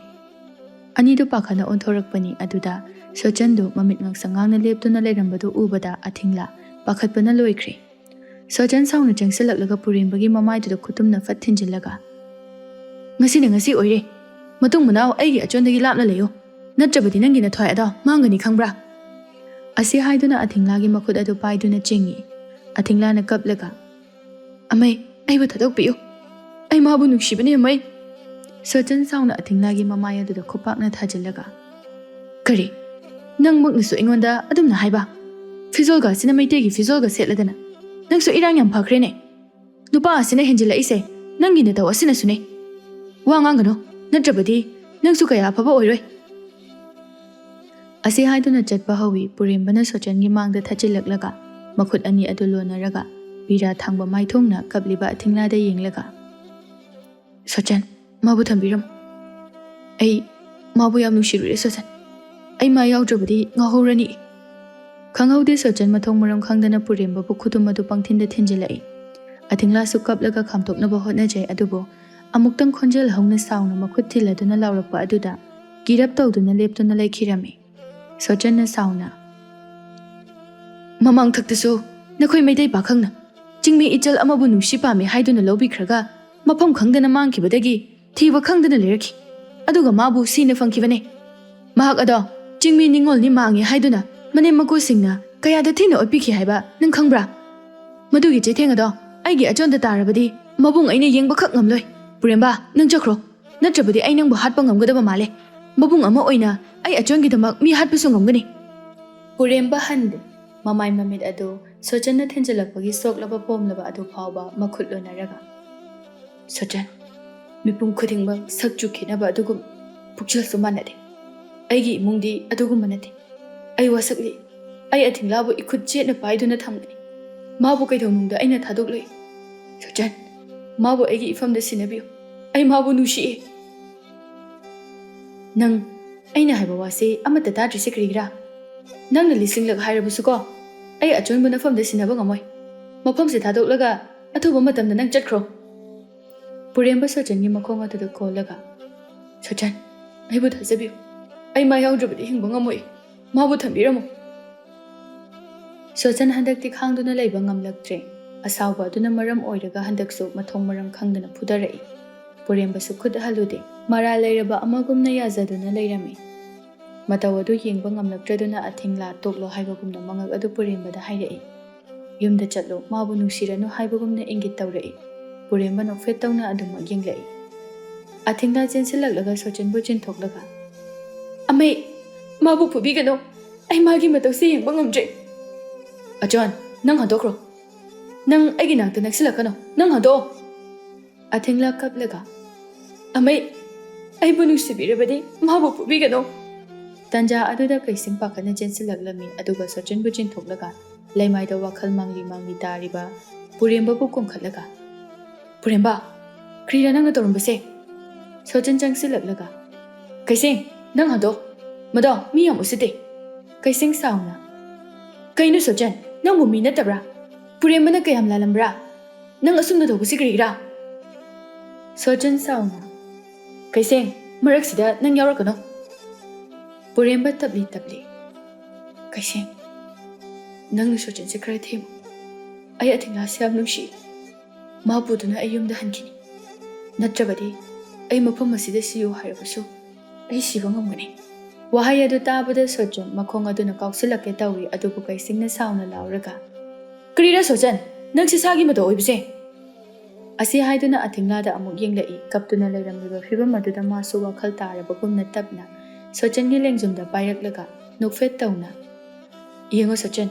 ꯑꯅꯤꯗꯨ ꯄꯥꯈꯠꯅ ꯑꯣꯟꯊꯣꯔꯛꯄꯅꯤ꯫ ꯑꯗꯨꯗ ꯁꯣꯆꯟꯗꯨ ꯃꯃꯤꯠ ꯉꯥꯡꯁꯪ ꯉꯥꯡꯅ ꯂꯦꯞꯇꯨꯅ ꯂꯩꯔꯝꯕꯗꯨ ꯎꯕꯗ ꯑꯊꯤꯡꯂꯥ ꯄꯥꯈꯠꯄꯅ ꯂꯣꯏꯈ꯭ꯔꯦ꯫ ꯁꯣꯆꯟ ꯁꯥꯎꯅ ꯆꯪꯁꯤꯜꯂꯛꯂꯒ ꯄꯨꯔꯦꯝꯕꯒꯤ ꯃꯃꯥꯏꯗꯨꯗ ꯈꯨꯇꯨꯝꯅ ꯐꯠ ꯊꯤꯟꯖꯤꯜꯂꯒ, ꯉꯁꯤꯅ ꯉꯁꯤ ꯑꯣꯏꯔꯦ, ꯃꯇꯨꯡ ꯃꯅꯥꯎ ꯑꯩꯒꯤ ꯑꯆꯣꯟꯗꯒꯤ ꯂꯥꯞꯅ ꯂꯩꯌꯨ, ꯅꯠꯇ꯭ꯔꯕꯗꯤ ꯅꯪꯒꯤ ꯅꯊ꯭ꯋꯥꯏ ꯑꯗꯣ ꯃꯥꯡꯒꯅꯤ ꯈꯪꯕ꯭ꯔꯥ? ꯑꯁꯤ ꯍꯥꯏꯗꯨꯅ ꯑꯊꯤꯡꯂꯥꯒꯤ ꯃꯈꯨꯠ ꯑꯗꯨ ꯄꯥꯏꯗꯨꯅ ꯆꯤꯡꯏ꯫ ꯑꯊꯤꯡꯂꯥꯅ ꯀꯞꯂꯒ, ꯑꯃꯩ, ꯑꯩꯕꯨ ꯊꯥꯗꯣꯛꯄꯤꯌꯨ, ꯑꯩ ꯃꯥꯕꯨ ꯅꯨꯡꯁꯤꯕꯅꯤ ꯑꯃꯩ꯫ ꯁꯣꯆꯟ ꯁꯥꯎꯅ ꯑꯊꯤꯡꯂꯥꯒꯤ ꯃꯃꯥꯏ ꯑꯗꯨꯗ ꯈꯨꯄꯥꯛꯅ ꯊꯥꯖꯤꯜꯂꯒ, ꯀꯔꯤ? ꯅꯪꯃꯛꯅꯁꯨ ꯑꯩꯉꯣꯟꯗ ꯑꯗꯨꯝꯅ ꯍꯥꯏꯕ? ꯐꯤꯖꯣꯜꯒ ꯑꯁꯤꯅ ꯃꯩꯇꯩꯒꯤ ꯐꯤꯖꯣꯜꯒ ꯁꯦꯠꯂꯗꯅ ꯅꯪꯁꯨ ꯏꯔꯥꯡ ꯌꯥꯝ ꯐꯈ꯭ꯔꯦꯅꯦ꯫ ꯅꯨꯄꯥ ꯑꯁꯤꯅ ꯍꯦꯟꯖꯤꯜꯂꯛꯏꯁꯦ ꯅꯪꯒꯤ ꯅꯇꯧ ꯑꯁꯤꯅꯁꯨꯅꯦ꯫ ꯋꯥ ꯉꯥꯡꯒꯅꯨ, ꯅꯠꯇ꯭ꯔꯕꯗꯤ ꯅꯪꯁꯨ ꯀꯌꯥ ꯑꯐꯕ ꯑꯣꯏꯔꯣꯏ꯫ ꯑꯁꯤ ꯍꯥꯏꯗꯨꯅ ꯆꯠꯄ ꯍꯧꯏ꯫ ꯄꯨꯔꯦꯝꯕꯅ ꯁꯣꯆꯟꯒꯤ ꯃꯥꯡꯗ ꯊꯥꯖꯤꯜꯂꯛꯂꯒ ꯃꯈꯨꯠ ꯑꯅꯤ ꯑꯗꯨ ꯂꯣꯟꯅꯔꯒ ꯄꯤꯔꯥ ꯊꯥꯡꯕ ꯃꯥꯏꯊꯣꯡꯅ ꯀꯞꯂꯤꯕ ꯑꯊꯤꯡꯂꯥꯗ ꯌꯦꯡꯂꯒ, ꯁꯣꯆꯟ, ꯃꯥꯕꯨ ꯊꯝꯕꯤꯔꯝꯃꯨ, ꯑꯩ ꯃꯥꯕꯨ ꯌꯥꯝ ꯅꯨꯡꯁꯤꯔꯨꯔꯦ ꯁꯣꯆꯟ, ꯑꯩ ꯃꯥ ꯌꯥꯎꯗ꯭ꯔꯕꯗꯤ ꯉꯥꯎꯍꯧꯔꯅꯤ꯫ ꯈꯪꯍꯧꯗꯦ ꯁꯣꯆꯟ ꯃꯊꯣꯡ ꯃꯔꯝ ꯈꯪꯗꯅ ꯄꯨꯔꯦꯝꯕꯕꯨ ꯈꯨꯗꯨꯝ ꯑꯗꯨ ꯄꯪꯊꯤꯟꯗ ꯊꯤꯟꯖꯤꯜꯂꯛꯏ꯫ ꯑꯊꯤꯡꯂꯥꯁꯨ ꯀꯞꯂꯒ ꯈꯥꯝꯇꯣꯛꯅꯕ ꯍꯣꯠꯅꯖꯩ, ꯑꯗꯨꯕꯨ ꯑꯃꯨꯛꯇꯪ ꯈꯣꯟꯖꯦꯜ ꯍꯧꯅ ꯁꯥꯎꯅ ꯃꯈꯨꯠ ꯊꯤꯜꯂꯗꯨꯅ ꯂꯥꯎꯔꯛꯄ ꯑꯗꯨꯗ ꯀꯤꯔꯞ ꯇꯧꯗꯨꯅ ꯂꯦꯞꯇꯨꯅ ꯂꯩꯈꯤꯔꯝꯃꯤ꯫ ꯁꯣꯆꯟꯅ ꯁꯥꯎꯅ, ꯃꯃꯥꯡꯊꯛꯇꯁꯨ ꯅꯈꯣꯏ ꯃꯩꯇꯩ ꯄꯥꯈꯪꯅ ꯆꯤꯡꯃꯤ ꯏꯆꯜ ꯑꯃꯕꯨ ꯅꯨꯡꯁꯤ ꯄꯥꯝꯃꯤ ꯍꯥꯏꯗꯨꯅ ꯂꯧꯕꯤꯈ꯭ꯔꯒ ꯃꯐꯝ ꯈꯪꯗꯅ ꯃꯥꯡꯈꯤꯕꯗꯒꯤ ꯊꯤꯕ ꯈꯪꯗꯅ ꯂꯩꯔꯛꯈꯤ, ꯑꯗꯨꯒ ꯃꯥꯕꯨ ꯁꯤꯅ ꯐꯪꯈꯤꯕꯅꯦ꯫ ꯃꯍꯥꯛ ꯑꯗꯣ ꯆꯤꯡꯃꯤ ꯅꯤꯡꯉꯣꯜꯅꯤ ꯃꯥꯡꯉꯤ ꯍꯥꯏꯗꯨꯅ ꯃꯅꯦꯝ ꯃꯀꯨꯁꯤꯡꯅ ꯀꯌꯥꯗ ꯊꯤꯅ ꯑꯣꯠꯄꯤꯈꯤ ꯍꯥꯏꯕ ꯅꯪ ꯈꯪꯕ꯭ꯔꯥ? ꯃꯗꯨꯒꯤ ꯆꯩꯊꯦꯡ ꯑꯗꯣ ꯑꯩꯒꯤ ꯑꯆꯣꯟꯗ ꯇꯥꯔꯕꯗꯤ ꯃꯕꯨꯡ ꯑꯩꯅ ꯌꯦꯡꯕꯈꯛ ꯉꯝꯂꯣꯏ꯫ ꯄꯨꯔꯦꯝꯕ, ꯅꯪ ꯆꯠꯈ꯭ꯔꯣ, ꯅꯠꯇ꯭ꯔꯕꯗꯤ ꯑꯩ ꯅꯪꯕꯨ ꯍꯥꯠꯄ ꯉꯝꯒꯗꯕ ꯃꯥꯜꯂꯦ꯫ ꯃꯕꯨꯡ ꯑꯃ ꯑꯣꯏꯅ ꯑꯩ ꯑꯆꯣꯟꯒꯤꯗꯃꯛ ꯃꯤ ꯍꯥꯠꯄꯁꯨ ꯉꯝꯒꯅꯤ꯫ ꯄꯨꯔꯦꯝꯕ ꯍꯟꯗꯦ, ꯃꯃꯥꯏ ꯃꯃꯤꯠ ꯑꯗꯨ ꯁꯣꯆꯟꯅ ꯊꯤꯟꯖꯤꯜꯂꯛꯄꯒꯤ ꯁꯣꯛꯂꯕ ꯄꯣꯝꯂꯕ ꯑꯗꯨ ꯐꯥꯎꯕ ꯃꯈꯨꯠ ꯂꯣꯟꯅꯔꯒ ꯁꯣꯆꯟ ꯃꯤꯄꯨꯝ ꯈꯨꯗꯤꯡꯃꯛ ꯁꯛꯆꯨ ꯈꯦꯠꯅꯕ ꯑꯗꯨꯒꯨꯝ ꯄꯨꯛꯆꯦꯜꯁꯨ ꯃꯥꯟꯅꯗꯦ ꯑꯩꯒꯤ ꯏꯃꯨꯡꯗꯤ ꯑꯗꯨꯒꯨꯝꯕ ꯅꯠꯇꯦ ꯑꯩ ꯋꯥꯁꯛꯂꯤ ꯑꯩ ꯑꯊꯤꯡꯂꯥꯕꯨ ꯏꯈꯨꯠ ꯆꯦꯠꯅ ꯄꯥꯏꯗꯨꯅ ꯊꯝꯒꯅꯤ ꯃꯥꯕꯨ ꯀꯩꯗꯧꯅꯨꯡꯗ ꯑꯩꯅ ꯊꯥꯗꯣꯛꯂꯣꯏ ꯁꯣꯆꯟ ꯃꯥꯕꯨ ꯑꯩꯒꯤ ꯏꯐꯝꯗ ꯁꯤꯟꯅꯕꯤꯌꯨ ꯑꯩ ꯃꯥꯕꯨ ꯅꯨꯡꯁꯤꯑꯦ ꯅꯪ ꯑꯩꯅ ꯍꯥꯏꯕ ꯋꯥꯁꯦ ꯑꯃꯠꯇ ꯇꯥꯗ꯭ꯔꯤꯁꯦ ꯀꯔꯤꯒꯤꯔꯥ ꯅꯪꯅ ꯂꯤꯁꯤꯡꯂꯛ ꯍꯥꯏꯔꯕꯁꯨꯀꯣ ꯑꯩ ꯑꯆꯣꯟꯕ ꯅꯐꯝꯗ ꯁꯤꯟꯅꯕ ꯉꯝꯃꯣꯏ ꯃꯐꯝꯁꯦ ꯊꯥꯗꯣꯛꯂꯒ ꯑꯊꯨꯕ ꯃꯇꯝꯗ ꯅꯪ ꯆꯠꯈ꯭ꯔꯣ ꯄꯨꯔꯦꯝꯕ ꯁꯣꯆꯟꯒꯤ ꯃꯈꯣꯡ ꯑꯗꯨꯗ ꯀꯣꯜꯂꯒ ꯁꯣꯆꯟ ꯑꯩꯕꯨ ꯊꯥꯖꯕꯤꯌꯨ ꯑꯩ ꯃꯥ ꯌꯥꯎꯗ꯭ꯔꯕꯗꯤ ꯍꯤꯡꯕ ꯉꯝꯃꯣꯏ ꯃꯥꯕꯨ ꯊꯝꯕꯤꯔꯝꯃꯨ ꯁꯣꯆꯟ ꯍꯟꯗꯛꯇꯤ ꯈꯥꯡꯗꯨꯅ ꯂꯩꯕ ꯉꯝꯂꯛꯇ꯭ꯔꯦ ꯑꯁꯥꯎꯕ ꯑꯗꯨꯅ ꯃꯔꯝ ꯑꯣꯏꯔꯒ ꯍꯟꯗꯛꯁꯨ ꯃꯊꯣꯡ ꯃꯔꯝ ꯈꯪꯗꯅ ꯐꯨꯗꯔꯛꯏ ꯄꯨꯔꯦꯝꯕꯁꯨ ꯈꯨꯠ ꯍꯜꯂꯨꯗꯦ ꯃꯔꯥꯜ ꯂꯩꯔꯕ ꯑꯃꯒꯨꯝꯅ ꯌꯥꯖꯗꯨꯅ ꯂꯩꯔꯝꯃꯤ ꯃꯇꯧ ꯑꯗꯨ ꯌꯦꯡꯕ ꯉꯝꯂꯛꯇ꯭ꯔꯗꯨꯅ ꯑꯊꯤꯡꯂꯥ ꯇꯣꯛꯂꯣ ꯍꯥꯏꯕꯒꯨꯝꯅ ꯃꯉꯛ ꯑꯗꯨ ꯄꯨꯔꯦꯝꯕꯗ ꯍꯥꯏꯔꯛꯏ ꯌꯨꯝꯗ ꯆꯠꯂꯣ ꯃꯥꯕꯨ ꯅꯨꯡꯁꯤꯔꯅꯨ ꯍꯥꯏꯕꯒꯨꯝꯅ ꯏꯪꯒꯤꯠ ꯇꯧꯔꯛꯏ ꯄꯨꯔꯦꯝꯕ ꯅꯣꯛꯐꯦꯠ ꯇꯧꯅ ꯑꯗꯨꯃꯛ ꯌꯦꯡꯂꯛꯏ ꯑꯊꯤꯡꯂꯥ ꯆꯦꯟꯁꯤꯜꯂꯛꯂꯒ ꯁꯣꯆꯟꯕꯨ ꯆꯤꯟꯊꯣꯛꯂꯒ ꯑꯃꯩ ꯃꯥꯕꯨ ꯐꯨꯕꯤꯒꯅꯨ ꯑꯩ ꯃꯥꯒꯤ ꯃꯇꯧꯁꯦ ꯌꯦꯡꯕ ꯉꯝꯗ꯭ꯔꯦ ꯑꯆꯣꯟ ꯅꯪ ꯍꯟꯗꯣꯛꯈ꯭ꯔꯣ ꯅꯪ ꯑꯩꯒꯤ ꯅꯥꯛꯇ ꯅꯛꯁꯤꯜꯂꯛꯀꯅꯣ ꯅꯪ ꯍꯟꯗꯣꯛꯑꯣ ꯑꯊꯤꯡꯂꯥ ꯀꯞꯂꯒ ꯑꯃꯩ ꯑꯩꯕꯨ ꯅꯨꯡꯁꯤꯕꯤꯔꯕꯗꯤ ꯃꯥꯕꯨ ꯐꯨꯕꯤꯒꯅꯨ ꯇꯟꯖꯥ ꯑꯗꯨꯗ ꯀꯩꯁꯤꯡ ꯄꯥꯈꯠꯅ ꯆꯦꯟꯁꯤꯜꯂꯛꯂꯝꯃꯤ ꯑꯗꯨꯒ ꯁꯣꯆꯟꯕꯨ ꯆꯤꯟꯊꯣꯛꯂꯒ ꯂꯩꯃꯥꯏꯗ ꯋꯥꯈꯜ ꯃꯥꯡꯂꯤ ꯃꯥꯡꯂꯤ ꯇꯥꯔꯤꯕ ꯄꯨꯔꯦꯝꯕꯕꯨ ꯀꯣꯡꯈꯠꯂꯒ ꯄꯨꯔꯦꯝꯕ ꯀ꯭ꯔꯤꯔꯥ ꯅꯪꯅ ꯇꯧꯔꯝꯕꯁꯦ ꯁꯣꯆꯟ ꯆꯪꯁꯤꯜꯂꯛꯂꯒ ꯀꯩꯁꯤꯡ ꯅꯪ ꯍꯟꯗꯣꯛ ꯃꯗꯣ ꯃꯤ ꯌꯥꯝ ꯎꯁꯤꯠꯇꯦ ꯀꯩꯁꯤꯡ ꯁꯥꯎꯅ ꯀꯩꯅꯣ ꯁꯣꯆꯟ ꯅꯪꯕꯨ ꯃꯤ ꯅꯠꯇꯕ꯭ꯔꯥ ꯄꯨꯔꯦꯝꯕꯅ ꯀꯌꯥꯝ ꯂꯥꯜꯂꯝꯕ꯭ꯔꯥ ꯅꯪ ꯑꯁꯨꯝꯅ ꯇꯧꯕꯁꯤ ꯀꯔꯤꯒꯤꯔꯥ ꯁꯣꯆꯟ ꯁꯥꯎꯅ ꯀꯩꯁꯤꯡ ꯃꯔꯛꯁꯤꯗ ꯅꯪ ꯌꯥꯎꯔꯛꯀꯅꯣ ꯄꯨꯔꯦꯝꯕ ꯇꯞꯂꯤ ꯇꯞꯂꯤ ꯀꯩꯁꯤꯡ ꯅꯪꯅ ꯁꯣꯆꯟꯁꯦ ꯈꯔ ꯊꯦꯝꯃꯨ ꯑꯩ ꯑꯊꯤꯡꯂꯥꯁꯦ ꯌꯥꯝ ꯅꯨꯡꯁꯤ ꯃꯥ ꯄꯨꯗꯨꯅ ꯑꯩ ꯌꯨꯝꯗ ꯍꯟꯈꯤꯅꯤ ꯅꯠꯇ꯭ꯔꯕꯗꯤ ꯑꯩ ꯃꯐꯝ ꯑꯁꯤꯗ ꯁꯤꯌꯨ ꯍꯥꯏꯔꯕꯁꯨ ꯑꯩ ꯁꯤꯕ ꯉꯝꯒꯅꯤ ꯋꯥꯍꯩ ꯑꯗꯨ ꯇꯥꯕꯗ ꯁꯣꯆꯟ ꯃꯈꯣꯡ ꯑꯗꯨꯅ ꯀꯥꯎꯁꯤꯜꯂꯛꯀꯦ ꯇꯧꯏ ꯑꯗꯨꯕꯨ ꯀꯩꯁꯤꯡꯅ ꯁꯥꯎꯅ ꯂꯥꯎꯔꯒ ꯀꯔꯤꯔꯥ ꯁꯣꯆꯟ ꯅꯪ ꯁꯤꯁꯥꯒꯤ ꯃꯇꯧ ꯑꯣꯏꯕꯁꯦ ꯑꯁꯤ ꯍꯥꯏꯗꯨꯅ ꯑꯊꯤꯡꯂꯥꯗ ꯑꯃꯨꯛ ꯌꯦꯡꯂꯛꯏ ꯀꯞꯇꯨꯅ ꯂꯩꯔꯝꯂꯤꯕ ꯐꯤꯕꯝ ꯑꯗꯨꯗ ꯃꯥꯁꯨ ꯋꯥꯈꯜ ꯇꯥꯔꯕꯒꯨꯝꯅ ꯇꯞꯅ ꯁꯣꯆꯟꯒꯤ ꯂꯦꯡꯖꯨꯝꯗ ꯄꯥꯏꯔꯛꯂꯒ ꯅꯣꯛꯐꯦꯠ ꯇꯧꯅ ꯌꯦꯡꯉꯣ ꯁꯣꯆꯟ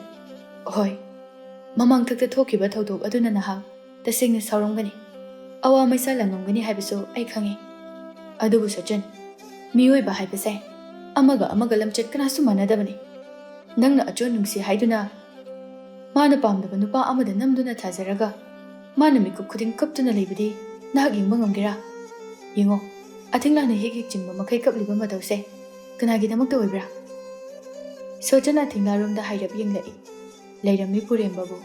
ꯍꯣꯏ ꯃꯃꯥꯡꯊꯛꯇ ꯊꯣꯛꯈꯤꯕ ꯊꯧꯗꯣꯛ ꯑꯗꯨꯅ ꯅꯍꯥꯛ ꯇꯁꯦꯡꯅ ꯁꯥꯎꯔꯝꯒꯅꯤ ꯑꯋꯥ ꯃꯩꯁꯥ ꯂꯪꯉꯝꯒꯅꯤ ꯍꯥꯏꯕꯁꯨ ꯑꯩ ꯈꯪꯉꯤ ꯑꯗꯨꯕꯨ ꯁꯣꯆꯟ ꯃꯤꯑꯣꯏꯕ ꯍꯥꯏꯕꯁꯦ ꯑꯃꯒ ꯑꯃꯒ ꯂꯝꯆꯠ ꯀꯅꯥꯁꯨ ꯃꯥꯟꯅꯗꯕꯅꯤ ꯅꯪꯅ ꯑꯆꯣꯟ ꯅꯨꯡꯁꯤ ꯍꯥꯏꯗꯨꯅ ꯃꯥꯅ ꯄꯥꯝꯗꯕ ꯅꯨꯄꯥ ꯑꯃꯗ ꯅꯝꯗꯨꯅ ꯊꯥꯖꯔꯒ ꯃꯥꯅ ꯃꯤꯀꯨꯞ ꯈꯨꯗꯤꯡ ꯀꯞꯇꯨꯅ ꯂꯩꯕꯗꯤ ꯅꯍꯥꯛ ꯌꯦꯡꯕ ꯉꯝꯒꯦꯔꯥ ꯌꯦꯡꯉꯣ ꯑꯊꯤꯡꯂꯥꯅ ꯍꯦꯛ ꯍꯦꯛ ꯆꯤꯡꯕ ꯃꯈꯩ ꯀꯞꯂꯤꯕ ꯃꯇꯧꯁꯦ ꯀꯅꯥꯒꯤꯗꯃꯛꯇ ꯑꯣꯏꯕ꯭ꯔꯥ ꯁꯣꯆꯟ ꯑꯊꯤꯡꯂꯥꯔꯣꯝꯗ ꯍꯥꯏꯔꯞ ꯌꯦꯡꯂꯛꯏ ꯂꯩꯔꯝꯃꯤ ꯄꯨꯔꯦꯝꯕꯕꯨ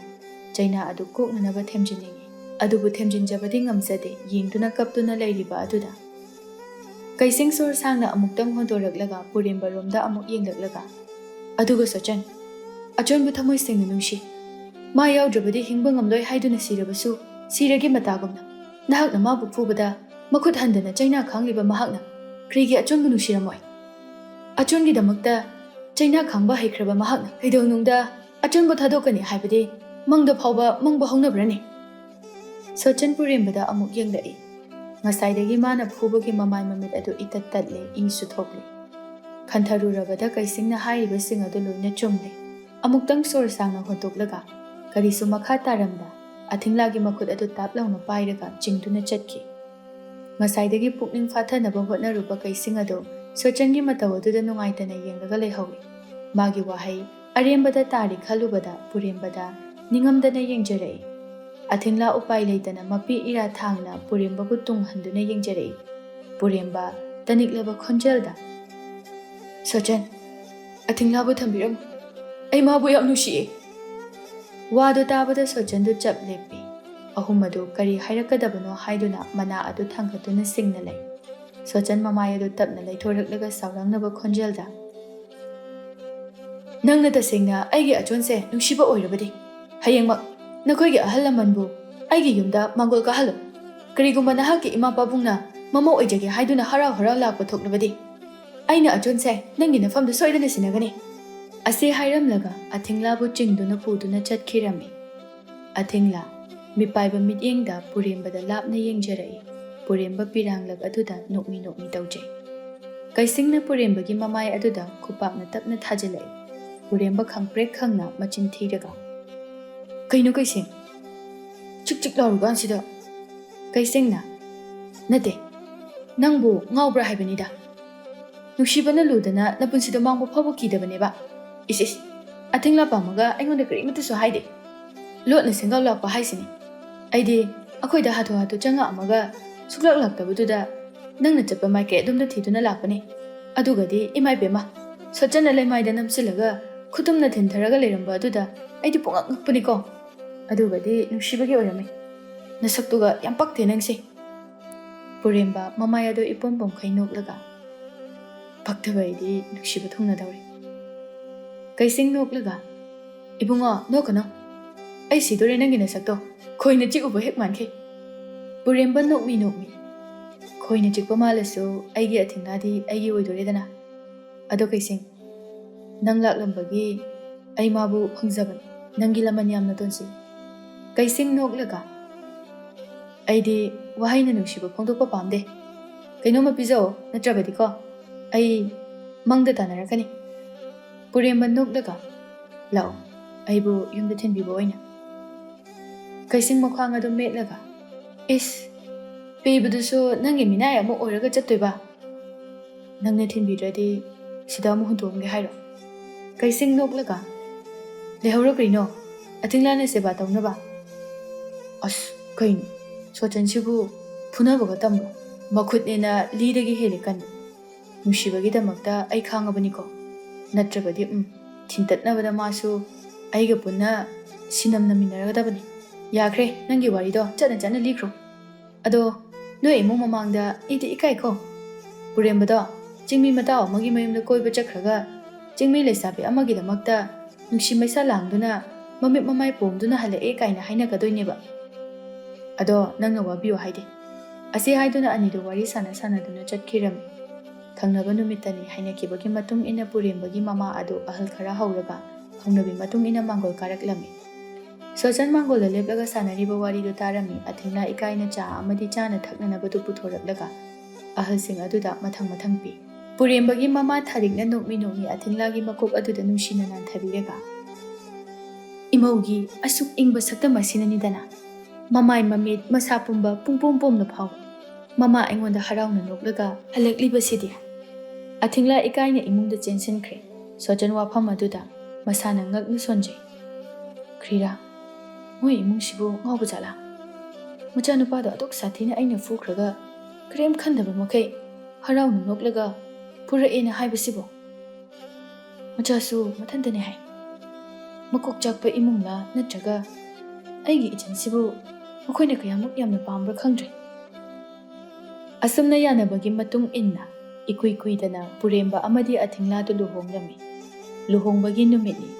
ꯆꯩꯅꯥ ꯑꯗꯨ ꯀꯣꯛꯅꯅꯕ ꯊꯦꯝꯖꯤꯟꯅꯤꯡꯉꯤ ꯑꯗꯨꯕꯨ ꯊꯦꯝꯖꯤꯟꯖꯕꯗꯤ ꯉꯝꯖꯗꯦ ꯌꯦꯡꯗꯨꯅ ꯀꯞꯇꯨꯅ ꯂꯩꯔꯤꯕ ꯑꯗꯨꯗ ꯀꯩꯁꯤꯡ ꯁꯣꯔ ꯁꯥꯡꯅ ꯑꯃꯨꯛꯇꯪ ꯍꯣꯟꯗꯣꯔꯛꯂꯒ ꯄꯨꯔꯦꯝꯕꯔꯣꯝꯗ ꯑꯃꯨꯛ ꯌꯦꯡꯂꯛꯂꯒ ꯑꯗꯨꯒ ꯁꯣꯆꯟ ꯑꯆꯣꯟꯕꯨ ꯊꯃꯣꯏ ꯁꯦꯡꯅ ꯅꯨꯡꯁꯤ ꯃꯥ ꯌꯥꯎꯗ꯭ꯔꯕꯗꯤ ꯍꯤꯡꯕ ꯉꯝꯂꯣꯏ ꯍꯥꯏꯗꯨꯅ ꯁꯤꯔꯕꯁꯨ ꯁꯤꯔꯒꯤ ꯃꯇꯥꯒꯨꯝꯅ ꯅꯍꯥꯛꯅ ꯃꯥꯕꯨ ꯐꯨꯕꯗ ꯃꯈꯨꯠ ꯍꯟꯗꯅ ꯆꯩꯅꯥ ꯈꯥꯡꯂꯤꯕ ꯃꯍꯥꯛꯅ ꯀꯔꯤꯒꯤ ꯑꯆꯣꯟꯕꯨ ꯅꯨꯡꯁꯤꯔꯝꯃꯣꯏ ꯑꯆꯣꯟꯒꯤꯗꯃꯛꯇ ꯆꯩꯅꯥ ꯈꯥꯡꯕ ꯍꯩꯈ꯭ꯔꯕ ꯃꯍꯥꯛꯅ ꯀꯩꯗꯧꯅꯨꯡꯗ ꯑꯆꯣꯟꯕꯨ ꯊꯥꯗꯣꯛꯀꯅꯤ ꯍꯥꯏꯕꯗꯤ ꯃꯪꯗ ꯐꯥꯎꯕ ꯃꯪꯕ ꯍꯧꯅꯕ꯭ꯔꯅꯤ ꯁꯣꯆꯟ ꯄꯨꯔꯦꯝꯕꯗ ꯑꯃꯨꯛ ꯌꯦꯡꯂꯛꯏ ꯉꯁꯥꯏꯗꯒꯤ ꯃꯥꯅ ꯐꯨꯕꯒꯤ ꯃꯃꯥꯏ ꯃꯃꯤꯠ ꯑꯗꯨ ꯏꯇꯠ ꯇꯠꯂꯦ ꯏꯁꯨ ꯊꯣꯛꯂꯦ ꯈꯟꯊꯔꯨꯔꯕꯗ ꯀꯩꯁꯤꯡꯅ ꯍꯥꯏꯔꯤꯕꯁꯤꯡ ꯑꯗꯨ ꯂꯣꯏꯅ ꯆꯨꯝꯂꯦ ꯑꯃꯨꯛꯇꯪ ꯁꯣꯔ ꯁꯥꯡꯅ ꯍꯣꯟꯇꯣꯛꯂꯒ ꯀꯔꯤꯁꯨ ꯃꯈꯥ ꯇꯥꯔꯝꯗ ꯑꯊꯤꯡꯂꯥꯒꯤ ꯃꯈꯨꯠ ꯑꯗꯨ ꯇꯥꯞ ꯂꯥꯎꯅ ꯄꯥꯏꯔꯒ ꯆꯤꯡꯗꯨꯅ ꯆꯠꯈꯤ ꯉꯁꯥꯏꯗꯒꯤ ꯄꯨꯛꯅꯤꯡ ꯐꯥꯊꯅꯕ ꯍꯣꯠꯅꯔꯨꯕ ꯀꯩꯁꯤꯡ ꯑꯗꯨ ꯁꯣꯆꯟꯒꯤ ꯃꯇꯧ ꯑꯗꯨꯗ ꯅꯨꯡꯉꯥꯏꯇꯅ ꯌꯦꯡꯂꯒ ꯂꯩꯍꯧꯏ ꯃꯥꯒꯤ ꯋꯥꯍꯩ ꯑꯔꯦꯝꯕꯗ ꯇꯥꯔꯤ ꯈꯜꯂꯨꯕꯗ ꯄꯨꯔꯦꯝꯕꯗ ꯅꯤꯡꯉꯝꯗꯅ ꯌꯦꯡꯖꯔꯛꯏ ꯑꯊꯤꯡꯂꯥ ꯎꯄꯥꯏ ꯂꯩꯇꯅ ꯃꯄꯤ ꯏꯔꯥ ꯊꯥꯡꯅ ꯄꯨꯔꯦꯝꯕꯕꯨ ꯇꯨꯡꯍꯟꯗꯨꯅ ꯌꯦꯡꯖꯔꯛꯏ ꯄꯨꯔꯦꯝꯕ ꯇꯅꯤꯛꯂꯕ ꯈꯣꯟꯖꯦꯜꯗ ꯁꯣꯆꯟ ꯑꯊꯤꯡꯂꯥꯕꯨ ꯊꯝꯕꯤꯔꯝꯃꯨ ꯑꯩ ꯃꯥꯕꯨ ꯌꯥꯝ ꯅꯨꯡꯁꯤꯑꯦ ꯋꯥꯗꯨ ꯇꯥꯕꯗ ꯁꯣꯆꯟꯗꯨ ꯆꯞ ꯂꯦꯞꯄꯤ ꯑꯍꯨꯝ ꯑꯗꯨ ꯀꯔꯤ ꯍꯥꯏꯔꯛꯀꯗꯕꯅꯣ ꯍꯥꯏꯗꯨꯅ ꯃꯅꯥ ꯑꯗꯨ ꯊꯥꯡꯒꯠꯇꯨꯅ ꯁꯤꯡꯅ ꯂꯩ ꯁꯣꯆꯟ ꯃꯃꯥꯏ ꯑꯗꯨ ꯇꯞꯅ ꯂꯩꯊꯣꯔꯛꯂꯒ ꯁꯥꯎꯔꯥꯡꯅꯕ ꯈꯣꯟꯖꯦꯜꯗ ꯅꯪꯅ ꯇꯁꯦꯡꯅ ꯑꯩꯒꯤ ꯑꯆꯣꯟꯁꯦ ꯅꯨꯡꯁꯤꯕ ꯑꯣꯏꯔꯕꯗꯤ ꯍꯌꯦꯡꯃꯛ ꯅꯈꯣꯏꯒꯤ ꯑꯍꯜ ꯂꯃꯟꯕꯨ ꯑꯩꯒꯤ ꯌꯨꯝꯗ ꯃꯥꯡꯒꯣꯜ ꯀꯥꯍꯜꯂꯨ ꯀꯔꯤꯒꯨꯝꯕ ꯅꯍꯥꯛꯀꯤ ꯏꯃꯥ ꯄꯥꯕꯨꯡꯅ ꯃꯃꯧ ꯑꯣꯏꯖꯒꯦ ꯍꯥꯏꯗꯨꯅ ꯍꯔꯥꯎ ꯍꯔꯥꯎ ꯂꯥꯛꯄ ꯊꯣꯛꯂꯕꯗꯤ ꯑꯩꯅ ꯑꯆꯣꯟꯁꯦ ꯅꯪꯒꯤ ꯅꯐꯝꯗ ꯁꯣꯏꯗꯅ ꯁꯤꯟꯅꯒꯅꯤ ꯑꯁꯤ ꯍꯥꯏꯔꯝꯂꯒ ꯑꯊꯤꯡꯂꯥꯕꯨ ꯆꯤꯡꯗꯨꯅ ꯄꯨꯗꯨꯅ ꯆꯠꯈꯤꯔꯝꯃꯤ ꯑꯊꯤꯡꯂꯥ ꯃꯤꯄꯥꯏꯕ ꯃꯤꯠꯌꯦꯡꯗ ꯄꯨꯔꯦꯝꯕꯗ ꯂꯥꯞꯅ ꯌꯦꯡꯖꯔꯛꯏ ꯄꯨꯔꯦꯝꯕ ꯄꯤꯔꯥꯡꯂꯛ ꯑꯗꯨꯗ ꯅꯣꯛꯃꯤ ꯅꯣꯛꯃꯤ ꯇꯧꯖꯩ ꯀꯩꯁꯤꯡꯅ ꯄꯨꯔꯦꯝꯕꯒꯤ ꯃꯃꯥꯏ ꯑꯗꯨꯗ ꯈꯨꯄꯥꯛꯅ ꯇꯞꯅ ꯊꯥꯖꯤꯜꯂꯛꯏ ꯄꯨꯔꯦꯝꯕ ꯈꯪꯄ꯭ꯔꯦꯛ ꯈꯪꯅ ꯃꯆꯤꯟ ꯊꯤꯔꯒ Kayno kaysing? Chik chik laurugan sida. Kaysing na? Nate. Nangbu ngaubra haibanida. Nuksibana ludana napunsida mangbu phabu kidabaneba. Isis. Athingla pamaga aingonda karimata so haide. Lotna singaw lakpa haisini. Aide akoida hatu hatu changa amaga suklak laktabududa nangna chappa maike adumda thiduna lakpani. Adugadi imai bema. Sochana laimaida namsilaga kutumna thintaraga leiramba aduda aidi pungak ngakpani ko. Adugadi nusibagi orami. Nasaktuga yam pakte nangsi. Puremba mamaya do ipom pom khainok laga. Paktaba idi nusiba thongna dawri. Kaysing nok laga. Ibunga no kano. Ai sidore nangi nasakto. Khoina chikuba hek manke. Puremba nokmi. Khoina chikpa malasu aigi athingnadi aigi oidore dana. Ado kaysing. Nang laklambagi ai mabu phangzaban. Nangi laman yamna tonsi. Kaysing nok laga. Aidi wahaina nusiba phongdokpa pamde. Kainoma pizao natrabadi ko. Ai mangda tanarakani. Puremba nok laga. Lao. Aibu yumda thinbibo oina. Kaysing makhwang ado met laga. Is. Peibuduso nangi minaya mo oraga chattoiba. Nangna thinbidradi sida mo hundomge hairo. Kaysing nok laga. Lehawra krino. Atinglana seba tawnaba. As kain. Sochansibu punabaga tambo. Makhutnena lidagi helikan. Nusibagi damakta ai khangabani ko. Natrabadi thintatnabada masu aiga punna sinam naminaragadabani. Yakre nangi warido chana likro. Ado no imong mamangda idi ikai ko. Purembado jingmi mata amagi mayumda koiba chakraga jingmi lesabi amagi damakta nusi maisa langduna mamit mamai pomduna halae kaina hainagadoineba. Ado nangna wabiyo haide. Asi haiduna anido wari sana duna chatkirami. Thangnaba numitani hainakibagi matung ina purembagi mama ado ahal khara hauraga haunabi matung ina mangol karaklami. Sochan mangol leplaga sanariba warido tarami athingla ikaina cha amadi chana thaknanabadu puthoraklaga ahal sing aduda mathang pi. Purembagi mama tharikna nokmi athingla gi makok aduda nungsina nan thabiraga. Imaugi asuk ingba sakta masinani dana. Mamai mamit masa pumba pum na phau. Mama aingonda harauna noklaga halakliba sidi. Athingla ikaina imungda chensinkre. Sochan wafam aduda masana ngaknu sonje. Krira. Moi imung sibu ngawba jala. Macha nupado adok sathina aina fukraga krem khandaba makai harauna noklaga pura ena haiba sibo. Macha su mathantane hai. Makok chakpa imungla natraga aigi ichan sibu makoina kayamuk yamna pambra khangdre. Asumna yanabagi matung inna ikuidana puremba amadi athingla du luhonglami. Luhongbagi numitni.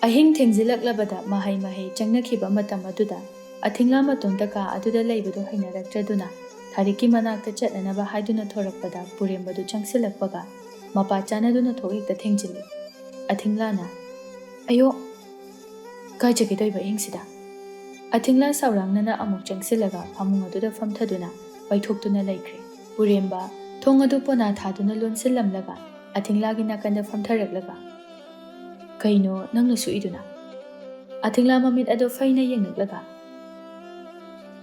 Ahing thengzilaklabada mahai changnakhiba matam aduda athingla matonta ka aduda leibadu hainarakraduna thariki manakta chatnanaba haiduna thorakpada purembadu changsilakpaga mapa chanaduna thokikta thengjili. Athinglana ayo kajagi doiba hingsida. Athingla saurangnana amuk changsilaga phamung aduda famthaduna paithoktuna laikre. Puremba thong adu pona thaduna lonsillamlaga athingla gi nakanda famtharaklaga. Kaino nangna suiduna. Athingla mamit ado faina yengnaklaga.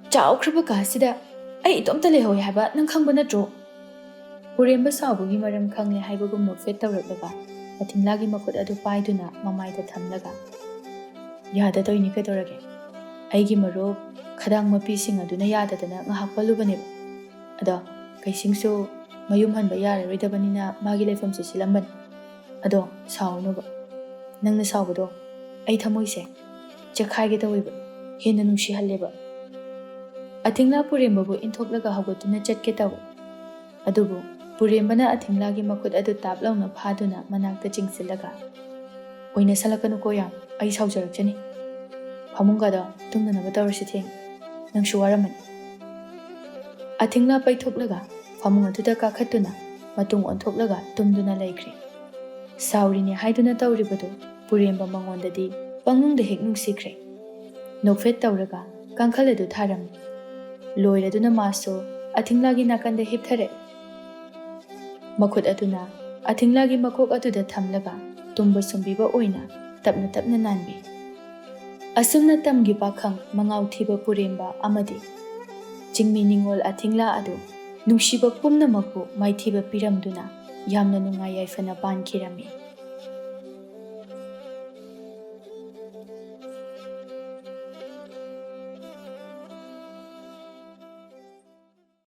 Chaukraba kasida ai itomta lehoy haba nang khangba natro. Puremba saubugi maram khangle haibagum nokfet tawraklaga athingla gi makut adu paiduna mamaida thamlaga. Yada toini kadorage. Aigi maro khadang mapi sing aduna yadadana ngahak palubane. Ado kaisingso mayum hanba yararoidabanina magi leifamse silamban. Ado saunoba. Nangna saubado ai thamoise chakhaige tawiba hena nungsi halleba. Athingla purembabu inthoklaga hawgatuna chatke taw. Adubu purembana athingla gi makut adu taplawna phaduna manakta chingsilaga. Oina salakanu ko yam ai saujarakchani. Phamungada tungna batawrsi theng nangsu waramani. Athingla paithoklaga phamung aduda kakhatuna matung onthoklaga tumduna laikre. Saurini haiduna tawribadu puremba mangondadi pangnungda hek nungsikre. Nokfet tawraga kangkhaladu tharam. Loiraduna maso athingla gi nakanda hipthare. Makut aduna athingla gi makok aduda thamlaga tumba sumbiba oina tapna nanbi. ꯑꯁꯨꯝꯅ ꯇꯝꯒꯤ ꯄꯥꯈꯪ ꯃꯉꯥꯎ ꯊꯤꯕ ꯄꯨꯔꯦꯝꯕ ꯑꯃꯗꯤ ꯆꯤꯡꯃꯤ ꯅꯤꯡꯉꯣꯜ ꯑꯊꯤꯡꯂꯥ ꯑꯗꯨ ꯅꯨꯡꯁꯤꯕ ꯄꯨꯝꯅꯃꯛꯄꯨ ꯃꯥꯏꯊꯤꯕ ꯄꯤꯔꯝꯗꯨꯅ ꯌꯥꯝꯅ ꯅꯨꯡꯉꯥꯏ ꯌꯥꯏꯐꯅ ꯄꯥꯟꯈꯤꯔꯝꯃꯤ꯫